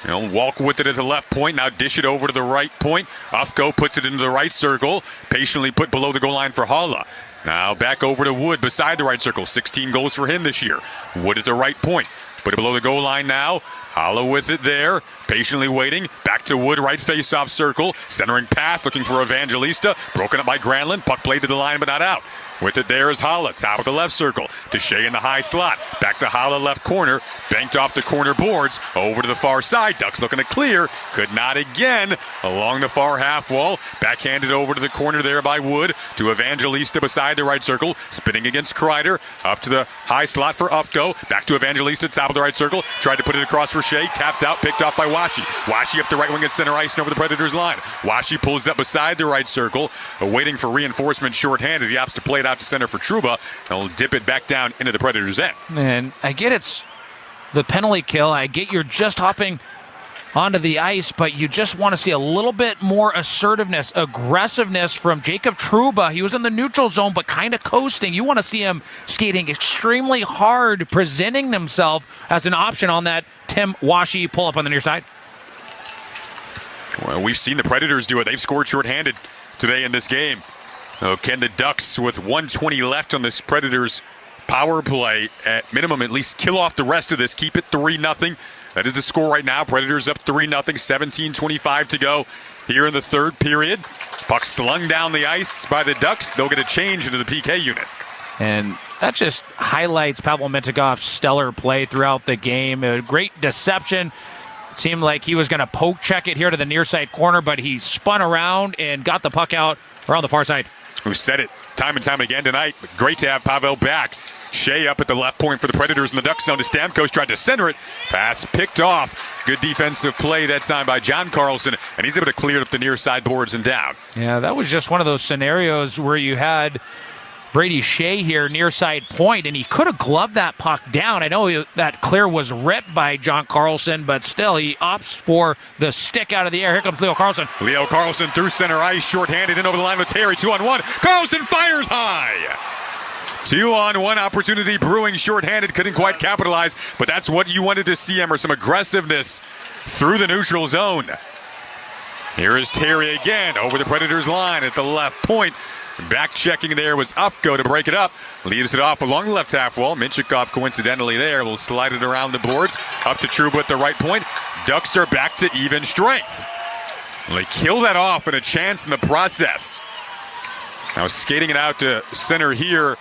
Walk with it at the left point, now dish it over to the right point. Ufko puts it into the right circle, patiently put below the goal line for Haula. Now back over to Wood beside the right circle. 16 goals for him this year. Wood at the right point. Put it below the goal line now. Haula with it there. Patiently waiting. Back to Wood, right face-off circle. Centering pass, looking for Evangelista. Broken up by Granlund. Puck played to the line, but not out. With it there is Haula. Top of the left circle. To Shea in the high slot. Back to Haula, left corner. Banked off the corner boards. Over to the far side. Ducks looking to clear. Could not again. Along the far half wall. Backhanded over to the corner there by Wood. To Evangelista beside the right circle. Spinning against Kreider. Up to the high slot for Ufko. Back to Evangelista, top of the right circle. Tried to put it across for Shea. Tapped out. Picked off by Washi. Washi up the right wing at center ice and over the Predators line. Washi pulls up beside the right circle. Waiting for reinforcement shorthanded. He opts to play it out to center for Trouba. And will dip it back down into the Predators' end. And I get it's the penalty kill. I get you're just hopping onto the ice, but you just want to see a little bit more assertiveness, aggressiveness from Jacob Trouba. He was in the neutral zone, but kind of coasting. You want to see him skating extremely hard, presenting himself as an option on that Tim Washi pull-up on the near side. Well, we've seen the Predators do it. They've scored shorthanded today in this game. Can the Ducks, with 1:20 left on this Predators power play, at minimum at least kill off the rest of this, keep it 3-0? That is the score right now. Predators up 3-0, 17:25 to go here in the third period. Puck slung down the ice by the Ducks. They'll get a change into the PK unit. And that just highlights Pavel Mintyukov's stellar play throughout the game. A great deception. It seemed like he was going to poke check it here to the near side corner, but he spun around and got the puck out around the far side. We've said it time and time again tonight. Great to have Pavel back. Shea up at the left point for the Predators in the Duck zone to Stamkos. Tried to center it. Pass picked off. Good defensive play that time by John Carlson, and he's able to clear up the near side boards and down. Yeah, that was just one of those scenarios where you had Brady Shea here near side point, and he could have gloved that puck down. I know that clear was ripped by John Carlson, but still he opts for the stick out of the air. Here comes Leo Carlson. Leo Carlson through center ice, shorthanded in over the line with Terry. 2-on-1. Carlson fires high. 2-on-1 opportunity brewing, shorthanded, couldn't quite capitalize, but that's what you wanted to see, Emmer, some aggressiveness through the neutral zone. Here is Terry again over the Predators line at the left point. Back checking there was Ufko to break it up. Leaves it off along the left half wall. Mintyukov coincidentally there will slide it around the boards. Up to Trouba at the right point. Ducks are back to even strength. They kill that off and a chance in the process. Now skating it out to center here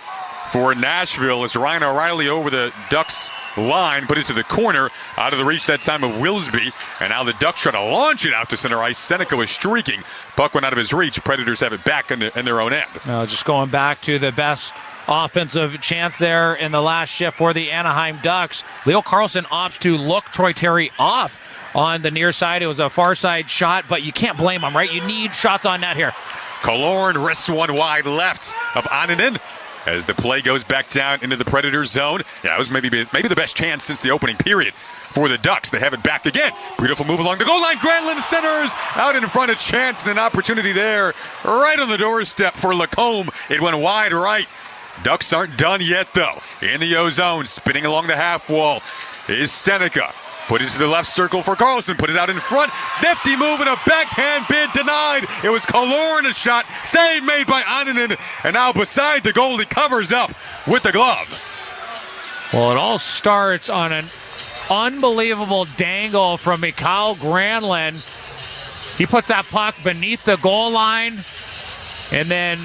for Nashville. It's Ryan O'Reilly over the Ducks line, put it to the corner, out of the reach that time of Wilsby, and now the Ducks try to launch it out to center ice. Seneca was streaking. Puck went out of his reach. Predators have it back in their own end. Just going back to the best offensive chance there in the last shift for the Anaheim Ducks. Leo Carlson opts to look Troy Terry off on the near side. It was a far side shot, but you can't blame him, right? You need shots on net here. Killorn wrists one wide left of Annunen as the play goes back down into the Predators zone. Yeah, it was maybe the best chance since the opening period for the Ducks. They have it back again. Beautiful move along the goal line. Granlund centers out in front of Chance, and an opportunity there right on the doorstep for Lacombe. It went wide right. Ducks aren't done yet, though. In the O zone, spinning along the half wall is Seneca. Put it to the left circle for Carlson. Put it out in front. Nifty move and a backhand bid denied. It was Kaloran a shot. Save made by Anaheim. And now beside the goal, he covers up with the glove. Well, it all starts on an unbelievable dangle from Mikael Granlund. He puts that puck beneath the goal line and then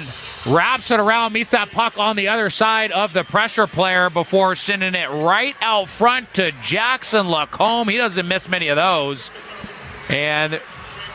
wraps it around, meets that puck on the other side of the pressure player before sending it right out front to Jackson Lacombe. He doesn't miss many of those. And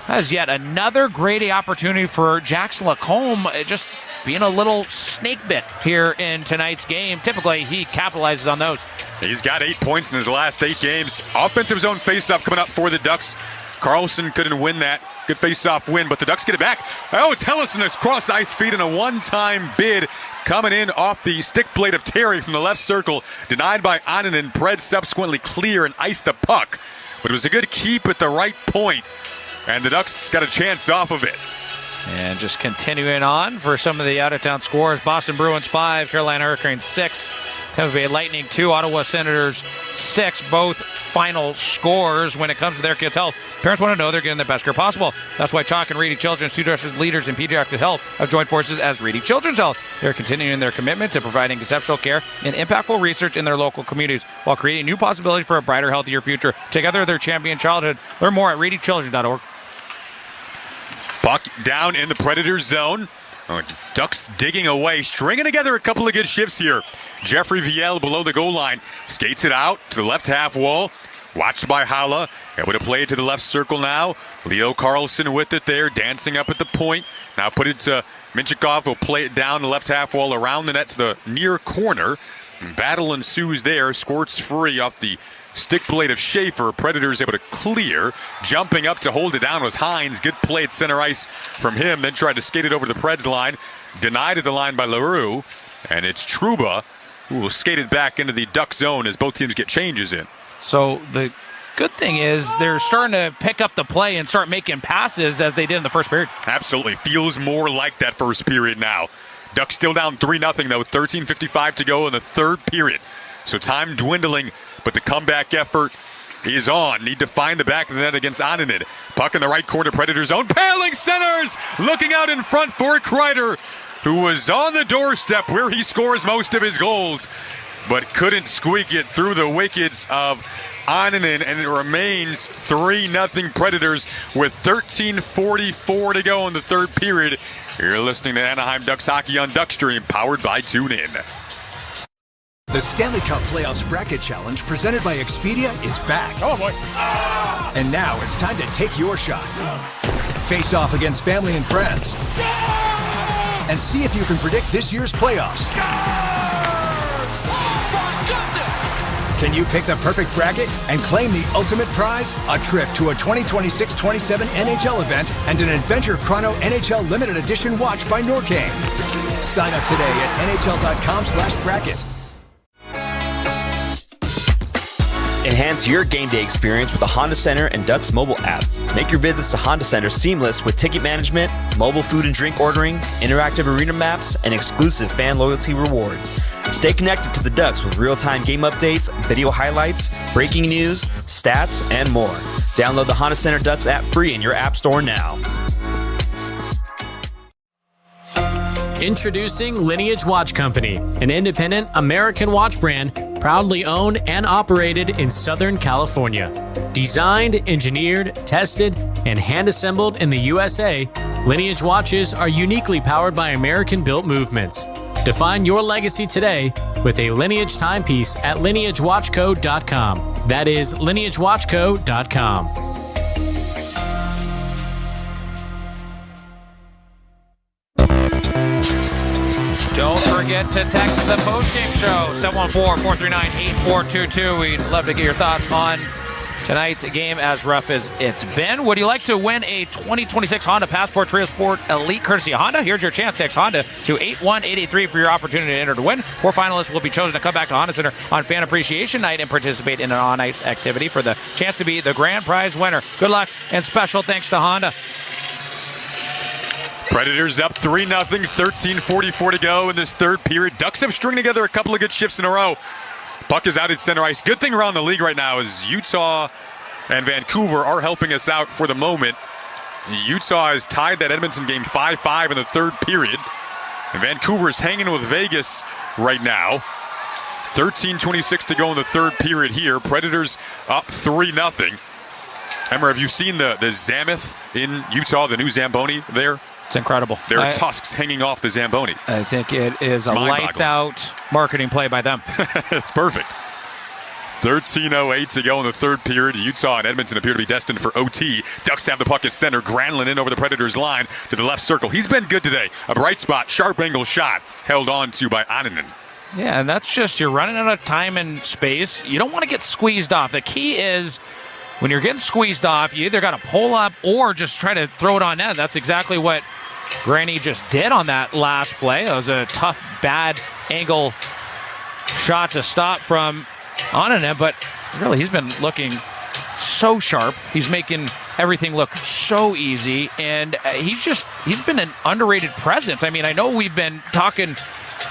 that's yet another great opportunity for Jackson Lacombe, just being a little snake bit here in tonight's game. Typically, he capitalizes on those. He's got 8 points in his last 8 games. Offensive zone faceoff coming up for the Ducks. Carlson couldn't win that. Good face-off win, but the Ducks get it back. Oh, it's Hellison, his cross-ice feed and a one-time bid coming in off the stick blade of Terry from the left circle. Denied by Ananen. Pred subsequently clear and iced the puck. But it was a good keep at the right point, and the Ducks got a chance off of it. And just continuing on for some of the out-of-town scores. Boston Bruins 5, Carolina Hurricanes 6, Tampa Bay Lightning 2, Ottawa Senators 6, both final scores when it comes to their kids' health. Parents want to know they're getting the best care possible. That's why Chalk and Reedy Children's, two trusted leaders in pediatric health, have joined forces as Reedy Children's Health. They're continuing their commitment to providing exceptional care and impactful research in their local communities while creating new possibilities for a brighter, healthier future. Together, they're champion childhood. Learn more at readychildren.org. Puck down in the Predators zone. Ducks digging away, stringing together a couple of good shifts here. Jeffrey Viel below the goal line. Skates it out to the left half wall. Watched by Hala. Able to play it to the left circle now. Leo Carlson with it there, dancing up at the point. Now put it to Minchikov. Will play it down the left half wall around the net to the near corner. Battle ensues there. Squirts free off the stick blade of Schaefer. Predators able to clear. Jumping up to hold it down was Hines. Good play at center ice from him. Then tried to skate it over the Preds line. Denied at the line by LaRue. And it's Trouba who will skate it back into the Duck zone as both teams get changes in. So the good thing is they're starting to pick up the play and start making passes as they did in the first period. Absolutely. Feels more like that first period now. Ducks still down 3-0 though. 13:55 to go in the third period. So time dwindling, but the comeback effort is on. Need to find the back of the net against Ananen. Puck in the right corner, Predator zone. Paling centers! Looking out in front for Kreider, who was on the doorstep where he scores most of his goals, but couldn't squeak it through the wickets of Ananen, and it remains 3-0 Predators with 13:44 to go in the third period. You're listening to Anaheim Ducks Hockey on Duckstream, powered by TuneIn. The Stanley Cup Playoffs Bracket Challenge presented by Expedia is back. Come on, boys. And now it's time to take your shot. Face off against family and friends. And see if you can predict this year's playoffs. Can you pick the perfect bracket and claim the ultimate prize? A trip to a 2026-27 NHL event and an Adventure Chrono NHL Limited Edition watch by Norcane. Sign up today at nhl.com/bracket. Enhance your game day experience with the Honda Center and Ducks mobile app. Make your visits to Honda Center seamless with ticket management, mobile food and drink ordering, interactive arena maps, and exclusive fan loyalty rewards. Stay connected to the Ducks with real-time game updates, video highlights, breaking news, stats, and more. Download the Honda Center Ducks app free in your app store now. Introducing Lineage Watch Company, an independent American watch brand proudly owned and operated in Southern California. Designed, engineered, tested, and hand-assembled in the USA, Lineage watches are uniquely powered by American-built movements. Define your legacy today with a Lineage timepiece at lineagewatchco.com. That is lineagewatchco.com. Don't forget to text the postgame show, 714-439-8422. We'd love to get your thoughts on tonight's game, as rough as it's been. Would you like to win a 2026 Honda Passport Trail Sport Elite courtesy of Honda? Here's your chance. Text Honda to 81883 for your opportunity to enter to win. 4 finalists will be chosen to come back to Honda Center on Fan Appreciation Night and participate in an on-ice activity for the chance to be the grand prize winner. Good luck and special thanks to Honda. Predators up 3-0, 13:44 to go in this third period. Ducks have stringed together a couple of good shifts in a row. Puck is out at center ice. Good thing around the league right now is Utah and Vancouver are helping us out for the moment. Utah has tied that Edmonton game 5-5 in the third period. And Vancouver is hanging with Vegas right now. 13:26 to go in the third period here. Predators up 3-0. Emmer, have you seen the Zameth in Utah, the new Zamboni there? It's incredible. There are tusks hanging off the Zamboni. I think it is a lights-out marketing play by them. It's perfect. 13:08 to go in the third period. Utah and Edmonton appear to be destined for OT. Ducks have the puck at center. Granlund in over the Predators' line to the left circle. He's been good today. A bright spot, sharp angle shot, held on to by Anaheim. Yeah, and that's just, you're running out of time and space. You don't want to get squeezed off. The key is, when you're getting squeezed off, you either got to pull up or just try to throw it on net. That's exactly what Granny just did on that last play. It was a tough, bad angle shot to stop from Anaheim, but really he's been looking so sharp. He's making everything look so easy, and he's been an underrated presence. I mean, I know we've been talking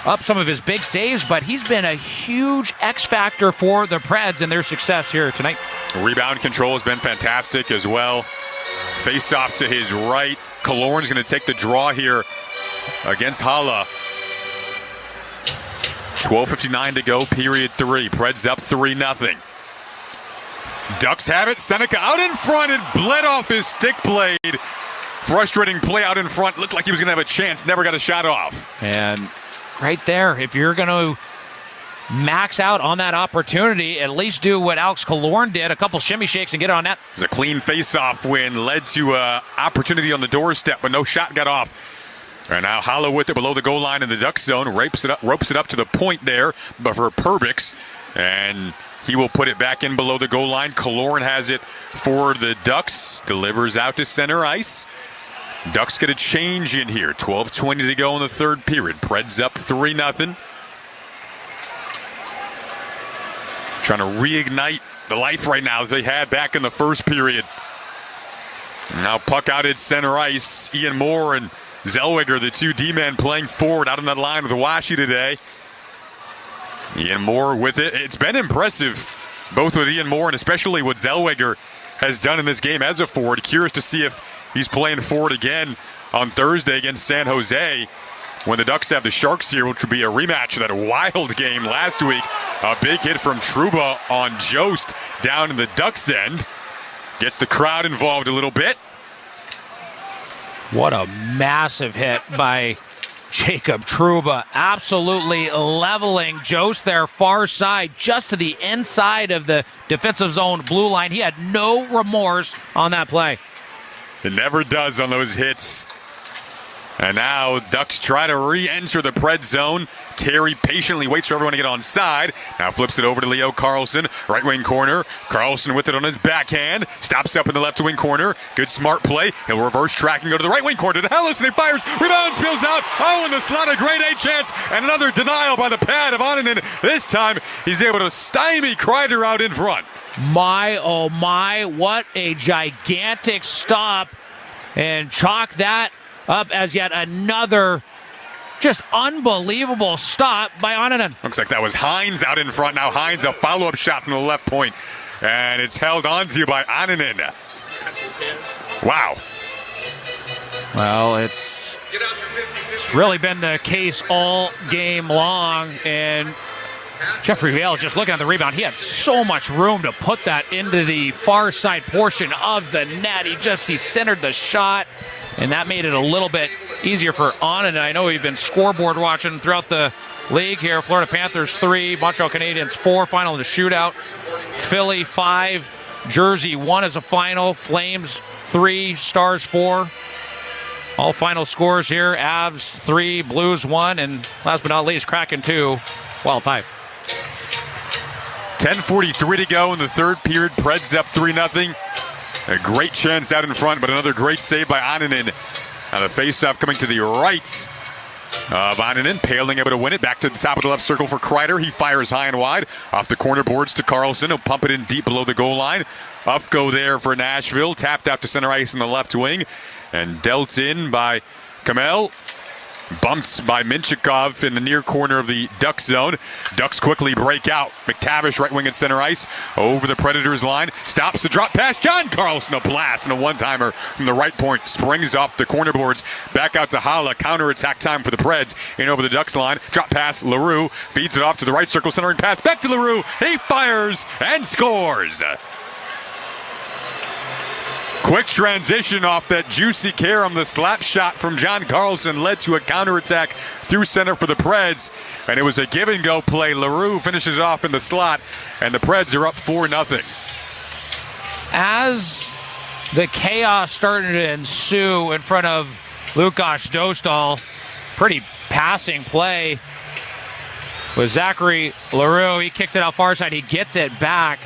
up some of his big saves, but he's been a huge X factor for the Preds and their success here tonight. Rebound control has been fantastic as well. Face off to his right. Killorn's going to take the draw here against Hala. 12:59 to go, period 3. Preds up 3-0. Ducks have it. Seneca out in front and bled off his stick blade. Frustrating play out in front. Looked like he was going to have a chance. Never got a shot off. And right there, if you're going to max out on that opportunity, at least do what Alex Killorn did, a couple shimmy shakes and get it on net. It was a clean face-off win, led to an opportunity on the doorstep, but no shot got off. And now Hollow with it below the goal line in the Duck zone, ropes it up to the point there, but for Perbix, and he will put it back in below the goal line. Killorn has it for the Ducks, delivers out to center ice. Ducks get a change in here. 12:20 to go in the third period. Preds up 3-0. Trying to reignite the life right now that they had back in the first period. Now puck out at center ice. Ian Moore and Zellweger, the two D-men playing forward out on that line with Washi today. Ian Moore with it. It's been impressive, both with Ian Moore and especially what Zellweger has done in this game as a forward. Curious to see if he's playing forward again on Thursday against San Jose when the Ducks have the Sharks here, which would be a rematch of that wild game last week. A big hit from Trouba on Jost down in the Ducks end. Gets the crowd involved a little bit. What a massive hit by Jacob Trouba. Absolutely leveling Jost there far side, just to the inside of the defensive zone blue line. He had no remorse on that play. It never does on those hits. And now Ducks try to re-enter the Pred zone. Terry patiently waits for everyone to get on side. Now flips it over to Leo Carlson. Right wing corner. Carlson with it on his backhand. Stops up in the left wing corner. Good smart play. He'll reverse track and go to the right wing corner to Hellis, and he fires. Rebound, spills out. Oh, in the slot, a grade A chance. And another denial by the pad of Ananen. This time he's able to stymie Kreider out in front. My, oh my, what a gigantic stop. And chalk that up as yet another just unbelievable stop by Ananen. Looks like that was Hines out in front. Now Hines, a follow-up shot from the left point. And it's held onto by Ananen. Wow. Well, it's really been the case all game long. And Jeffrey Vale, just looking at the rebound, he had so much room to put that into the far side portion of the net. He centered the shot, and that made it a little bit easier for Ananen. I know we've been scoreboard watching throughout the league here. Florida Panthers 3, Montreal Canadiens 4, final in the shootout. Philly 5, Jersey 1 as a final. Flames 3, Stars 4. All final scores here. Avs 3, Blues 1, and last but not least, Kraken 2, Wild 5. 10:43 to go in the third period. Preds up 3-0. A great chance out in front, but another great save by Ananen. Now the face-off coming to the right of Ananen. Paling able to win it. Back to the top of the left circle for Kreider. He fires high and wide. Off the corner boards to Carlson. He'll pump it in deep below the goal line. Ufko there for Nashville. Tapped out to center ice in the left wing. And dealt in by Kamel. Bumped by Minchikov in the near corner of the Ducks zone. Ducks quickly break out. McTavish right wing at center ice. Over the Predators line. Stops the drop pass. John Carlson, a blast and a one-timer from the right point. Springs off the corner boards. Back out to Hala. Counter-attack time for the Preds. In over the Ducks line. Drop pass. LaRue feeds it off to the right circle. Centering pass. Back to LaRue. He fires and scores. Quick transition off that juicy carom. The slap shot from John Carlson led to a counterattack through center for the Preds, and it was a give-and-go play. LaRue finishes off in the slot, and the Preds are up 4-0. As the chaos started to ensue in front of Lukas Dostal, pretty passing play with Zachary LaRue. He kicks it out far side. He gets it back.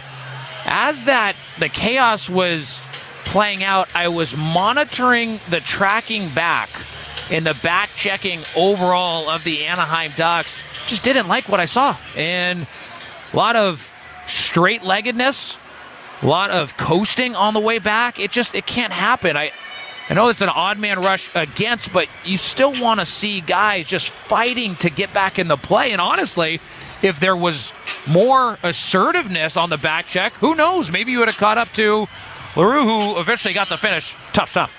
As the chaos was playing out, I was monitoring the tracking back and the back checking overall of the Anaheim Ducks. Just didn't like what I saw. And a lot of straight-leggedness, a lot of coasting on the way back. It can't happen. I know it's an odd man rush against, but you still want to see guys just fighting to get back in the play. And honestly, if there was more assertiveness on the back check, who knows? Maybe you would have caught up to LaRue, who eventually got the finish. Tough stuff.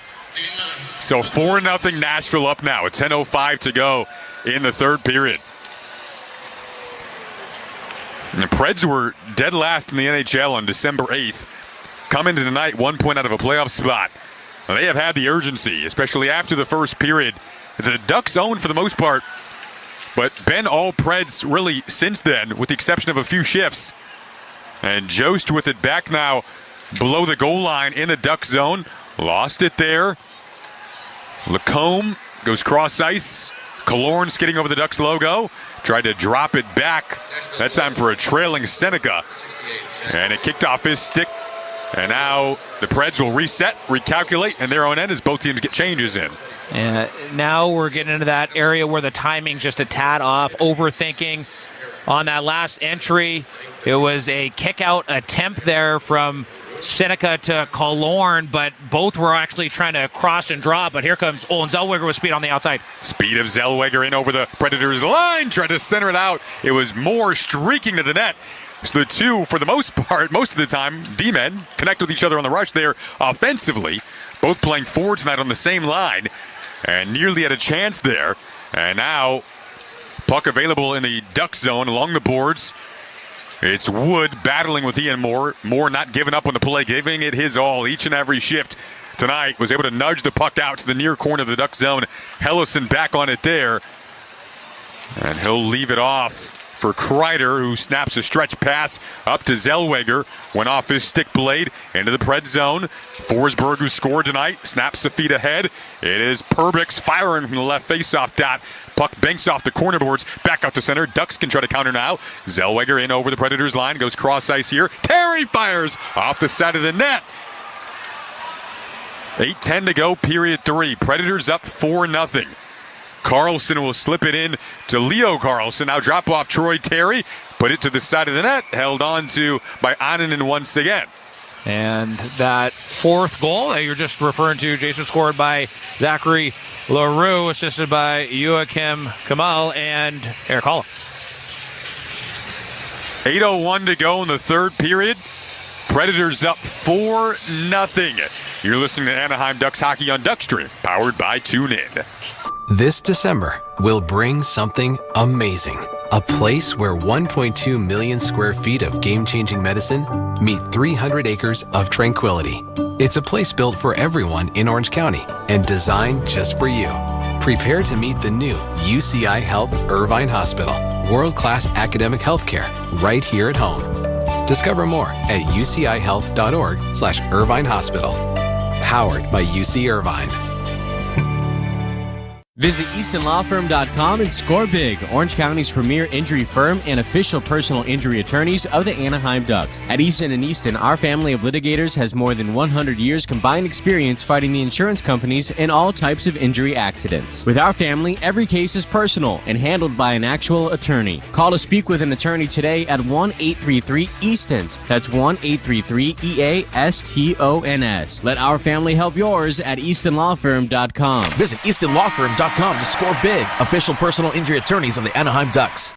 So 4-0 Nashville up now. 10:05 to go in the third period. And the Preds were dead last in the NHL on December 8th. Come into tonight 1 point out of a playoff spot. Now, they have had the urgency, especially after the first period. The Ducks own for the most part, but been all Preds really since then, with the exception of a few shifts. And Jost with it back now below the goal line in the Duck zone. Lost it there. Lacombe goes cross ice. Killorn skidding over the Ducks logo. Tried to drop it back. That time for a trailing Seneca. And it kicked off his stick. And now the Preds will reset, recalculate, and their own end as both teams get changes in. And now we're getting into that area where the timing's just a tad off. Overthinking on that last entry. It was a kick-out attempt there from Seneca to Killorn, but both were actually trying to cross and draw. But here comes Olin Zellweger with speed on the outside. Speed of Zellweger in over the Predators' line. Tried to center it out. It was Moore streaking to the net. So the two, for the most part, most of the time, D-men connect with each other on the rush there offensively. Both playing forward tonight on the same line. And nearly had a chance there. And now, puck available in the Duck zone along the boards. It's Wood battling with Ian Moore. Moore not giving up on the play, giving it his all each and every shift tonight. Was able to nudge the puck out to the near corner of the Duck zone. Hellison back on it there. And he'll leave it off for Kreider, who snaps a stretch pass up to Zellweger. Went off his stick blade into the Pred zone. Forsberg, who scored tonight, snaps the feet ahead. It is Perbix firing from the left faceoff dot. Puck banks off the corner boards, back out to center. Ducks can try to counter now. Zellweger in over the Predators line, goes cross ice here. Terry fires off the side of the net. 8:10 to go, period 3. Predators up 4-0. Carlson will slip it in to Leo Carlson. Now drop off Troy Terry. Put it to the side of the net. Held on to by Annanen once again. And that fourth goal that you're just referring to, Jason, scored by Zachary LaRue, assisted by Joachim Kamal and Eric Hall. 8:01 to go in the third period. Predators up 4-0. You're listening to Anaheim Ducks Hockey on Duckstream, powered by TuneIn. This December, we'll bring something amazing. A place where 1.2 million square feet of game-changing medicine meet 300 acres of tranquility. It's a place built for everyone in Orange County and designed just for you. Prepare to meet the new UCI Health Irvine Hospital. World-class academic healthcare right here at home. Discover more at ucihealth.org/Irvine Hospital. Powered by UC Irvine. Visit EastonLawFirm.com and score big, Orange County's premier injury firm and official personal injury attorneys of the Anaheim Ducks. At Easton & Easton, our family of litigators has more than 100 years combined experience fighting the insurance companies in all types of injury accidents. With our family, every case is personal and handled by an actual attorney. Call to speak with an attorney today at 1-833-EASTONS. That's 1-833-EASTONS. Let our family help yours at EastonLawFirm.com. Visit EastonLawFirm.com DOMO.com to score big. Official personal injury attorneys of the Anaheim Ducks.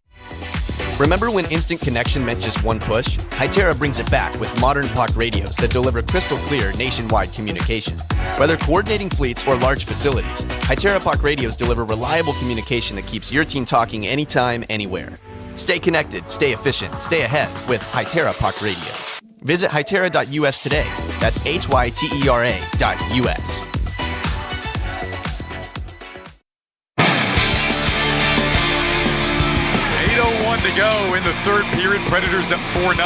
Remember when instant connection meant just one push? Hytera brings it back with modern POC radios that deliver crystal clear nationwide communication. Whether coordinating fleets or large facilities, Hytera POC radios deliver reliable communication that keeps your team talking anytime, anywhere. Stay connected, stay efficient, stay ahead with Hytera POC radios. Visit hytera.us today. That's HYTERA.us. To go in the third period. Predators up 4-0.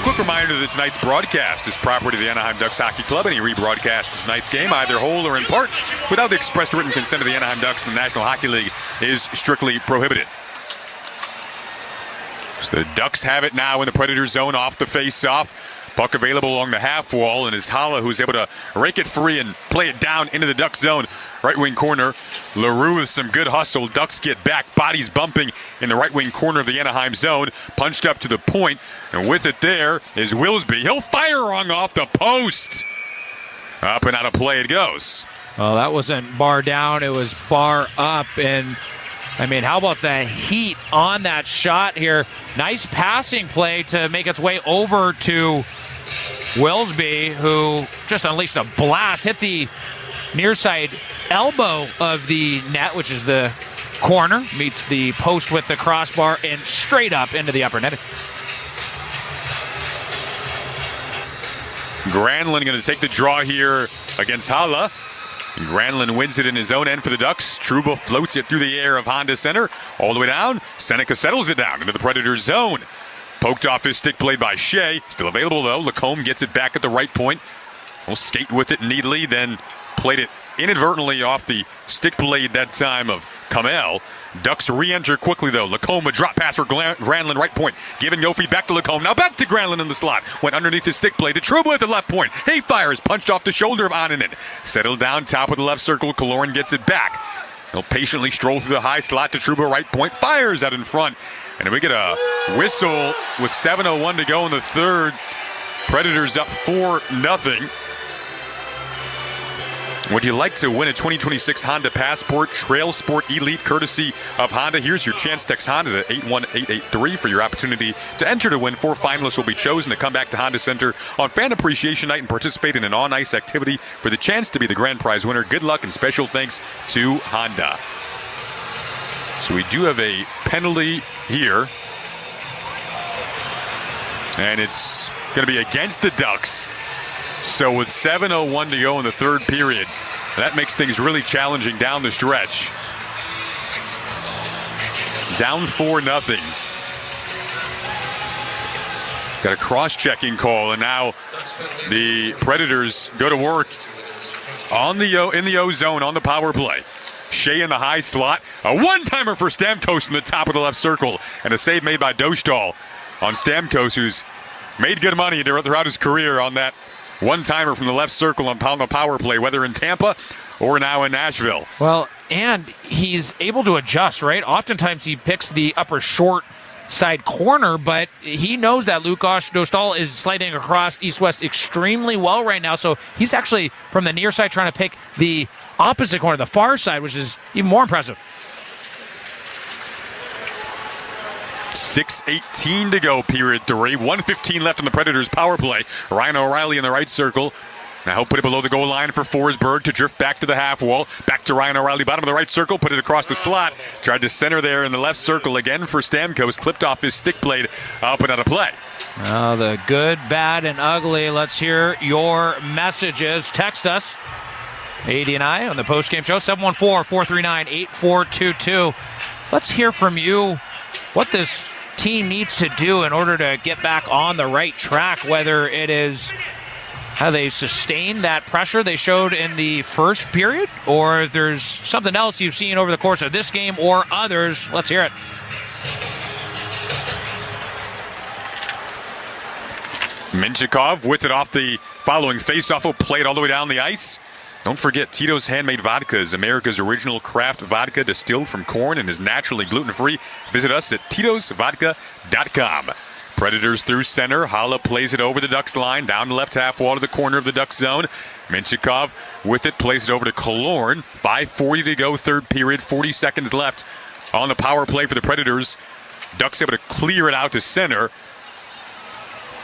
Quick reminder that tonight's broadcast is property of the Anaheim Ducks Hockey Club. Any rebroadcast of tonight's game, either whole or in part, without the express written consent of the Anaheim Ducks and the National Hockey League, is strictly prohibited. So the Ducks have it now in the Predator zone off the face-off. Puck available along the half wall, and it's Hala who's able to rake it free and play it down into the Ducks zone. Right wing corner. LaRue with some good hustle. Ducks get back. Bodies bumping in the right wing corner of the Anaheim zone. Punched up to the point. And with it there is Willsby. He'll fire wrong off the post. Up and out of play it goes. Well, that wasn't bar down. It was bar up. And, I mean, how about the heat on that shot here? Nice passing play to make its way over to Willsby, who just unleashed a blast. Hit the near side elbow of the net, which is the corner, meets the post with the crossbar and straight up into the upper net. Granlund going to take the draw here against Hala. And Granlund wins it in his own end for the Ducks. Trouba floats it through the air of Honda Center. All the way down. Seneca settles it down into the Predator zone. Poked off his stick blade by Shea. Still available though. Lacombe gets it back at the right point. Will skate with it neatly, then played it inadvertently off the stick blade that time of Kamel. Ducks re-enter quickly though. Lacombe, a drop pass for Granlund, right point. Giving no feed back to Lacombe. Now back to Granlund in the slot. Went underneath his stick blade to Trouba at the left point. He fires, punched off the shoulder of Ananen. Settled down top of the left circle. Kaloran gets it back. He'll patiently stroll through the high slot to Trouba, right point. Fires out in front. And we get a whistle with 7:01 to go in the third. Predators up 4-0. Would you like to win a 2026 Honda Passport Trail Sport Elite courtesy of Honda? Here's your chance. Text Honda to 81883 for your opportunity to enter to win. 4 finalists will be chosen to come back to Honda Center on Fan Appreciation Night and participate in an on-ice activity for the chance to be the grand prize winner. Good luck and special thanks to Honda. So we do have a penalty here. And it's going to be against the Ducks. So with 7:01 to go in the third period, that makes things really challenging down the stretch. Down 4-0. Got a cross-checking call, and now the Predators go to work on in the O zone on the power play. Shea in the high slot. A one-timer for Stamkos from the top of the left circle, and a save made by Dostal on Stamkos, who's made good money throughout his career on that one-timer from the left circle on the power play, whether in Tampa or now in Nashville. Well, and he's able to adjust, right? Oftentimes he picks the upper short side corner, but he knows that Lukas Dostal is sliding across east-west extremely well right now, so he's actually from the near side trying to pick the opposite corner, the far side, which is even more impressive. 6:18 to go, period 3. 1:15 left on the Predators' power play. Ryan O'Reilly in the right circle. Now he'll put it below the goal line for Forsberg to drift back to the half wall. Back to Ryan O'Reilly, bottom of the right circle, put it across the slot. Tried to center there in the left circle again for Stamkos. Clipped off his stick blade, up and out of play. Oh, the good, bad, and ugly. Let's hear your messages. Text us, AD and I, on the postgame show, 714-439-8422. Let's hear from you what this team needs to do in order to get back on the right track, whether it is how they sustain that pressure they showed in the first period, or if there's something else you've seen over the course of this game or others. Let's hear it. Minchikov with it off the following faceoff, will play it all the way down the ice. Don't forget, Tito's Handmade Vodka is America's original craft vodka distilled from corn and is naturally gluten-free. Visit us at titosvodka.com. Predators through center. Hala plays it over the Ducks line, down the left half wall to the corner of the Ducks zone. Minchikov with it, plays it over to Killorn. 5:40 to go, third period, 40 seconds left on the power play for the Predators. Ducks able to clear it out to center.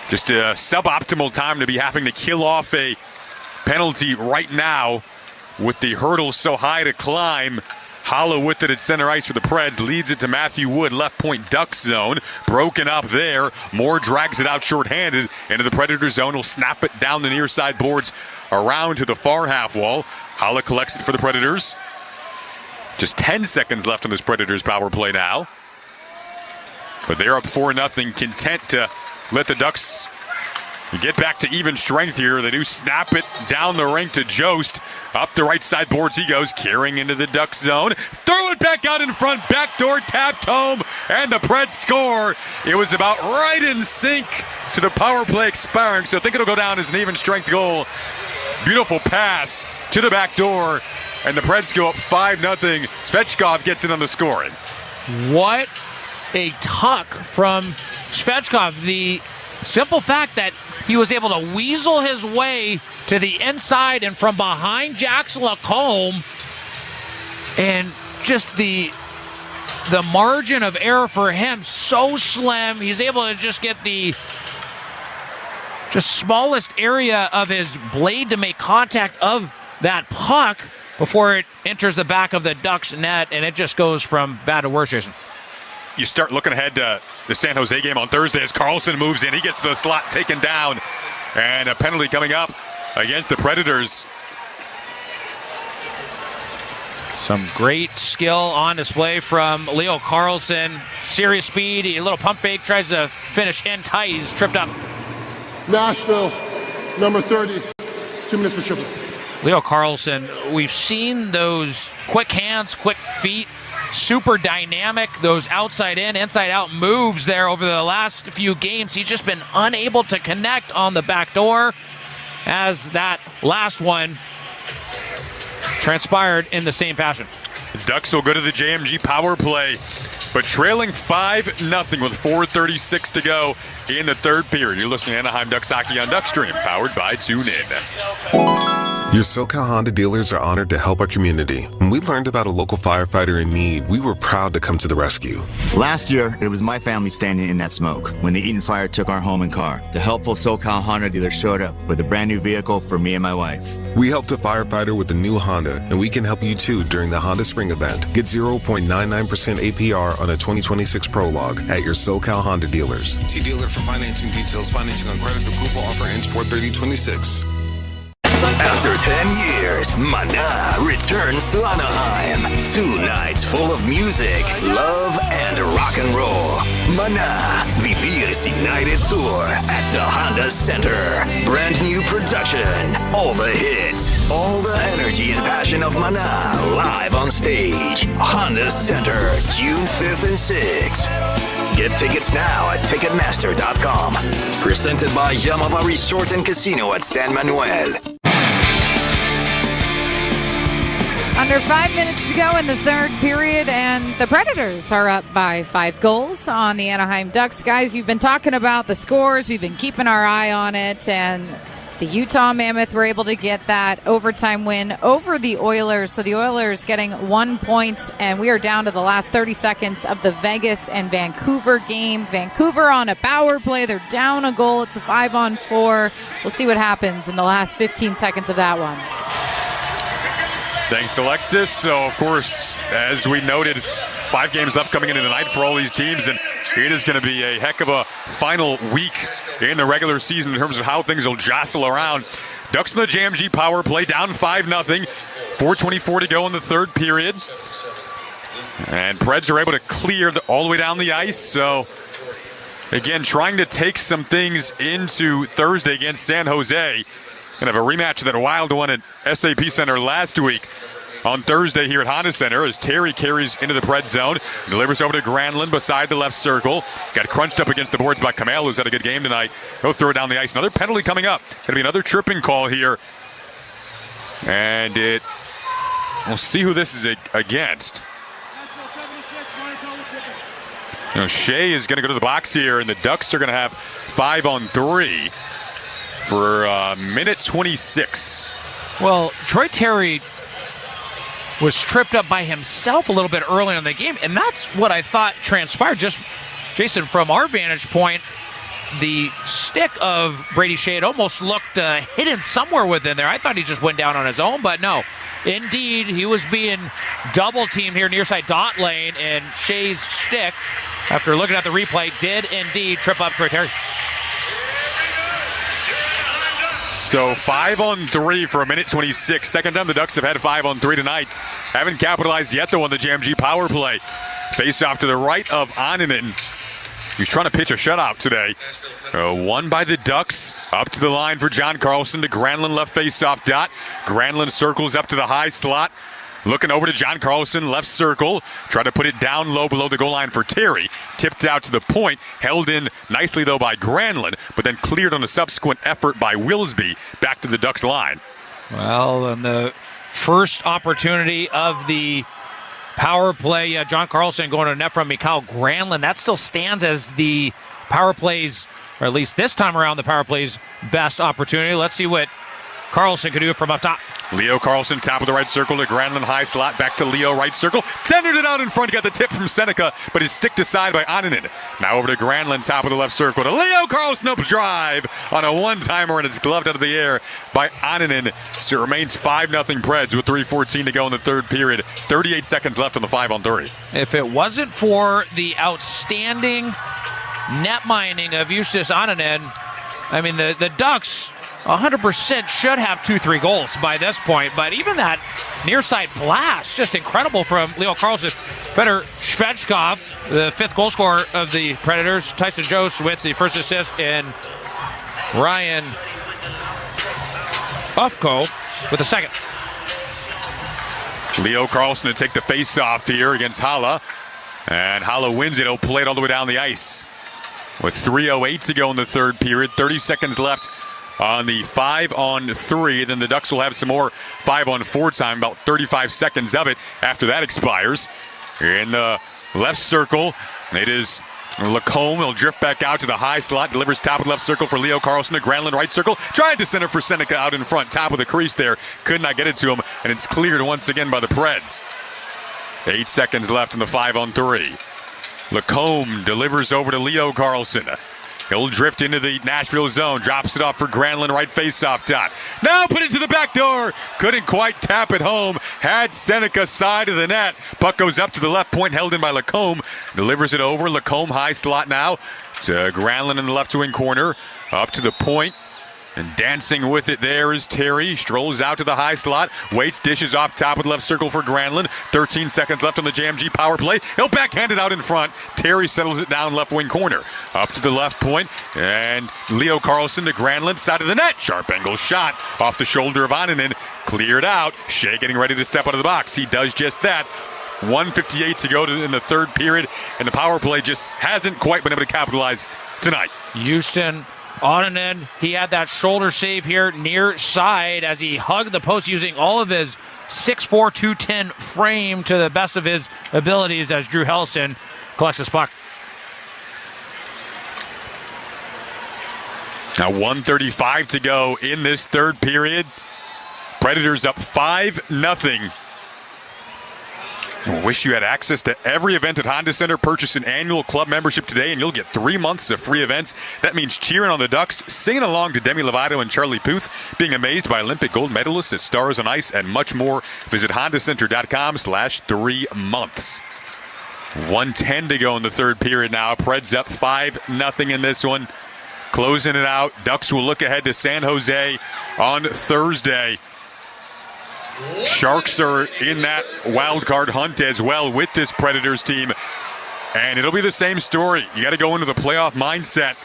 Just a suboptimal time to be having to kill off a penalty right now with the hurdle so high to climb. Hollow with it at center ice for the Preds. Leads it to Matthew Wood, left point Ducks zone. Broken up there. Moore drags it out shorthanded into the Predator zone. Will snap it down the near side boards around to the far half wall. Hollow collects it for the Predators. Just 10 seconds left on this Predators power play now. But they're up 4-0, content to let the Ducks get back to even strength here. They do snap it down the rink to Jost. Up the right side boards he goes, carrying into the Ducks zone. Throw it back out in front, backdoor tapped home, and the Preds score. It was about right in sync to the power play expiring, so I think it'll go down as an even strength goal. Beautiful pass to the back door, and the Preds go up 5-0. Svechkov gets in on the scoring. What a tuck from Svechkov. The simple fact that he was able to weasel his way to the inside and from behind Jackson Lacombe, and just the margin of error for him so slim. He's able to just get the smallest area of his blade to make contact of that puck before it enters the back of the Ducks net, and it just goes from bad to worse, Jason. You start looking ahead to the San Jose game on Thursday as Carlson moves in. He gets to the slot, taken down, and a penalty coming up against the Predators. Some great skill on display from Leo Carlson. Serious speed, a little pump fake, tries to finish in tight. He's tripped up. Nashville, number 30, 2 minutes for triple. Leo Carlson, we've seen those quick hands, quick feet, super dynamic, those outside in, inside out moves there over the last few games. He's just been unable to connect on the back door, as that last one transpired in the same fashion. The Ducks will go to the JMG power play, but trailing 5-0 with 4:36 to go in the third period. You're listening to Anaheim Ducks Hockey on Duckstream, powered by TuneIn. Your SoCal Honda dealers are honored to help our community. When we learned about a local firefighter in need, we were proud to come to the rescue. Last year, it was my family standing in that smoke when the Eaton fire took our home and car. The helpful SoCal Honda dealer showed up with a brand new vehicle for me and my wife. We helped a firefighter with a new Honda, and we can help you too during the Honda Spring event. Get 0.99% APR on a 2026 Prologue at your SoCal Honda dealers. See dealer for financing details. Financing on credit approval offer ends 4/30/26. After 10 years, Mana returns to Anaheim. 2 nights full of music, love, and rock and roll. Mana, Vivir's Ignited Tour at the Honda Center. Brand new production, all the hits, all the energy and passion of Mana live on stage. Honda Center, June 5th and 6th. Get tickets now at Ticketmaster.com. Presented by Yamava Resort and Casino at San Manuel. Under 5 minutes to go in the third period, and the Predators are up by 5 goals on the Anaheim Ducks. Guys, you've been talking about the scores. We've been keeping our eye on it, and the Utah Mammoth were able to get that overtime win over the Oilers. So the Oilers getting 1 point, and we are down to the last 30 seconds of the Vegas and Vancouver game. Vancouver on a power play. They're down a goal. It's a 5-on-4. We'll see what happens in the last 15 seconds of that one. Thanks, Alexis. So, of course, as we noted, 5 games left coming into tonight for all these teams, and it is going to be a heck of a final week in the regular season in terms of how things will jostle around. Ducks in the JMG power play, down 5-0, 4:24 to go in the third period. And Preds are able to clear all the way down the ice. So, again, trying to take some things into Thursday against San Jose. Going to have a rematch of that wild one at SAP Center last week on Thursday here at Honda Center as Terry carries into the Preds zone. Delivers over to Granlund beside the left circle. Got crunched up against the boards by Kamel, who's had a good game tonight. He'll throw it down the ice. Another penalty coming up. Going to be another tripping call here. And we'll see who this is against. Shea is going to go to the box here, and the Ducks are going to have 5-on-3. For minute 26. Well, Troy Terry was tripped up by himself a little bit early in the game, and that's what I thought transpired. Just, Jason, from our vantage point, the stick of Brady Shea, it almost looked hidden somewhere within there. I thought he just went down on his own, but no. Indeed, he was being double-teamed here near side dot lane, and Shea's stick, after looking at the replay, did indeed trip up Troy Terry. So 5-on-3 for 1:26. Second time the Ducks have had 5-on-3 tonight. Haven't capitalized yet, though, on the JMG power play. Face off to the right of Annanen. He's trying to pitch a shutout today. Won by the Ducks. Up to the line for John Carlson to Granlund, left face-off dot. Granlund circles up to the high slot. Looking over to John Carlson, left circle. Try to put it down low below the goal line for Terry. Tipped out to the point. Held in nicely, though, by Granlund, but then cleared on a subsequent effort by Wilsby back to the Ducks line. Well, and the first opportunity of the power play, John Carlson going to net from Mikael Granlund. That still stands as the power play's, or at least this time around, the power play's best opportunity. Let's see what Carlson could do from up top. Leo Carlson, top of the right circle to Granlund, high slot, back to Leo, right circle. Tendered it out in front, got the tip from Seneca, but is sticked aside by Annanen. Now over to Granlund, top of the left circle to Leo Carlson, up drive on a one-timer, and it's gloved out of the air by Annanen. So it remains 5-0 Preds with 3:14 to go in the third period. 38 seconds left on the 5-on-3. If it wasn't for the outstanding net mining of Justus Annanen, I mean, the Ducks 100% should have 2-3 goals by this point, but even that near side blast, just incredible from Leo Carlson. Fedor Shvechkov, the fifth goal scorer of the Predators. Tyson Jost with the first assist, and Ryan Ufko with the second. Leo Carlson to take the face-off here against Hala, and Hala wins it. He'll play it all the way down the ice. With 3:08 to go in the third period, 30 seconds left on the 5-on-3. Then the Ducks will have some more 5-on-4 time, about 35 seconds of it after that expires. In the left circle, it is Lacombe. He'll drift back out to the high slot, delivers top of the left circle for Leo Carlson to Granlund, right circle. Tried to center for Seneca out in front, top of the crease there. Could not get it to him, and it's cleared once again by the Preds. 8 seconds left in the 5-on-3. Lacombe delivers over to Leo Carlson. He'll drift into the Nashville zone, drops it off for Granlund, right face-off dot. Now put it to the back door. Couldn't quite tap it home. Had Seneca side of the net. Puck goes up to the left point, held in by Lacombe. Delivers it over. Lacombe high slot now to Granlund in the left wing corner. Up to the point. And dancing with it there is Terry. Strolls out to the high slot. Waits, dishes off top of the left circle for Granlund. 13 seconds left on the JMG power play. He'll backhand it out in front. Terry settles it down left wing corner. Up to the left point. And Leo Carlson to Granlund, side of the net. Sharp angle shot off the shoulder of Annanen. Cleared out. Shea getting ready to step out of the box. He does just that. 1:58 to go in the third period. And the power play just hasn't quite been able to capitalize tonight. Houston Annanen, he had that shoulder save here near side as he hugged the post using all of his 6'4", 210 frame to the best of his abilities as Drew Helson collects this puck. Now 1:35 to go in this third period. Predators up 5-0. I wish you had access to every event at Honda Center. Purchase an annual club membership today and you'll get 3 months of free events. That means cheering on the Ducks, singing along to Demi Lovato and Charlie Puth, being amazed by Olympic gold medalists at Stars on Ice, and much more. Visit HondaCenter.com/3 months. 1:10 to go in the third period now. Preds up 5-0 in this one. Closing it out. Ducks will look ahead to San Jose on Thursday. Sharks are in that wild card hunt as well with this Predators team. And it'll be the same story. You got to go into the playoff mindset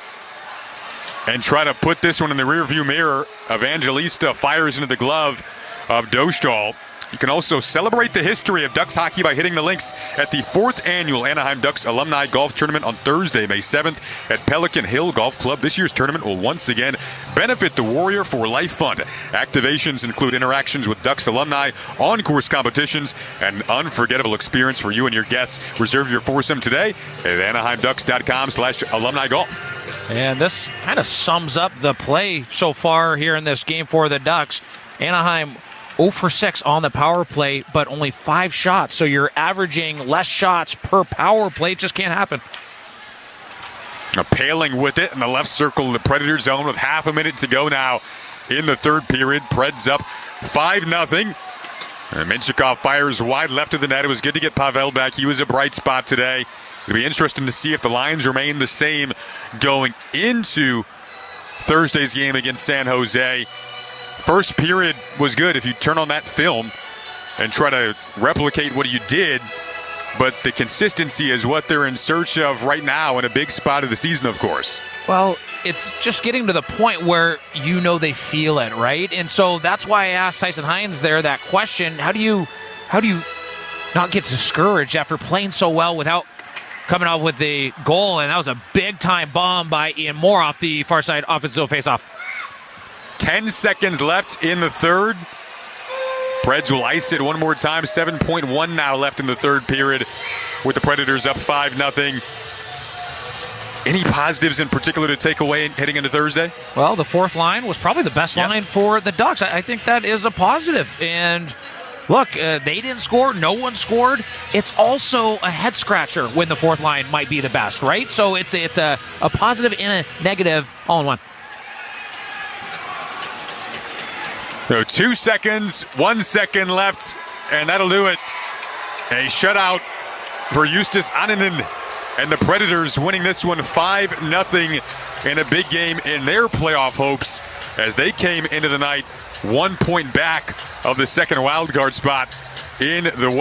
and try to put this one in the rearview mirror. Evangelista fires into the glove of Dostal. You can also celebrate the history of Ducks hockey by hitting the links at the 4th annual Anaheim Ducks Alumni Golf Tournament on Thursday, May 7th at Pelican Hill Golf Club. This year's tournament will once again benefit the Warrior for Life Fund. Activations include interactions with Ducks alumni, on-course competitions, and an unforgettable experience for you and your guests. Reserve your foursome today at AnaheimDucks.com/alumni golf. And this kind of sums up the play so far here in this game for the Ducks. Anaheim 0 for 6 on the power play, but only 5 shots. So you're averaging less shots per power play. It just can't happen. Paling with it in the left circle of the Predator zone with half a minute to go now in the third period. Preds up 5-0. And Minchikov fires wide left of the net. It was good to get Pavel back. He was a bright spot today. It'll be interesting to see if the lines remain the same going into Thursday's game against San Jose. First period was good if you turn on that film and try to replicate what you did, but the consistency is what they're in search of right now in a big spot of the season, of course. Well, it's just getting to the point where you know they feel it, right? And so that's why I asked Tyson Hines there that question. How do you not get discouraged after playing so well without coming out with the goal? And that was a big-time bomb by Ian Moore off the far side offensive faceoff. 10 seconds left in the third. Preds will ice it one more time. 7.1 now left in the third period with the Predators up 5-0. Any positives in particular to take away heading into Thursday? Well, the fourth line was probably the best line for the Ducks. I think that is a positive. And look, they didn't score. No one scored. It's also a head scratcher when the fourth line might be the best, right? So it's a positive and a negative all in one. So 2 seconds, 1 second left, and that'll do it. A shutout for Justus Annunen, and the Predators winning this one 5-0 in a big game in their playoff hopes as they came into the night 1 point back of the second wildcard spot in the West.